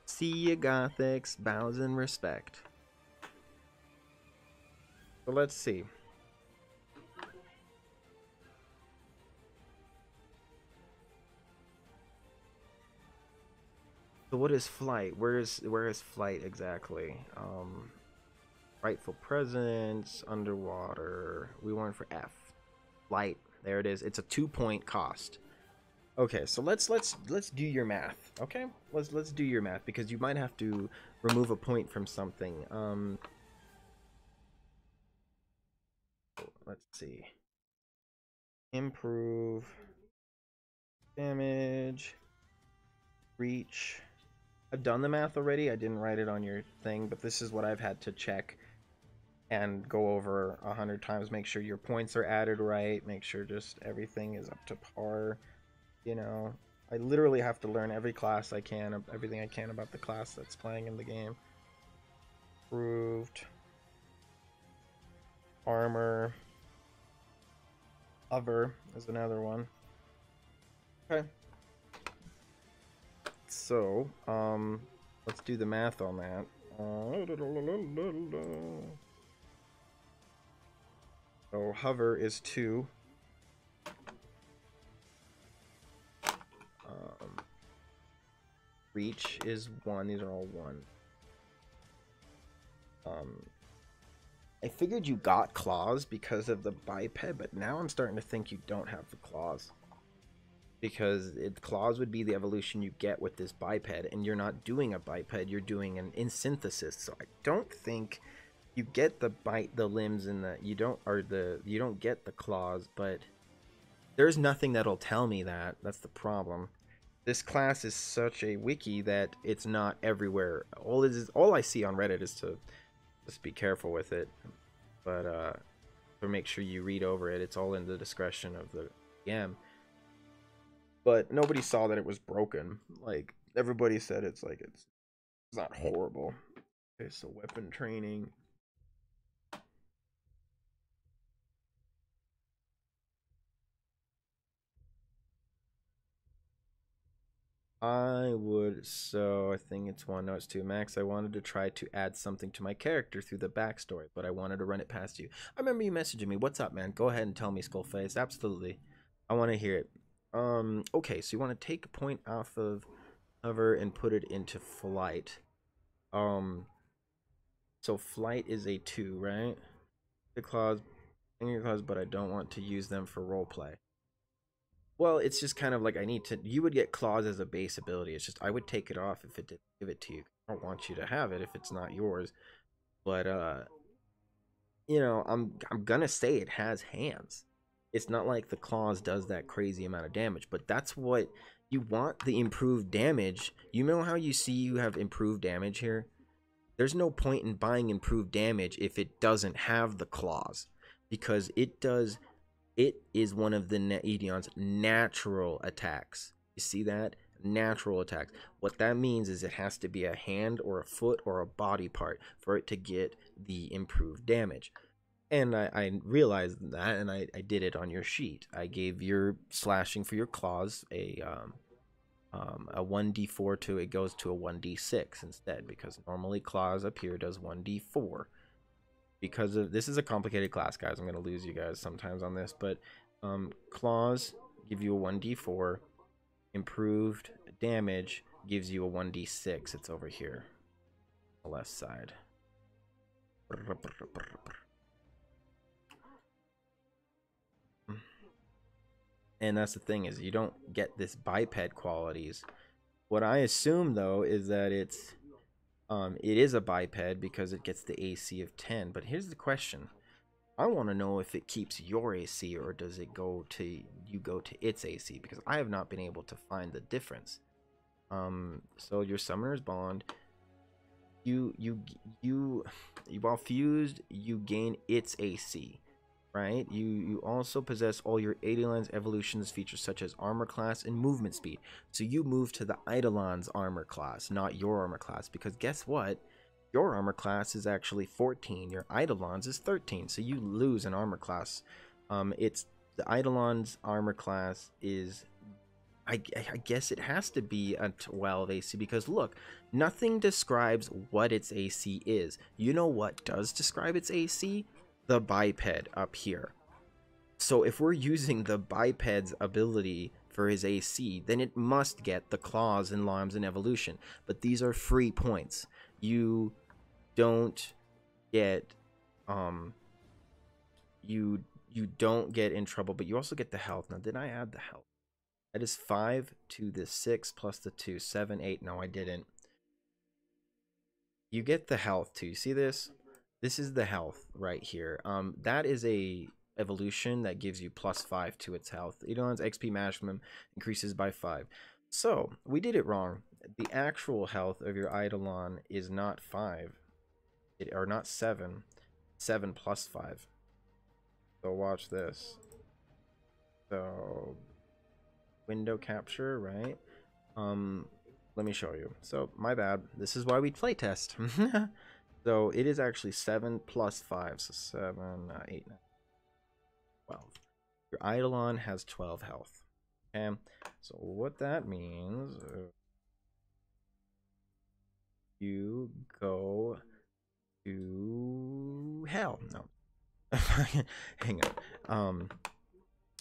See ya, Gothics. Bows in respect. So let's see. So what is flight? Where is flight exactly? Rightful presence, underwater. We went for F. Flight. There it is. It's a 2-point cost. Okay, so let's do your math. Okay, let's do your math because you might have to remove a point from something. Let's see. Improve damage, reach. I've done the math already. I didn't write it on your thing, but this is what I've had to check and go over 100 times. Make sure your points are added right. Make sure just everything is up to par. You know, I literally have to learn every class I can, everything I can about the class that's playing in the game. Improved. Armor. Hover is another one. Okay. So, let's do the math on that. So hover is 2. Reach is 1. These are all 1. I figured you got claws because of the biped, but now I'm starting to think you don't have the claws. Because claws would be the evolution you get with this biped, and you're not doing a biped, you're doing an in synthesis. So I don't think you get the limbs and you don't get the claws, but there's nothing that'll tell me that. That's the problem. This class is such a wiki that it's not everywhere. All I see on Reddit is to just be careful with it, but to make sure you read over it. It's all in the discretion of the DM. But nobody saw that it was broken. Like, everybody said it's not horrible. Okay, so weapon training. I think it's 1, no, it's 2. Max, I wanted to try to add something to my character through the backstory, but I wanted to run it past you. I remember you messaging me. What's up, man? Go ahead and tell me, Skullface. Absolutely. I want to hear it. Okay, so you want to take a point off of hover and put it into flight. So flight is a 2, right? The claws, finger claws, but I don't want to use them for roleplay. Well, it's just kind of like you would get claws as a base ability. It's just I would take it off if it didn't give it to you. I don't want you to have it if it's not yours. But you know, I'm gonna say it has hands. It's not like the claws does that crazy amount of damage, but that's what you want, the improved damage. You know how you see you have improved damage here? there's no point in buying improved damage if it doesn't have the claws, because it does. It is one of the Edeon's natural attacks. You see that? Natural attacks. What that means is it has to be a hand or a foot or a body part for it to get the improved damage. And I realized that, and I did it on your sheet. I gave your slashing for your claws a 1d4 to, it goes to a 1d6 instead, because normally claws up here does 1d4. Because of this is a complicated class, guys. I'm gonna lose you guys sometimes on this, but claws give you a 1d4. Improved damage gives you a 1d6. It's over here, on the left side. And that's the thing, is you don't get this biped qualities. What I assume though is that it is a biped because it gets the AC of 10. But here's the question: I want to know if it keeps your AC, or does it go to its AC? Because I have not been able to find the difference. So your summoner's bond, you while fused, you gain its AC. Right? You also possess all your Eidolon's evolutions features such as armor class and movement speed. So you move to the Eidolon's armor class, not your armor class, because guess what? Your armor class is actually 14. Your Eidolon's is 13. So you lose an armor class. It's the Eidolon's armor class is, I guess it has to be a 12 AC, because look, nothing describes what its AC is. You know what does describe its AC? The biped up here. So if we're using the biped's ability for his AC, then it must get the claws and limbs and evolution. But these are free points. You don't get you don't get in trouble, but you also get the health. Now, did I add the health? That is 5 to the 6 plus the 2, 7, 8. No, I didn't. You get the health too. You see this? This is the health right here. That is a evolution that gives you +5 to its health. Eidolon's XP maximum increases by 5. So we did it wrong. The actual health of your Eidolon is not 5, or not 7. 7 plus 5. So watch this. So window capture, right? Let me show you. So my bad. This is why we playtest. So it is actually 7 plus 5, so 7, 8, 9, 12. Your Eidolon has 12 health. Okay, so what that means, you go to hell. No, hang on.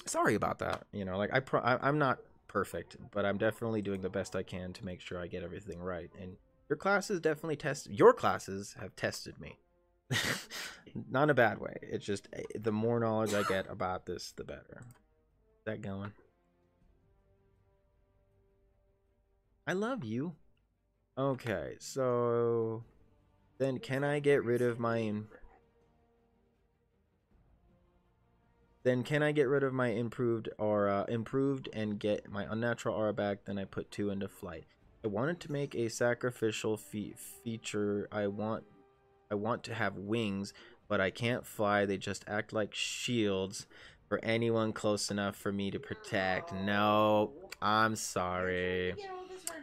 Sorry about that. You know, like I'm not perfect, but I'm definitely doing the best I can to make sure I get everything right. And your classes definitely your classes have tested me. Not in a bad way. It's just the more knowledge I get about this, the better. Is that going? I love you. Okay, so then can I get rid of my improved aura, and get my unnatural aura back? Then I put 2 into flight. I wanted to make a sacrificial feature. I want to have wings, but I can't fly. They just act like shields for anyone close enough for me to protect. No, I'm sorry.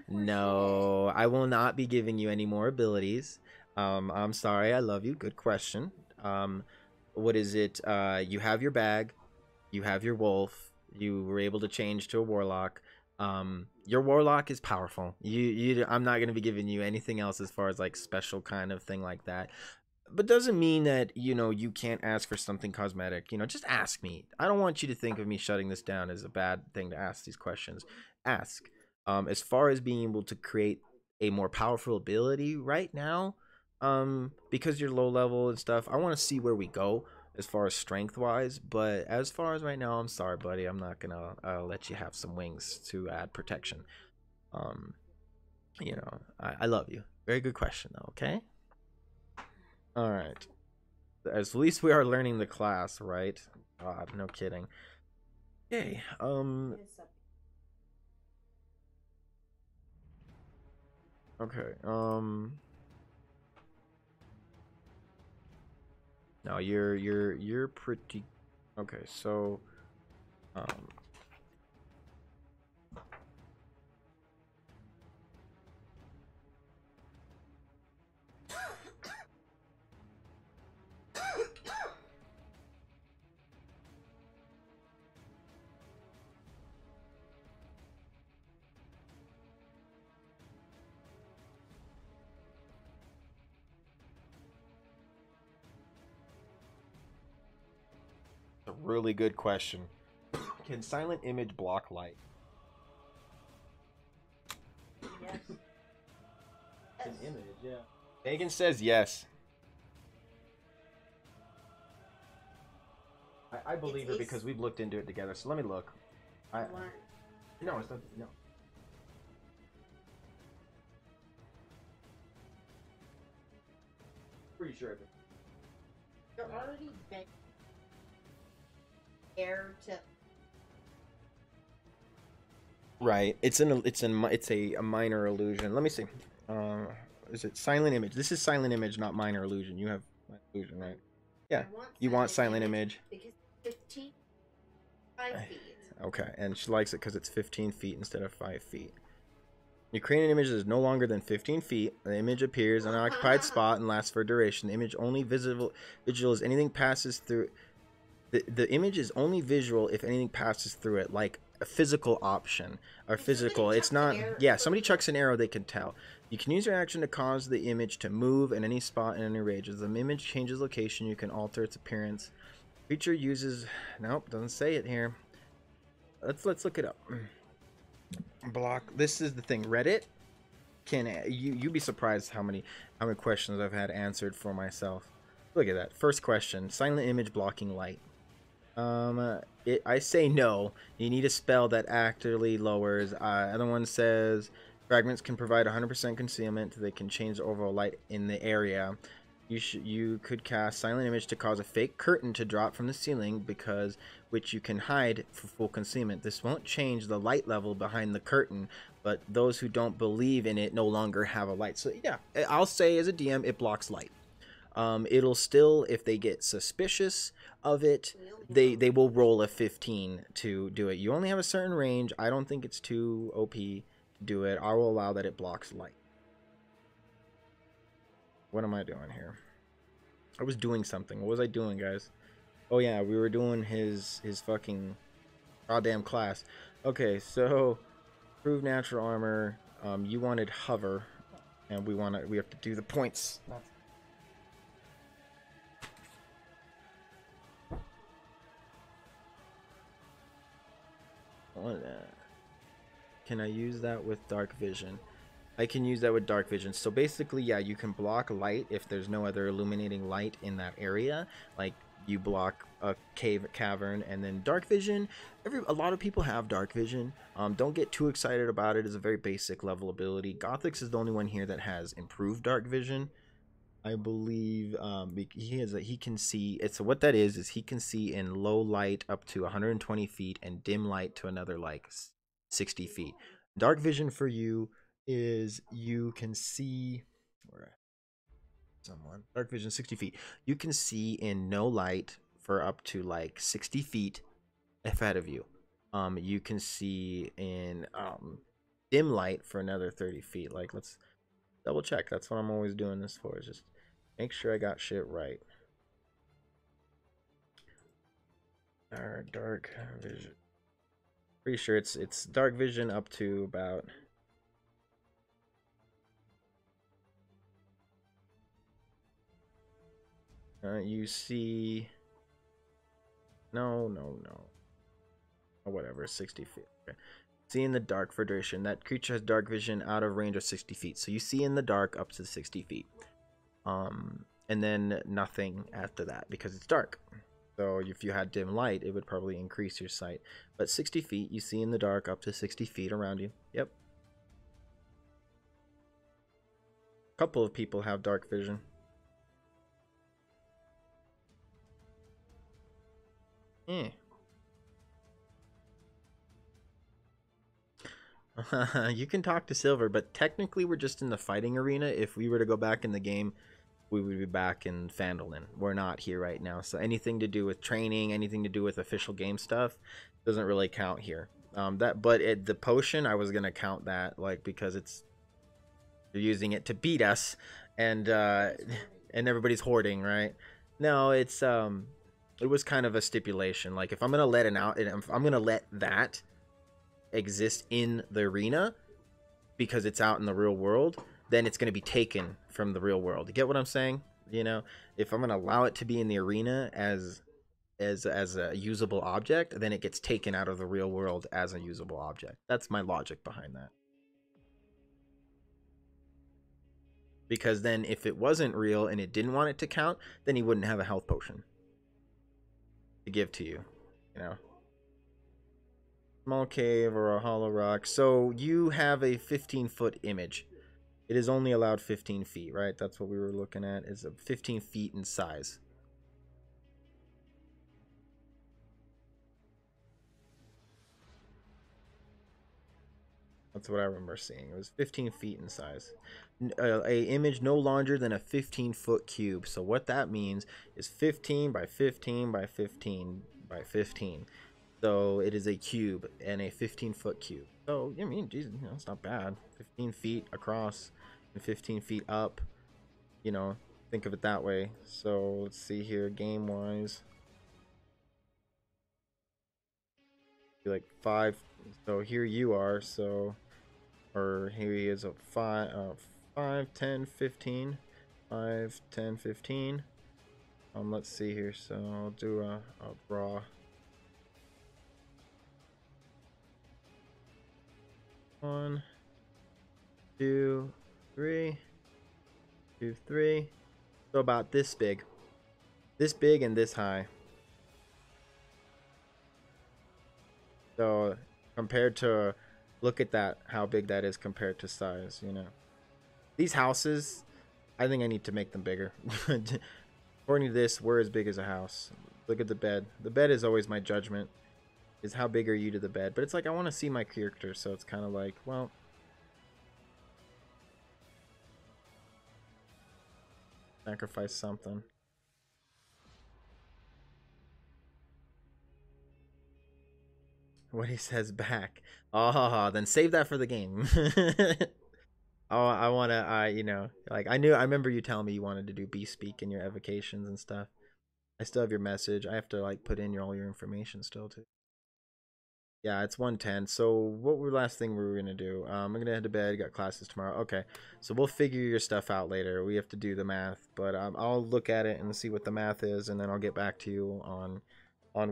No, I will not be giving you any more abilities. I'm sorry. I love you. Good question. What is it? You have your bag. You have your wolf. You were able to change to a warlock. Your warlock is powerful. I'm not going to be giving you anything else as far as like special kind of thing like that. But doesn't mean that, you know, you can't ask for something cosmetic. You know, just ask me. I don't want you to think of me shutting this down as a bad thing to ask these questions. Ask. As far as being able to create a more powerful ability right now, because you're low level and stuff, I want to see where we go as far as strength wise. But as far as right now, I'm sorry, buddy. I'm not gonna let you have some wings to add protection. You know, I love you. Very good question though. Okay. All right. At least we are learning the class, right? God, no kidding. Okay. Okay. No, you're pretty okay. So, a really good question. Can silent image block light? Yes. An image, yeah. Megan says yes. I believe her because we've looked into it together. So let me look. No, it's not. No. Pretty sure. You're already big. Air to. Right. It's a minor illusion. Let me see. Is it silent image? This is silent image, not minor illusion. You have illusion, right? Yeah. You want silent image. Because 15, 5 feet. Okay, and she likes it because it's 15 feet instead of 5 feet. You create an image that is no longer than 15 feet. The image appears in an occupied spot and lasts for a duration. The image only visual as anything passes through. The image is only visual if anything passes through it, like a physical option or physical. It's not. Yeah, somebody chucks an arrow, they can tell. You can use your action to cause the image to move in any spot in any range. As the image changes location, you can alter its appearance. Creature uses. Nope, doesn't say it here. Let's look it up. Block. This is the thing. Reddit can you'd be surprised how many questions I've had answered for myself. Look at that. First question: silent image blocking light. I say no. You need a spell that actively lowers. Other one says fragments can provide 100% concealment. They can change the overall light in the area. You could cast silent image to cause a fake curtain to drop from the ceiling, which you can hide for full concealment. This won't change the light level behind the curtain, but those who don't believe in it no longer have a light. So yeah, I'll say as a DM, it blocks light. It'll still, if they get suspicious of it, they will roll a 15 to do it. You only have a certain range. I don't think it's too OP to do it. I will allow that it blocks light. What am I doing here? I was doing something. What was I doing, guys? Oh yeah, we were doing his fucking goddamn class. Okay, so prove natural armor. You wanted hover, and we have to do the points. Can I use that with dark vision? I can use that with dark vision. So basically, yeah, you can block light if there's no other illuminating light in that area. Like you block a cavern, and then dark vision. A lot of people have dark vision. Don't get too excited about it. It's a very basic level ability. Gothix is the only one here that has improved dark vision. I believe he can see. What that is he can see in low light up to 120 feet and dim light to another like 60 feet. Dark vision for you is you can see dark vision 60 feet. You can see in no light for up to like 60 feet ahead of you. You can see in dim light for another 30 feet. Like, let's double check. That's what I'm always doing this for, is just make sure I got shit right. Our dark vision. Pretty sure it's dark vision up to about you see no or whatever, 60 feet. Okay. See in the dark for duration. That creature has dark vision out of range of 60 feet. So you see in the dark up to 60 feet. And then nothing after that because it's dark. So if you had dim light, it would probably increase your sight. But 60 feet, you see in the dark up to 60 feet around you. Yep. A couple of people have dark vision. You can talk to Silver, but technically we're just in the fighting arena. If we were to go back in the game, we would be back in Phandalin. We're not here right now, so anything to do with training, anything to do with official game stuff, doesn't really count here. The potion, I was gonna count that, like, because they're using it to beat us, and everybody's hoarding, right? No, it was kind of a stipulation. Like, if I'm gonna let if I'm gonna let that exist in the arena because it's out in the real world, then it's gonna be taken from the real world. You get what I'm saying? You know, if I'm gonna allow it to be in the arena as a usable object, then it gets taken out of the real world as a usable object. That's my logic behind that. Because then if it wasn't real and it didn't want it to count, then he wouldn't have a health potion to give to you, you know. Small cave or a hollow rock. So you have a 15-foot image. It is only allowed 15 feet, right? That's what we were looking at, is 15 feet in size. That's what I remember seeing. It was 15 feet in size. A image no larger than a 15-foot cube. So what that means is 15 by 15 by 15 by 15. So it is a cube and a 15-foot cube. So, I mean, geez, you know, it's not bad. 15 feet across and 15 feet up. You know, think of it that way. So let's see here, game-wise. Like 5. So here you are. So, or here he is, a 5, 10, 15. 5, 10, 15. Let's see here. So I'll do a raw. 1, 2, 3, 2, 3. So about this big and this high. So compared to, look at that, how big that is compared to size, you know. These houses, I think I need to make them bigger. According to this, we're as big as a house. Look at the bed. The bed is always my judgment. Is how big are you to the bed? But it's like, I want to see my character, so it's kind of like, well, sacrifice something. What he says back. Oh, then save that for the game. Oh, I wanna, you know, like, I remember you telling me you wanted to do B-Speak in your evocations and stuff. I still have your message. I have to, like, put in all your information still too. Yeah, it's 1:10. So what were the last thing we were gonna do? I'm gonna head to bed. Got classes tomorrow. Okay, so we'll figure your stuff out later. We have to do the math, but I'll look at it and see what the math is, and then I'll get back to you on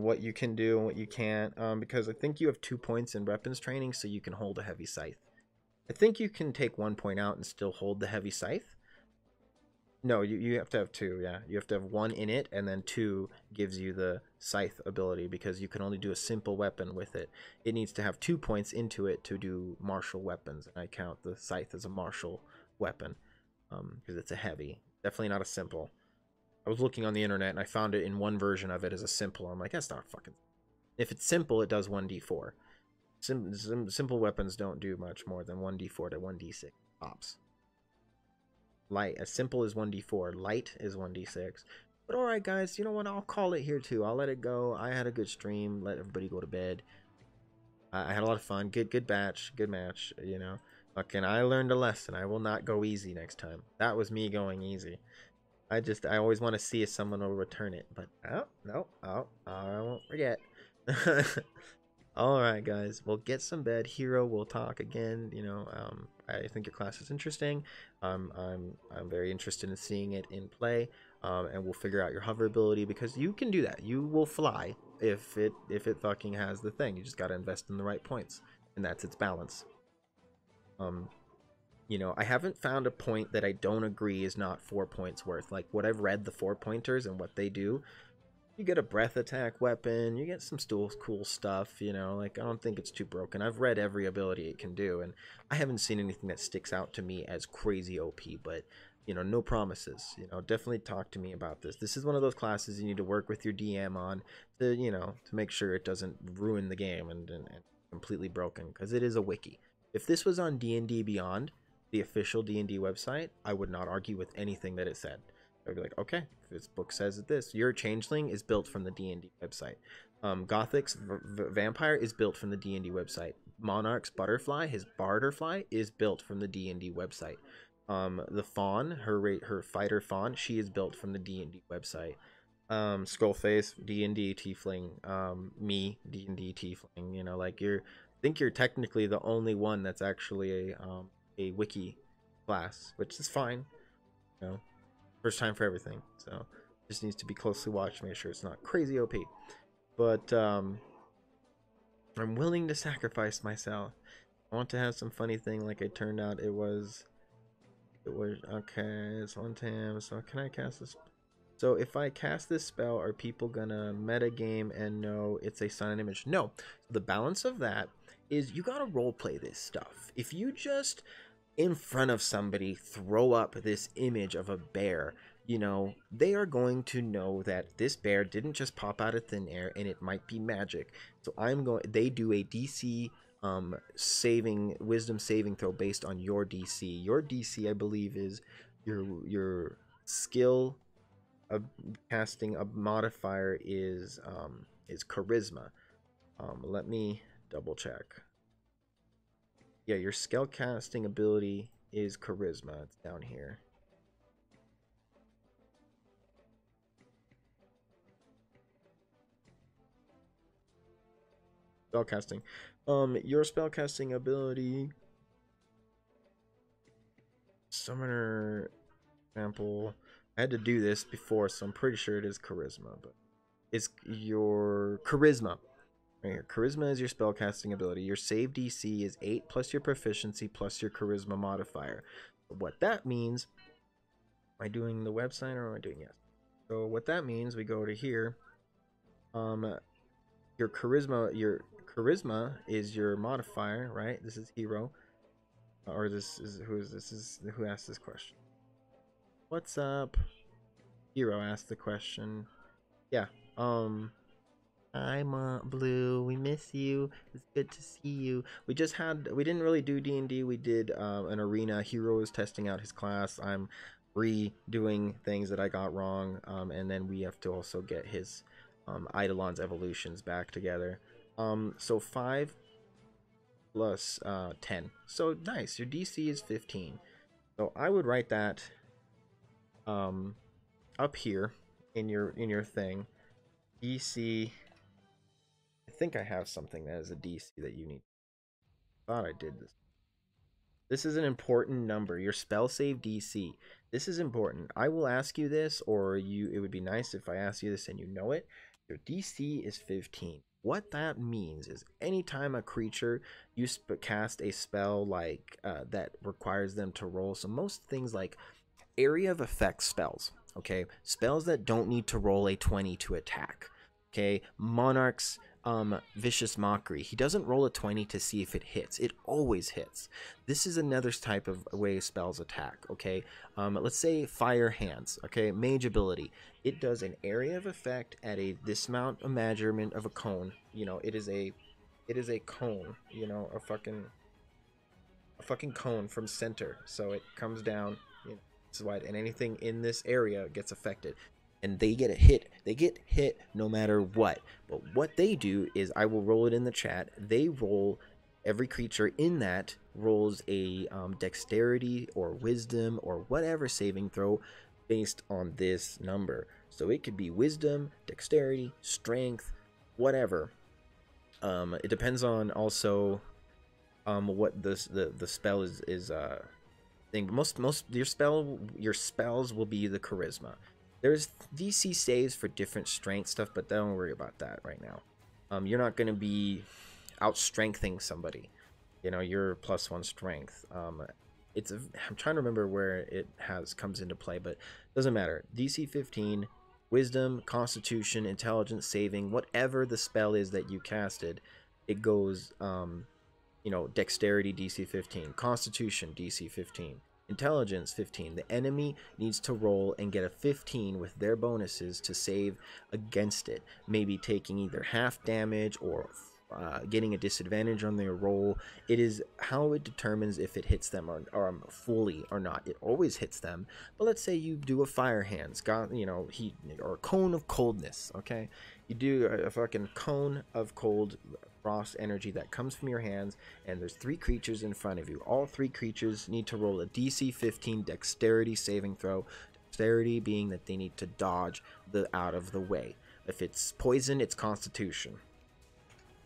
what you can do and what you can't. Because I think you have 2 points in weapons training, so you can hold a heavy scythe. I think you can take 1 point out and still hold the heavy scythe. No, you have to have 2, yeah. You have to have 1 in it, and then 2 gives you the scythe ability, because you can only do a simple weapon with it. It needs to have 2 points into it to do martial weapons, and I count the scythe as a martial weapon, because it's a heavy. Definitely not a simple. I was looking on the internet, and I found it in one version of it as a simple. I'm like, that's not fucking... If it's simple, it does 1d4. Simple weapons don't do much more than 1d4 to 1d6 tops. Light, as simple as 1d4. Light is 1d6. But alright, guys, you know what? I'll call it here too. I'll let it go. I had a good stream. Let everybody go to bed. I had a lot of fun. Good match. Good match, you know. Fucking, I learned a lesson. I will not go easy next time. That was me going easy. I always want to see if someone will return it. But, no. I won't forget. Alright, guys. We'll get some bed. Hero, we'll talk again. You know, I think your class is interesting. I'm very interested in seeing it in play. And we'll figure out your hover ability, because you can do that. You will fly if it fucking has the thing. You just gotta invest in the right points, and that's its balance. You know, I haven't found a point that I don't agree is not 4 points worth. Like, what I've read, the 4-pointers and what they do, you get a breath attack weapon, you get some cool stuff, you know, like, I don't think it's too broken. I've read every ability it can do, and I haven't seen anything that sticks out to me as crazy OP, but, you know, no promises. You know, definitely talk to me about this. This is one of those classes you need to work with your DM on to, you know, to make sure it doesn't ruin the game and completely broken, because it is a wiki. If this was on D&D Beyond, the official D&D website, I would not argue with anything that it said. I'd be like, okay, this book says this. Your changeling is built from the D&D website. Gothic's vampire is built from the D&D website. Monarch's butterfly, his barterfly, is built from the D&D website. The fawn, her fighter fawn, she is built from the D&D website. Skullface, D&D tiefling. Me, D&D tiefling. You know, like I think you're technically the only one that's actually a wiki class, which is fine. You know, first time for everything. So just needs to be closely watched, make sure it's not crazy OP. But I'm willing to sacrifice myself. I want to have some funny thing, like it turned out it was okay, it's one time. So can I cast this? So if I cast this spell, are people gonna metagame and know it's a silent image? No. The balance of that is you gotta roleplay this stuff. If you just in front of somebody throw up this image of a bear, you know, they are going to know that this bear didn't just pop out of thin air and it might be magic. So they do a DC wisdom saving throw based on your DC. Your DC, I believe, is your skill of casting a modifier is charisma. Let me double check. Yeah, your spell casting ability is charisma. It's down here. Spellcasting. Your spellcasting ability. Summoner example. I had to do this before, so I'm pretty sure it is charisma, but it's your charisma. Right here. Charisma is your spellcasting ability. Your save DC is 8 plus your proficiency plus your charisma modifier. What that means, am I doing the website or am I doing yes? So what that means, we go to here. Your charisma is your modifier, right? This is hero. Or this is who asked this question? What's up? Hero asked the question. Yeah. Hi, Blue. We miss you. It's good to see you. We didn't really do D&D. We did an arena. Hero is testing out his class. I'm redoing things that I got wrong. And then we have to also get his Eidolon's evolutions back together. So 5 plus 10. So nice. Your DC is 15. So I would write that up here in your thing. DC. I think I have something that is a DC that you need. Thought I did this. This is an important number. Your spell save DC. This is important. I will ask you this, or it would be nice if I ask you this and you know it. Your DC is 15. What that means is anytime a creature you cast a spell like that requires them to roll. So most things like area of effect spells. Okay, spells that don't need to roll a 20 to attack. Okay, Monarch's Vicious Mockery. He doesn't roll a 20 to see if it hits. It always hits. This is another type of way spells attack. Okay, let's say Fire Hands. Okay, Mage ability. It does an area of effect at this amount of measurement of a cone. You know, it is a cone. You know, a fucking cone from center. So it comes down. You know, it's wide, and anything in this area gets affected. And they get a hit. They get hit no matter what. But what they do is, I will roll it in the chat. They roll, every creature in that rolls a dexterity or wisdom or whatever saving throw based on this number. So it could be wisdom, dexterity, strength, whatever. It depends on also what the spell is thing. Most your spells will be the charisma. There's DC saves for different strength stuff, but don't worry about that right now. You're not going to be out-strengthening somebody. You know, you're +1 strength. I'm trying to remember where it comes into play, but it doesn't matter. DC 15, wisdom, constitution, intelligence, saving, whatever the spell is that you casted, it goes, you know, dexterity DC 15, constitution DC 15. Intelligence 15. The enemy needs to roll and get a 15 with their bonuses to save against it. Maybe taking either half damage or getting a disadvantage on their roll. It is how it determines if it hits them or fully or not. It always hits them. But let's say you do a fire hands, heat or a cone of coldness. Okay, you do a fucking cone of cold frost energy that comes from your hands, and there's 3 creatures in front of you. All 3 creatures need to roll a DC 15 dexterity saving throw. Dexterity being that they need to dodge out of the way. If it's poison, it's constitution.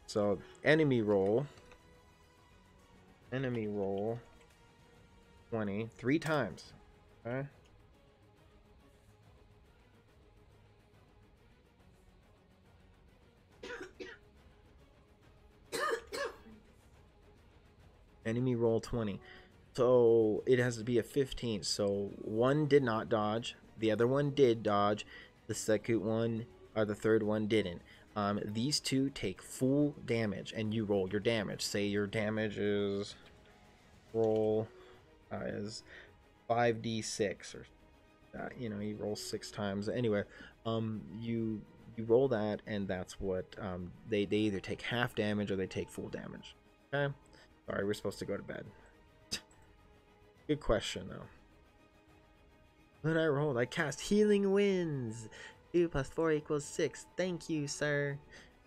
So enemy roll 20 3 times. Okay. Enemy roll 20. So it has to be a 15. So one did not dodge, the other one did dodge, the second one or the third one didn't. These 2 take full damage, and you roll your damage. Say your damage is is 5d6 or you roll 6 times. Anyway, you roll that, and that's what they either take half damage or they take full damage. Okay. Sorry, we're supposed to go to bed. Good question, though. What I rolled, I cast Healing Winds. 2 + 4 = 6. Thank you, sir.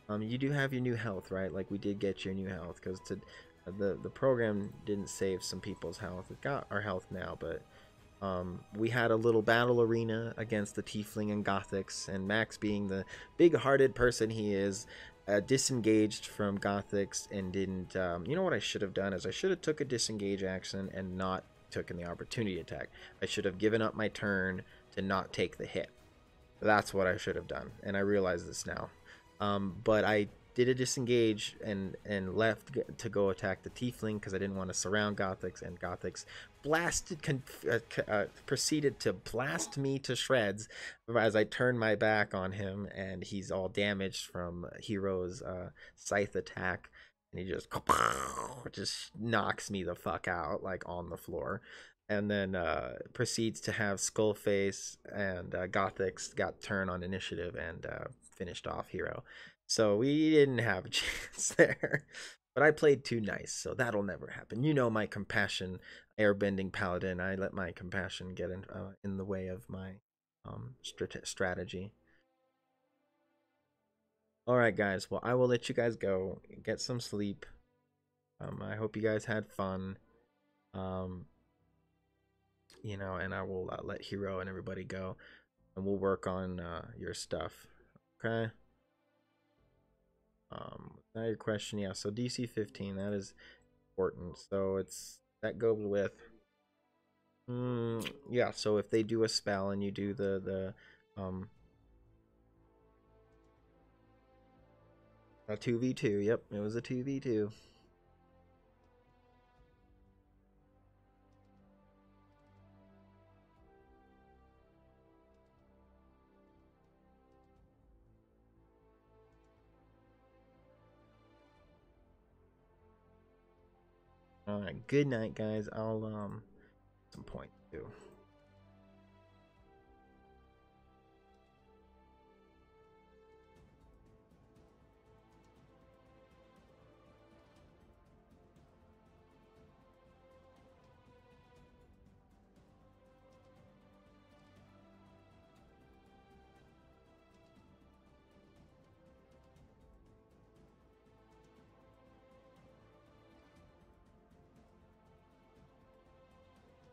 You do have your new health, right? Like, we did get your new health, because the program didn't save some people's health. It got our health now, but we had a little battle arena against the Tiefling and Gothics, and Max, being the big-hearted person he is, disengaged from Gothics and didn't. You know what I should have done is I should have took a disengage action and not taken the opportunity attack. I should have given up my turn to not take the hit. That's what I should have done, and I realize this now. But I did a disengage and left to go attack the Tiefling because I didn't want to surround Gothics, and Gothics proceeded to blast me to shreds as I turned my back on him, and he's all damaged from Hero's scythe attack, and he just knocks me the fuck out, like, on the floor. And then proceeds to have Skullface and Gothics got turn on initiative and finished off Hero. So we didn't have a chance there. But I played too nice, so that'll never happen. You know my compassion, airbending paladin. I let my compassion get in the way of my strategy. Alright, guys. Well, I will let you guys go. Get some sleep. I hope you guys had fun. And I will let Hero and everybody go, and we'll work on your stuff. Okay. Now your question, yeah. So DC 15, that is important. So that goes with, yeah. So if they do a spell and you do the a 2v2, yep, it was a 2v2. All right, good night, guys. I'll some point too.